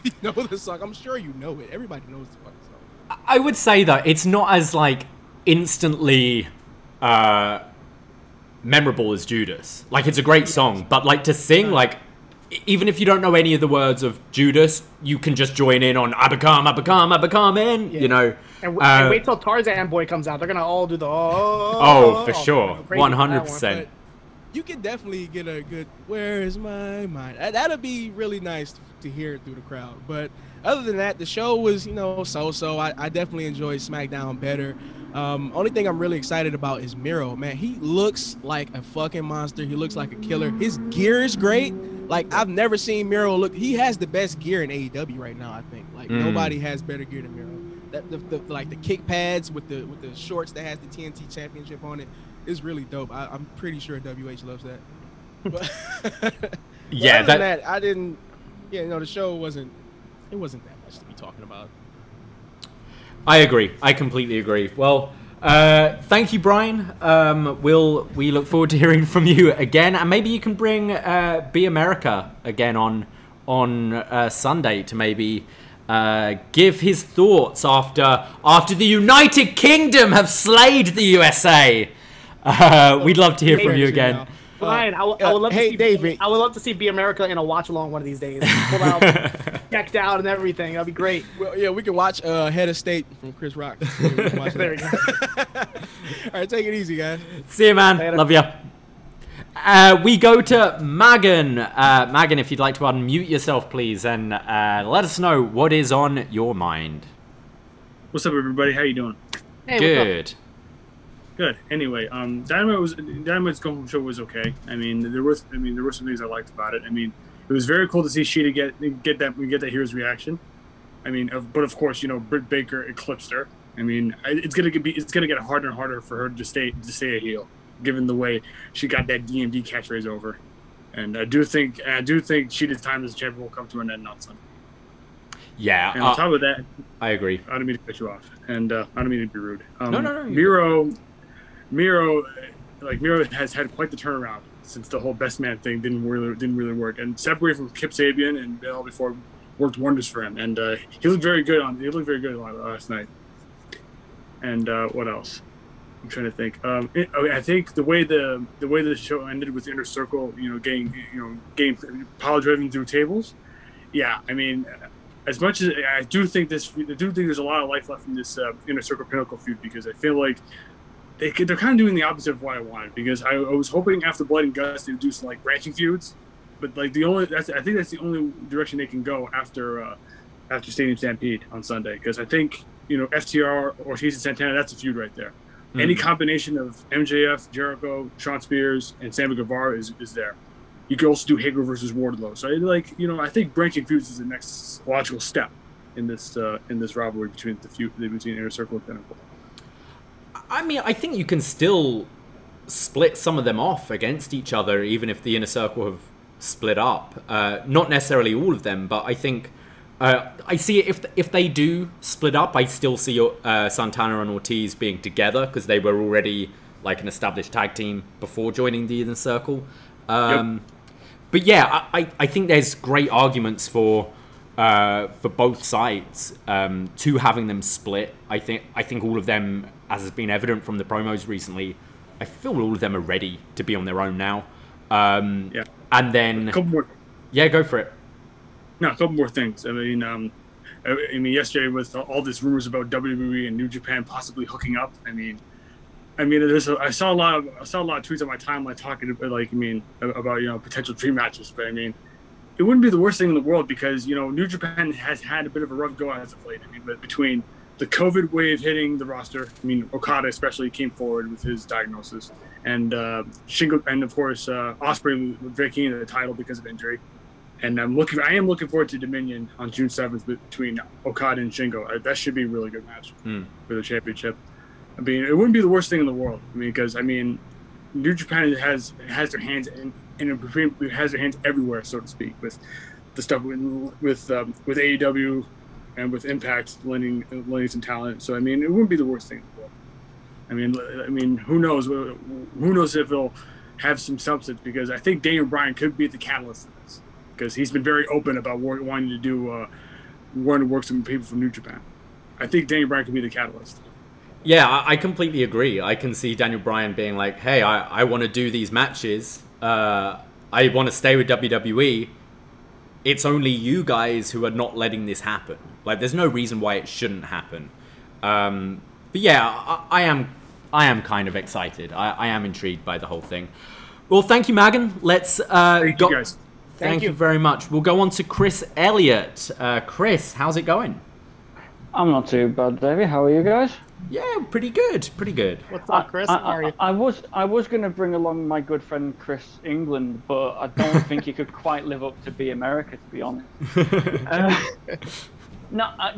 You know the song. I'm sure you know it. Everybody knows the fucking song. I would say though, it's not as like instantly memorable as Judas. Like, it's a great song, but like to sing, like, even if you don't know any of the words of Judas, you can just join in on I become, and you know. And wait till Tarzan Boy comes out. They're gonna all do the for sure, 100%. You can definitely get a good "Where Is My Mind." That'll be really nice to hear it through the crowd. But other than that, the show was, you know, so. I definitely enjoyed SmackDown better. Only thing I'm really excited about is Miro. Man, he looks like a fucking monster. He looks like a killer. His gear is great. Like, I've never seen Miro look. He has the best gear in AEW right now, I think. Like, nobody has better gear than Miro. Like the kick pads with the shorts that has the TNT Championship on it is really dope. I'm pretty sure WH loves that. But yeah, other than that, I didn't. Yeah, the show wasn't that much to be talking about. I agree. I completely agree. Well, thank you, Brian. We look forward to hearing from you again, and maybe you can bring Be America again on Sunday to maybe give his thoughts after the United Kingdom have slayed the USA. We'd love to hear from you again. Brian, I would love to see David. I would love to see Be America in a watch along one of these days. Pull out, decked out and everything. That'd be great. Well, yeah, we can watch Head of State from Chris Rock. There we go. All right, take it easy, guys. See you, man. Later. Love you. We go to Magan. Magan, if you'd like to unmute yourself, please, and let us know what is on your mind. What's up, everybody? How you doing? Hey, Good. Good. Anyway, Dynamite's go home show was okay. I mean, there were some things I liked about it. I mean, it was very cool to see Shida get that hero's reaction. I mean, but of course, Brit Baker eclipsed her. I mean, it's gonna get harder and harder for her to stay a heel, given the way she got that DMD catchphrase over. And I do think Shida's time as a champion will come to an end on Sunday. Yeah. And on top of that, I agree. I don't mean to cut you off, and I don't mean to be rude. No. Miro has had quite the turnaround since the whole best man thing didn't really work, and separated from Kip Sabian and Bell before worked wonders for him, and he looked very good last night. And what else? I'm trying to think. I think the way the show ended with Inner Circle, getting power driven through tables. Yeah, I mean, as much as I do think there's a lot of life left in this Inner Circle Pinnacle feud, because I feel like they're kind of doing the opposite of what I wanted, because I was hoping after Blood and Guts they would do some like branching feuds, but like I think that's the only direction they can go after Stadium Stampede on Sunday, because I think FTR, Ortiz and Santana, that's a feud right there. Any combination of MJF, Jericho, Shawn Spears, and Sammy Guevara is there. You could also do Hager versus Wardlow. So I think branching feuds is the next logical step in this rivalry between Inner Circle and Pinnacle. I mean, I think you can still split some of them off against each other, even if the Inner Circle have split up. Not necessarily all of them, but I think I see it if they do split up. I still see Santana and Ortiz being together, because they were already like an established tag team before joining the Inner Circle. But yeah, I think there's great arguments for both sides to having them split. I think all of them, as has been evident from the promos recently, I feel all of them are ready to be on their own now. And then a couple more. Yeah, go for it. No, a couple more things. I mean, yesterday with all this rumors about WWE and New Japan possibly hooking up. I saw a lot of tweets on my timeline talking about potential dream matches. But I mean, it wouldn't be the worst thing in the world, because New Japan has had a bit of a rough go as of late. I mean, but between the COVID wave hitting the roster, I mean, Okada especially came forward with his diagnosis, and Shingo, and of course Ospreay vacating the title because of injury. And I am looking forward to Dominion on June 7th between Okada and Shingo. That should be a really good match for the championship. I mean, it wouldn't be the worst thing in the world. I mean, because New Japan has their hands has their hands everywhere, so to speak, with the stuff with AEW and with Impact lending some talent. So I mean, it wouldn't be the worst thing in the world. I mean, who knows? Who knows if it'll have some substance? Because I think Daniel Bryan could be the catalyst in this, because he's been very open about wanting to work some people from New Japan. I think Daniel Bryan could be the catalyst. Yeah, I completely agree. I can see Daniel Bryan being like, hey, I want to do these matches. I want to stay with WWE. It's only you guys who are not letting this happen. Like, there's no reason why it shouldn't happen. But yeah, I am kind of excited. I am intrigued by the whole thing. Well, thank you, Magan. Let's thank you guys. Thank you very much. We'll go on to Chris Elliott. Chris, how's it going? I'm not too bad, Davey. How are you guys? Yeah, pretty good, pretty good. What's up, Chris? How are you? I was going to bring along my good friend Chris England, but I don't think he could quite live up to be America, to be honest.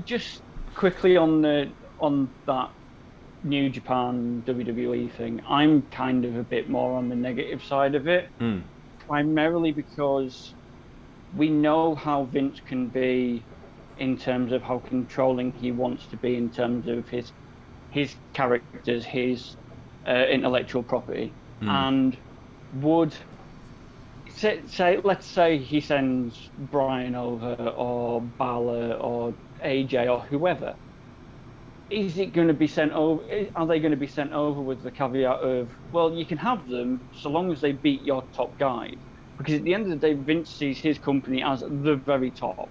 Just quickly on that New Japan WWE thing, I'm kind of a bit more on the negative side of it, primarily because we know how Vince can be in terms of how controlling he wants to be in terms of his characters, his intellectual property, and would let's say he sends Brian over, or Balor, or AJ, or whoever. Is it going to be sent over? Are they going to be sent over with the caveat of, well, you can have them so long as they beat your top guy? Because at the end of the day, Vince sees his company as the very top.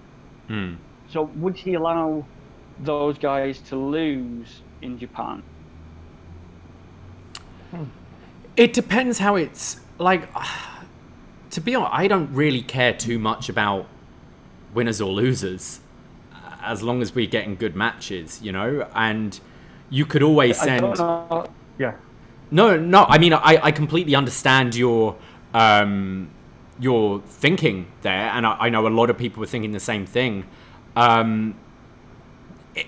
So would he allow those guys to lose in Japan? It depends how it's like. To be honest, I don't really care too much about winners or losers, as long as we're getting good matches, you know. And you could always send. Yeah. No. I mean, I completely understand your thinking there, and I know a lot of people were thinking the same thing.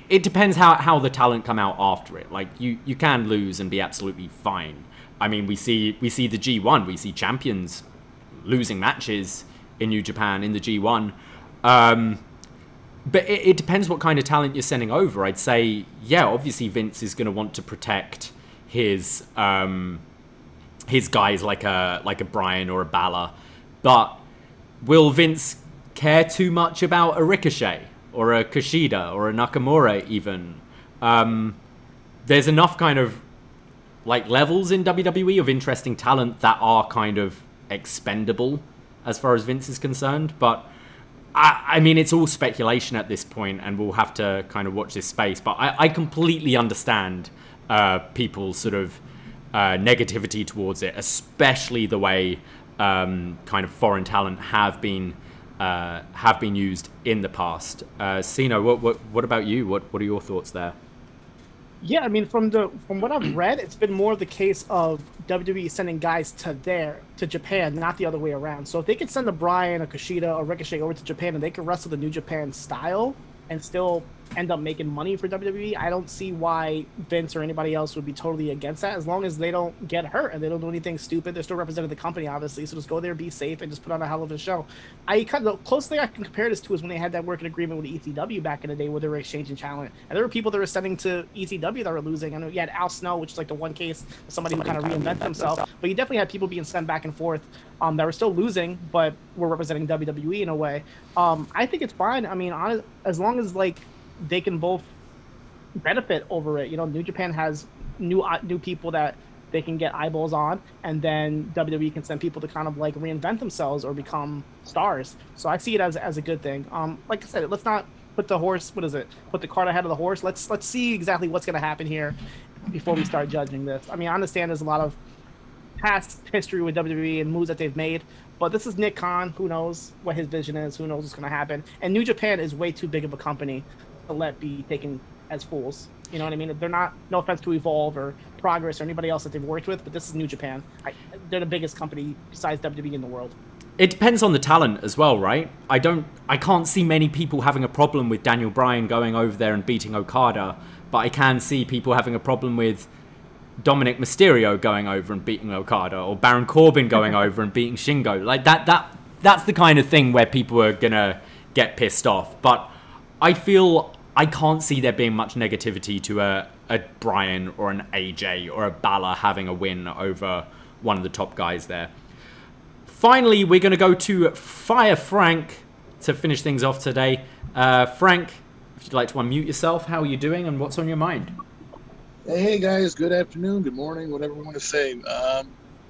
It depends how the talent come out after it. Like you can lose and be absolutely fine. I mean, we see the G1, we see champions losing matches in New Japan in the G1. But it depends what kind of talent you're sending over. I'd say, yeah, obviously Vince is going to want to protect his guys like a Bryan or a Balor, but will Vince care too much about a Ricochet or a Kushida or a Nakamura even? There's enough kind of like levels in WWE of interesting talent that are kind of expendable as far as Vince is concerned, but I mean, it's all speculation at this point, and we'll have to kind of watch this space. But I completely understand people's sort of negativity towards it, especially the way kind of foreign talent have been used in the past. Sino, what about you? What are your thoughts there? Yeah, I mean, from what I've read, it's been more the case of WWE sending guys to Japan, not the other way around. So if they could send a Bryan, a Kushida, a Ricochet over to Japan, and they could wrestle the New Japan style and still end up making money for WWE, I don't see why Vince or anybody else would be totally against that, as long as they don't get hurt and they don't do anything stupid. They're still representing the company, obviously, so just go there, be safe, and just put on a hell of a show. The closest thing I can compare this to is when they had that working agreement with ECW back in the day where they were exchanging talent, and there were people that were sending to ECW that were losing. I know you had Al Snow, which is like the one case of somebody who kind of reinvent themselves, but you definitely had people being sent back and forth that were still losing, but were representing WWE in a way. I think it's fine. I mean, as long as like they can both benefit over it. You know, New Japan has new people that they can get eyeballs on, and then WWE can send people to kind of like reinvent themselves or become stars. So I see it as a good thing. Like I said, let's not put the put the cart ahead of the horse. Let's see exactly what's going to happen here before we start judging this. I mean, I understand there's a lot of past history with WWE and moves that they've made, but this is Nick Khan. Who knows what his vision is? Who knows what's going to happen? And New Japan is way too big of a company to let be taken as fools. You know what I mean? They're not, no offense to Evolve or Progress or anybody else that they've worked with, but this is New Japan. They're the biggest company besides WWE in the world. It depends on the talent as well, right? I can't see many people having a problem with Daniel Bryan going over there and beating Okada, but I can see people having a problem with Dominic Mysterio going over and beating Okada, or Baron Corbin going over and beating Shingo. Like that's the kind of thing where people are gonna get pissed off. But I feel I can't see there being much negativity to a Bryan or an AJ or a Balor having a win over one of the top guys there. Finally, we're going to go to Fire Frank to finish things off today. Frank, if you'd like to unmute yourself, how are you doing and what's on your mind? Hey guys, good afternoon, good morning, whatever we want to say.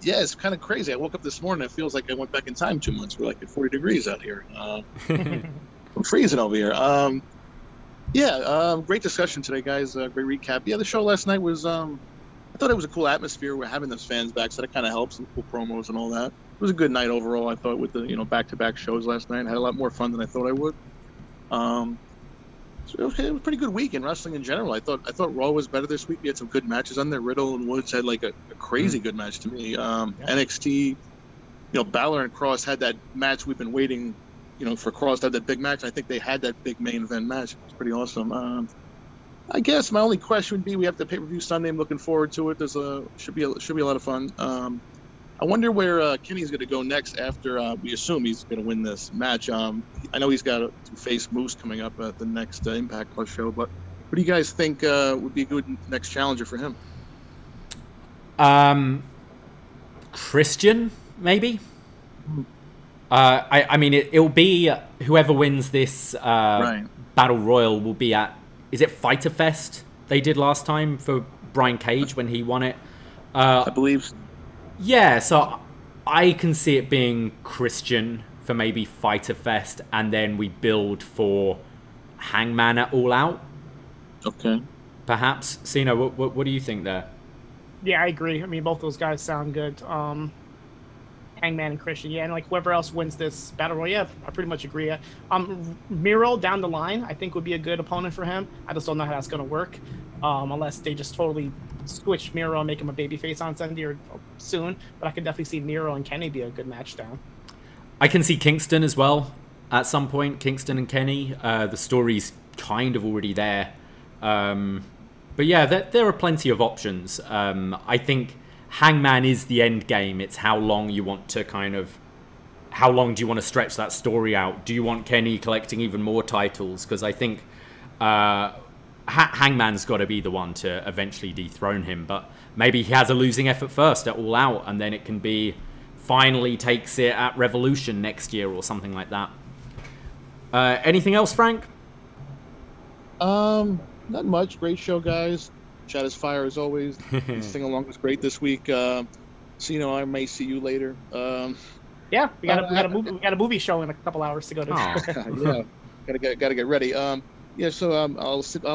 Yeah, it's kind of crazy. I woke up this morning, it feels like I went back in time 2 months. We're like at 40 degrees out here. I'm freezing over here. Great discussion today, guys. Great recap. Yeah, the show last night was, I thought it was a cool atmosphere. We're having those fans back, so that kind of helps, some cool promos and all that. It was a good night overall, I thought, with the, back-to-back shows last night. I had a lot more fun than I thought I would. it was a pretty good week in wrestling in general. I thought Raw was better this week. We had some good matches on there. Riddle and Woods had like a crazy good match to me. NXT, Balor and Cross had that match we've been waiting, for Cross to have that big match. I think they had that big main event match. It was pretty awesome. I guess my only question would be, we have the pay-per-view Sunday. I'm looking forward to it. Should be a lot of fun. I wonder where Kenny's going to go next after we assume he's going to win this match. I know he's got to face Moose coming up at the next Impact Plus show, but what do you guys think would be a good next challenger for him? Christian, maybe? I mean, it'll be whoever wins this Battle Royal will be at, is it Fyter Fest they did last time for Brian Cage when he won it? I believe. Yeah, so I can see it being Christian for maybe Fyter Fest, and then we build for Hangman at All Out. Okay. Perhaps. Cena, what do you think there? Yeah, I agree. I mean, both those guys sound good. Hangman and Christian, yeah, and like whoever else wins this battle royale, yeah, I pretty much agree. Miro down the line, I think would be a good opponent for him. I just don't know how that's going to work, unless they just totally switch Miro and make him a babyface on Sunday or soon. But I can definitely see Miro and Kenny be a good match down. I can see Kingston as well at some point. Kingston and Kenny, the story's kind of already there. But yeah, there are plenty of options. I think Hangman is the end game. It's how long you want to how long do you want to stretch that story out? Do you want Kenny collecting even more titles? Because I think Hangman's got to be the one to eventually dethrone him. But maybe he has a losing effort first at All Out, and then it can be finally takes it at Revolution next year or something like that. Anything else, Frank? Not much. Great show, guys. Chat is fire as always. Sing along was great this week. I may see you later. Yeah, we got a movie show in a couple hours to go to. Yeah, gotta get ready. I'll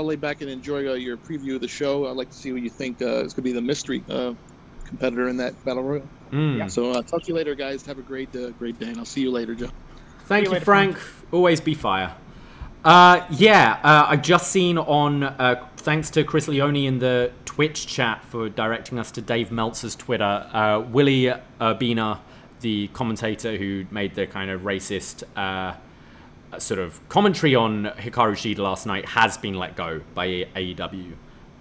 lay back and enjoy your preview of the show. I'd like to see what you think is gonna be the mystery competitor in that battle royal. Yeah. So talk to you later, guys. Have a great day, and I'll see you later, Joe. Thank you, Frank. Always be fire. I've just seen on, thanks to Chris Leone in the Twitch chat for directing us to Dave Meltzer's Twitter, Willie Urbina, the commentator who made the kind of racist sort of commentary on Hikaru Shida last night, has been let go by AEW.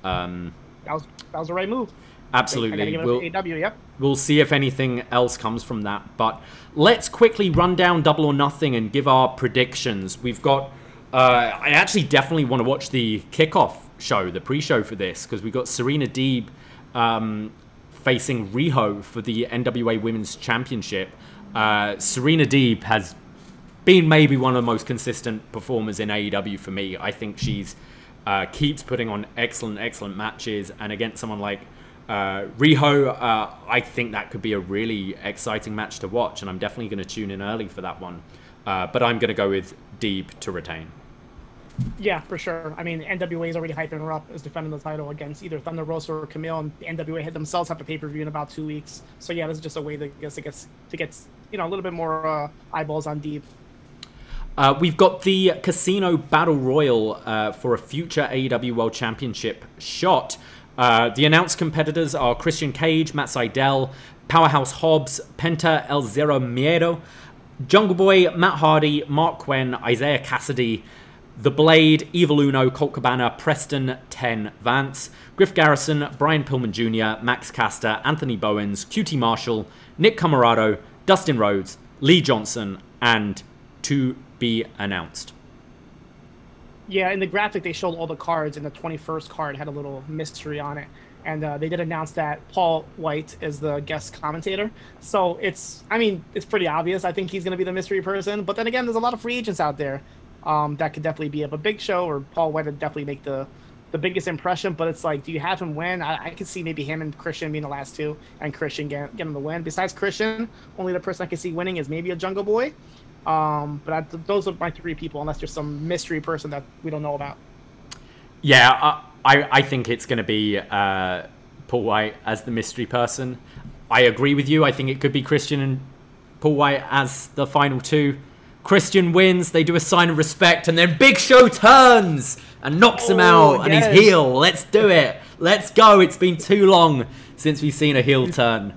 That was the right move. Absolutely. AEW, yep. We'll see if anything else comes from that. But let's quickly run down Double or Nothing and give our predictions. We've got... I actually definitely want to watch the kickoff show, the pre-show for this, because we've got Serena Deeb facing Riho for the NWA Women's Championship. Serena Deeb has been maybe one of the most consistent performers in AEW for me. I think she's keeps putting on excellent matches, and against someone like Riho, I think that could be a really exciting match to watch, and I'm definitely going to tune in early for that one. But I'm going to go with Deeb to retain. Yeah, for sure. I mean, NWA is already hyping her up as defending the title against either Thunder Rosa or Camille, and the NWA themselves have a pay-per-view in about 2 weeks. So yeah, this is just a way to get a little bit more eyeballs on Deeb. We've got the Casino Battle Royal for a future AEW World Championship shot. The announced competitors are Christian Cage, Matt Sydal, Powerhouse Hobbs, Penta El Zero Miedo, Jungle Boy, Matt Hardy, Mark Quinn, Isaiah Cassidy, The Blade, Evil Uno, Colt Cabana, Preston 10 Vance, Griff Garrison, Brian Pillman Jr., Max Caster, Anthony Bowens, QT Marshall, Nick Camarado, Dustin Rhodes, Lee Johnson, and to be announced. Yeah, in the graphic they showed all the cards, and the 21st card had a little mystery on it. And they did announce that Paul White is the guest commentator. So it's pretty obvious. I think he's going to be the mystery person. But then again, there's a lot of free agents out there that could definitely be up. A Big Show or Paul White would definitely make the biggest impression. But it's like, do you have him win? I could see maybe him and Christian being the last two, and Christian getting the win. Besides Christian, only the person I can see winning is maybe a Jungle Boy. But those are my three people, unless there's some mystery person that we don't know about. Yeah, I think it's going to be Paul White as the mystery person. I agree with you. I think it could be Christian and Paul White as the final two. Christian wins. They do a sign of respect, and then Big Show turns and knocks him out, and he's heel. Let's do it. Let's go. It's been too long since we've seen a heel turn.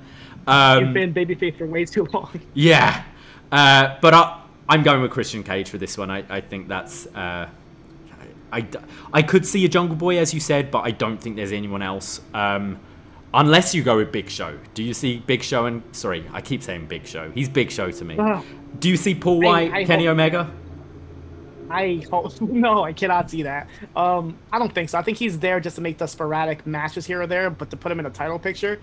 You've been babyface for way too long. Yeah. But I'm going with Christian Cage for this one. I think that's... I could see a Jungle Boy, as you said, but I don't think there's anyone else. Unless you go with Big Show. Do you see Big Show and... Sorry, I keep saying Big Show. He's Big Show to me. Do you see Paul White, Kenny Omega? I hope... No, I cannot see that. I don't think so. I think he's there just to make the sporadic matches here or there, but to put him in a title picture,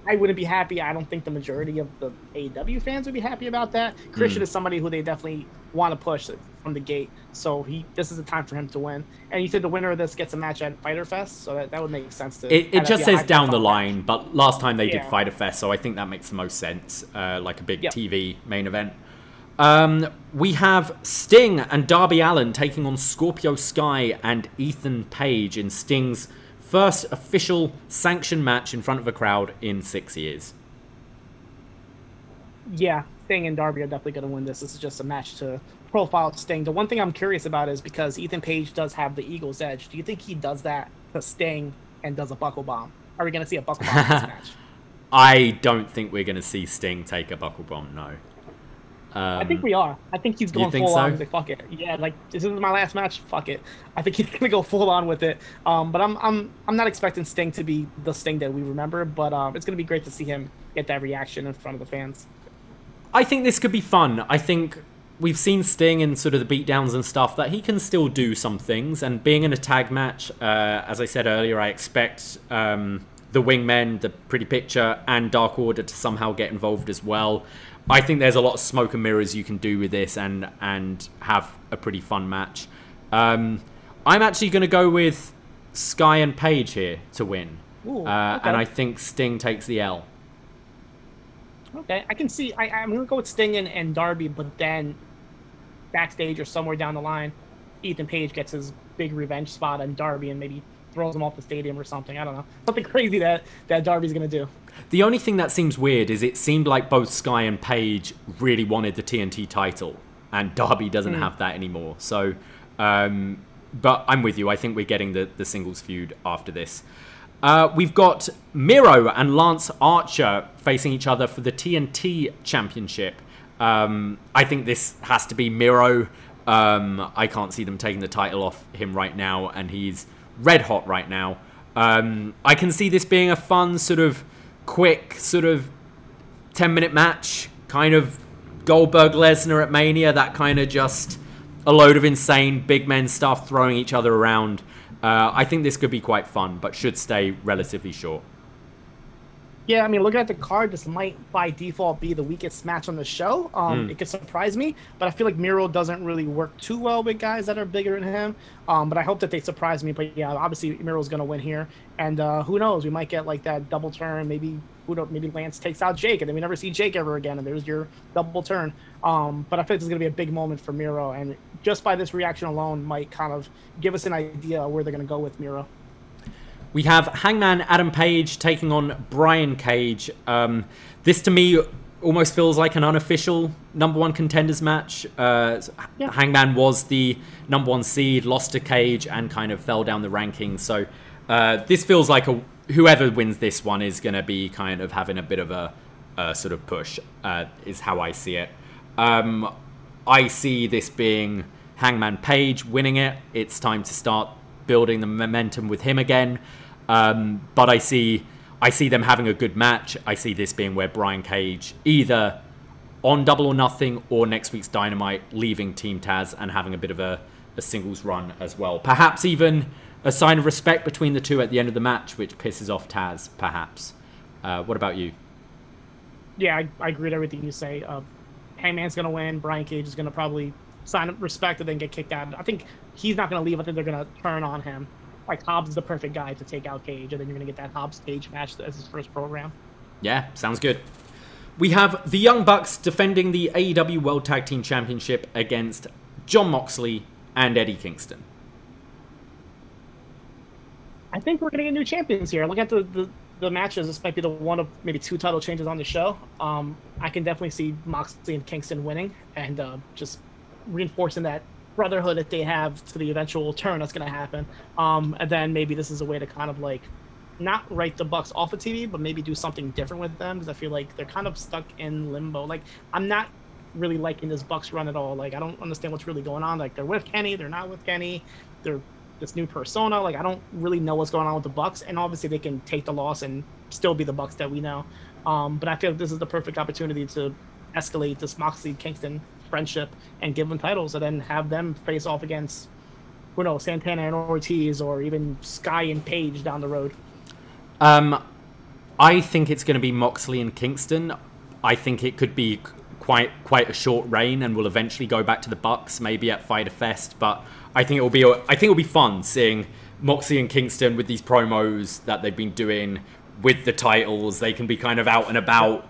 I wouldn't be happy. I don't think the majority of the AEW fans would be happy about that. Christian is somebody who they definitely want to push from the gate, so this is the time for him to win. And you said the winner of this gets a match at Fyter Fest, so that would make sense. It just says down the line, but last time they did Fyter Fest, so I think that makes the most sense, like a big TV main event. We have Sting and Darby Allen taking on Scorpio Sky and Ethan Page in Sting's first official sanctioned match in front of a crowd in 6 years. Yeah, Sting and Darby are definitely going to win this. This is just a match to profile Sting. The one thing I'm curious about is because Ethan Page does have the Eagle's Edge. Do you think he does that to Sting and does a buckle bomb? Are we going to see a buckle bomb in this match? I don't think we're going to see Sting take a buckle bomb, no. I think we are. I think he's going full on with it. Fuck it. Yeah, like this is my last match. Fuck it. I think he's gonna go full on with it. But I'm not expecting Sting to be the Sting that we remember. But it's gonna be great to see him get that reaction in front of the fans. I think this could be fun. I think we've seen Sting in sort of the beatdowns and stuff that he can still do some things. And being in a tag match, as I said earlier, I expect the Wingmen, the Pretty Picture, and Dark Order to somehow get involved as well. I think there's a lot of smoke and mirrors you can do with this and have a pretty fun match. I'm actually going to go with Sky and Page here to win. Ooh, okay. And I think Sting takes the L. Okay, I can see. I'm going to go with Sting and Darby, but then backstage or somewhere down the line, Ethan Page gets his big revenge spot on Darby and maybe throws him off the stadium or something. I don't know. Something crazy that Darby's going to do. The only thing that seems weird is it seemed like both Sky and Page really wanted the TNT title, and Darby doesn't have that anymore. So, but I'm with you. I think we're getting the singles feud after this. We've got Miro and Lance Archer facing each other for the TNT Championship. I think this has to be Miro. I can't see them taking the title off him right now, and he's red hot right now. I can see this being a fun sort of quick sort of 10-minute match, kind of Goldberg Lesnar at Mania, that kind of just a load of insane big men stuff throwing each other around. I think this could be quite fun, but should stay relatively short. Yeah, I mean, looking at the card, this might by default be the weakest match on the show. It could surprise me, but I feel like Miro doesn't really work too well with guys that are bigger than him. But I hope that they surprise me. But yeah, obviously Miro's going to win here. And who knows? We might get like that double turn. Maybe maybe Lance takes out Jake, and then we never see Jake ever again, and there's your double turn. But I feel like this is going to be a big moment for Miro. And just by this reaction alone might kind of give us an idea of where they're going to go with Miro. We have Hangman Adam Page taking on Brian Cage. This, to me, almost feels like an unofficial #1 contenders match. Hangman was the #1 seed, lost to Cage, and kind of fell down the rankings. So this feels like whoever wins this one is going to be kind of having a bit of a sort of push, is how I see it. I see this being Hangman Page winning it. It's time to start building the momentum with him again. But I see them having a good match. I see this being where Brian Cage, either on Double or Nothing or next week's Dynamite, leaving Team Taz and having a bit of a singles run as well. Perhaps even a sign of respect between the two at the end of the match, which pisses off Taz, perhaps. What about you? Yeah, I agree with everything you say. Hangman's going to win. Brian Cage is going to probably sign up respect and then get kicked out. I think he's not going to leave. I think they're going to turn on him. Like, Hobbs is the perfect guy to take out Cage, and then you're going to get that Hobbs-Cage match as his first program. Yeah, sounds good. We have the Young Bucks defending the AEW World Tag Team Championship against Jon Moxley and Eddie Kingston. I think we're going to get new champions here. Look at the the matches, this might be the one of maybe 2 title changes on the show. I can definitely see Moxley and Kingston winning and just reinforcing that brotherhood that they have to the eventual turn that's going to happen. And then maybe this is a way to kind of like not write the Bucks off of TV, but maybe do something different with them, because I feel like they're kind of stuck in limbo. Like, I'm not really liking this Bucks run at all. Like, I don't understand what's really going on. Like, they're with Kenny, they're not with Kenny, they're this new persona. Like, I don't really know what's going on with the Bucks, and obviously they can take the loss and still be the Bucks that we know. But I feel like this is the perfect opportunity to escalate this Moxley Kingston friendship and give them titles, and then have them face off against, who knows, Santana and Ortiz, or even Sky and Page down the road. I think it's going to be Moxley and Kingston. I think it could be quite a short reign, and we'll eventually go back to the Bucks, maybe at Fyter Fest. But I think it'll be fun seeing Moxley and Kingston with these promos that they've been doing with the titles. They can be kind of out and about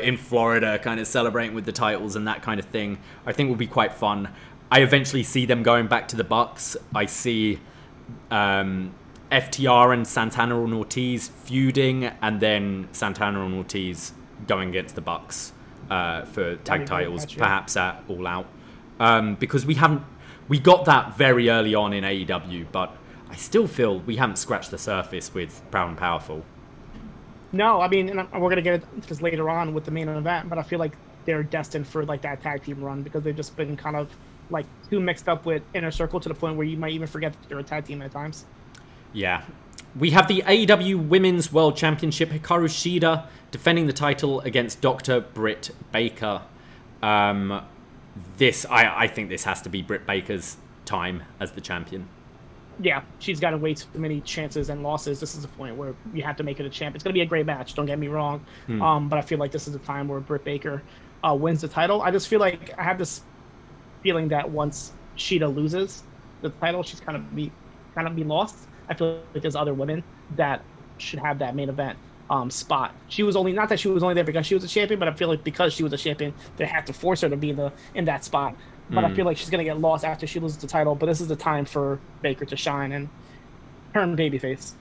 in Florida, kind of celebrating with the titles and that kind of thing. I think will be quite fun. I eventually see them going back to the Bucks. I see FTR and Santana and Ortiz feuding, and then Santana and Ortiz going against the Bucks for tag titles, perhaps at All Out, because we got that very early on in AEW, but I still feel we haven't scratched the surface with Proud and Powerful. No, I mean, and we're gonna get into this later on with the main event, but I feel like they're destined for like that tag team run, because they've just been kind of like too mixed up with Inner Circle to the point where you might even forget that they're a tag team at times. Yeah. We have the AEW Women's World Championship. Hikaru Shida defending the title against Dr. Brit Baker. I think this has to be Brit Baker's time as the champion. Yeah, she's got way too many chances and losses. This is a point where you have to make it a champ. It's going to be a great match, don't get me wrong. But I feel like this is a time where Brit Baker wins the title. I just feel like I have this feeling that once Shida loses the title, she's kind of be lost. I feel like there's other women that should have that main event spot. She was only, not that she was only there because she was a champion, but I feel like because she was a champion, they had to force her to be in that spot. But I feel like she's going to get lost after she loses the title. But this is the time for Baker to shine and turn babyface.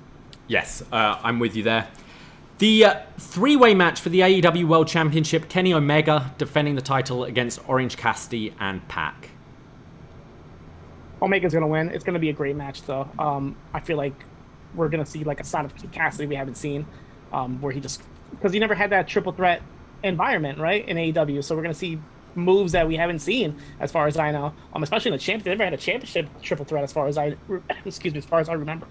Yes, I'm with you there. The 3-way match for the AEW World Championship, Kenny Omega defending the title against Orange Cassidy and Pac. Omega's going to win. It's going to be a great match, though. I feel like we're going to see like a side of Cassidy we haven't seen, where he just, because he never had that triple threat environment, right, in AEW. So we're going to see moves that we haven't seen, as far as I know. Especially in the championship, they never had a championship triple threat, as far as I remember.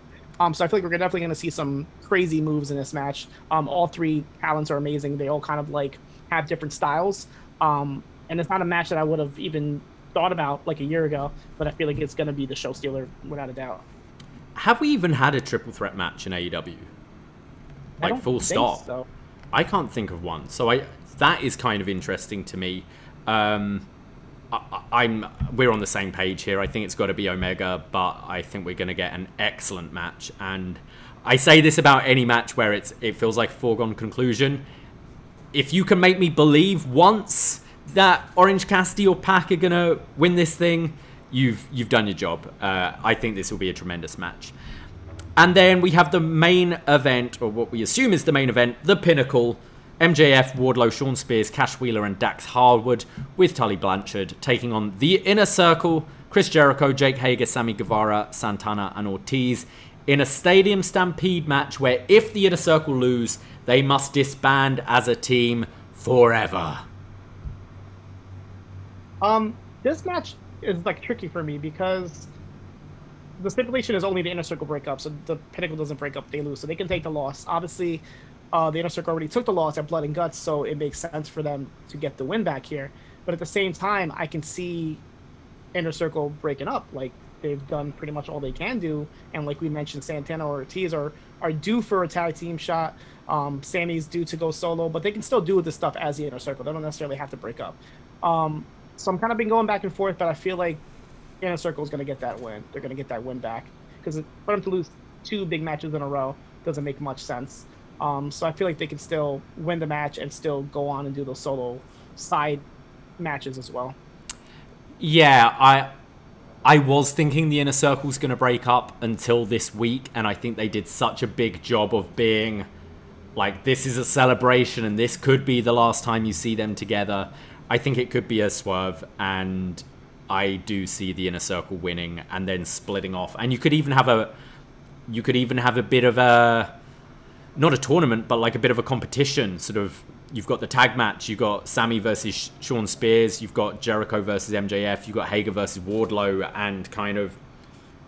So I feel like we're definitely going to see some crazy moves in this match. All 3 talents are amazing. They all kind of like have different styles. And it's not a match that I would have even thought about like a year ago, but I feel like it's going to be the show stealer without a doubt. Have we even had a triple threat match in AEW? Like full stop? So. I can't think of one. So that is kind of interesting to me. We're on the same page here. I think it's got to be Omega, but I think we're going to get an excellent match. And I say this about any match where it feels like a foregone conclusion. If you can make me believe once that Orange Cassidy or Pac are going to win this thing, you've done your job. I think this will be a tremendous match. And then we have the main event, or what we assume is the main event, the Pinnacle. MJF, Wardlow, Shawn Spears, Cash Wheeler, and Dax Harwood with Tully Blanchard taking on the Inner Circle, Chris Jericho, Jake Hager, Sammy Guevara, Santana, and Ortiz in a Stadium Stampede match where if the Inner Circle lose, they must disband as a team forever. This match is like tricky for me because the stipulation is only the Inner Circle break up, so the Pinnacle doesn't break up, they lose, so they can take the loss. Obviously, the Inner Circle already took the loss at Blood and Guts, so it makes sense for them to get the win back here. But at the same time, I can see Inner Circle breaking up. Like, they've done pretty much all they can do, and like we mentioned, Santana or Ortiz are due for a tag team shot. Sammy's due to go solo, but they can still do this stuff as the Inner Circle. They don't necessarily have to break up. So I'm kind of been going back and forth, but I feel like Inner Circle is going to get that win. They're going to get that win back, because for them to lose 2 big matches in a row doesn't make much sense. So I feel like they can still win the match and still go on and do those solo side matches as well. Yeah, I was thinking the Inner Circle's going to break up until this week, and I think they did such a big job of being like this is a celebration and this could be the last time you see them together. I think it could be a swerve, and I do see the Inner Circle winning and then splitting off. And you could even have a bit of a, not a tournament, but like a bit of a competition. Sort of, you've got the tag match, you've got Sammy versus Shawn Spears, you've got Jericho versus MJF, you've got Hager versus Wardlow, and kind of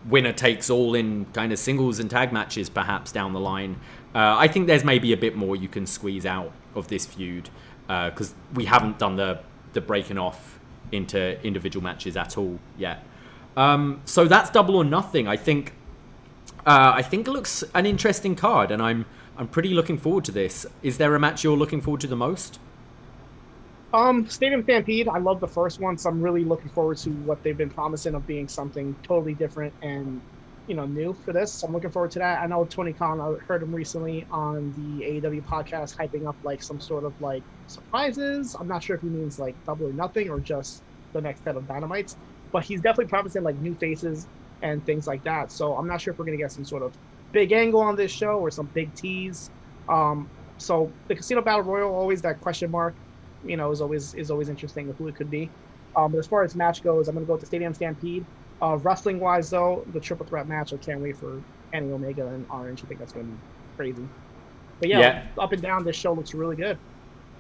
winner takes all in kind of singles and tag matches perhaps down the line. I think there's maybe a bit more you can squeeze out of this feud, because we haven't done the breaking off into individual matches at all yet. So that's Double or Nothing. I think it looks an interesting card, and I'm pretty looking forward to this. Is there a match you're looking forward to the most? Stadium Stampede. I love the first one, so I'm really looking forward to what they've been promising of being something totally different and, you know, new for this. So I'm looking forward to that. I know Tony Khan, I heard him recently on the AEW podcast hyping up like some sort of like surprises. I'm not sure if he means like Double or Nothing or just the next set of Dynamites, but he's definitely promising like new faces and things like that. So I'm not sure if we're going to get some sort of big angle on this show or some big tease. So the Casino Battle Royal, always that question mark, you know, is always interesting with who it could be. But as far as match goes, I'm going to go with the Stadium Stampede. Wrestling wise though, the triple threat match, I can't wait for Kenny Omega and Orange. I think that's going to be crazy. But yeah, up and down, this show looks really good.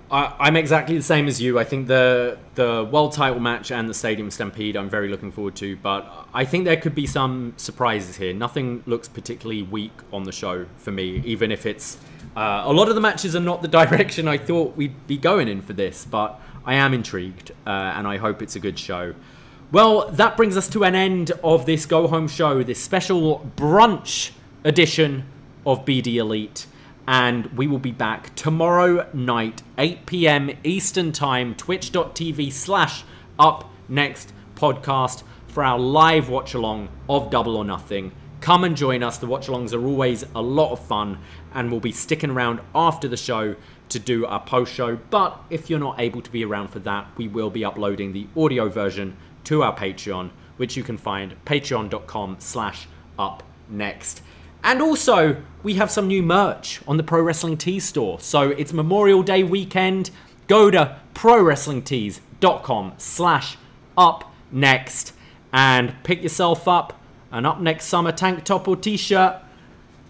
I'm exactly the same as you. I think the world title match and the Stadium Stampede I'm very looking forward to, but I think there could be some surprises here. Nothing looks particularly weak on the show for me, even if it's a lot of the matches are not the direction I thought we'd be going in for this, but I am intrigued, and I hope it's a good show. Well, that brings us to an end of this Go Home show, this special brunch edition of BDElite. And we will be back tomorrow night, 8 p.m. Eastern Time, twitch.tv/UpNXT podcast for our live watch-along of Double or Nothing. Come and join us. The watch-alongs are always a lot of fun, and we'll be sticking around after the show to do our post-show. But if you're not able to be around for that, we will be uploading the audio version to our Patreon, which you can find patreon.com/UpNXT. And also, we have some new merch on the Pro Wrestling Tees store. So it's Memorial Day weekend. Go to prowrestlingtees.com/UpNXT and pick yourself up an UpNXT summer tank top or t-shirt.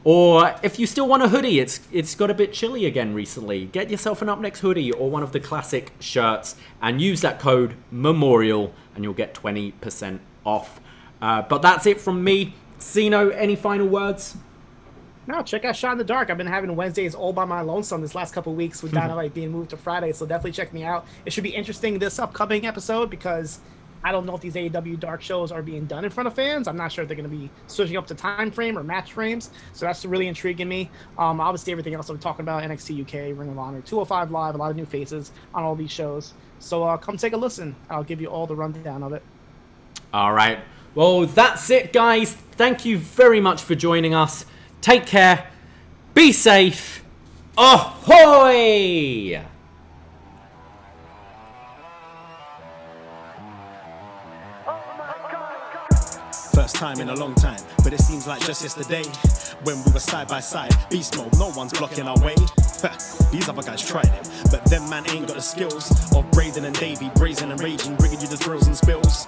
Or if you still want a hoodie, it's got a bit chilly again recently. Get yourself an UpNXT hoodie or one of the classic shirts and use that code MEMORIAL and you'll get 20% off. But that's it from me. Sino, any final words? No, check out Shot in the Dark. I've been having Wednesdays all by my lonesome this last couple of weeks with Dynamite being moved to Friday, so definitely check me out. It should be interesting this upcoming episode because I don't know if these AEW Dark shows are being done in front of fans. I'm not sure if they're going to be switching up the time frame or match frames, so that's really intriguing me. Obviously, everything else I'm talking about, NXT UK, Ring of Honor, 205 Live, a lot of new faces on all these shows. So come take a listen. I'll give you all the rundown of it. All right. Well, that's it, guys. Thank you very much for joining us. Take care. Be safe. Ahoy! First time in a long time, but it seems like just yesterday when we were side by side. Beast mode, no one's blocking our way. These other guys tried it, but them man ain't got the skills of Braden and Davey, brazen and raging, bringing you the thrills and spills.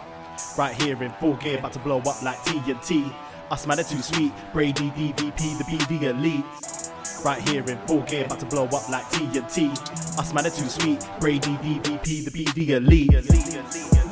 Right here in full gear, about to blow up like TNT. Us man are too sweet, Brady DVP, the BDElite. Right here in full gear, about to blow up like TNT. Us man are too sweet, Brady DVP, the BDElite.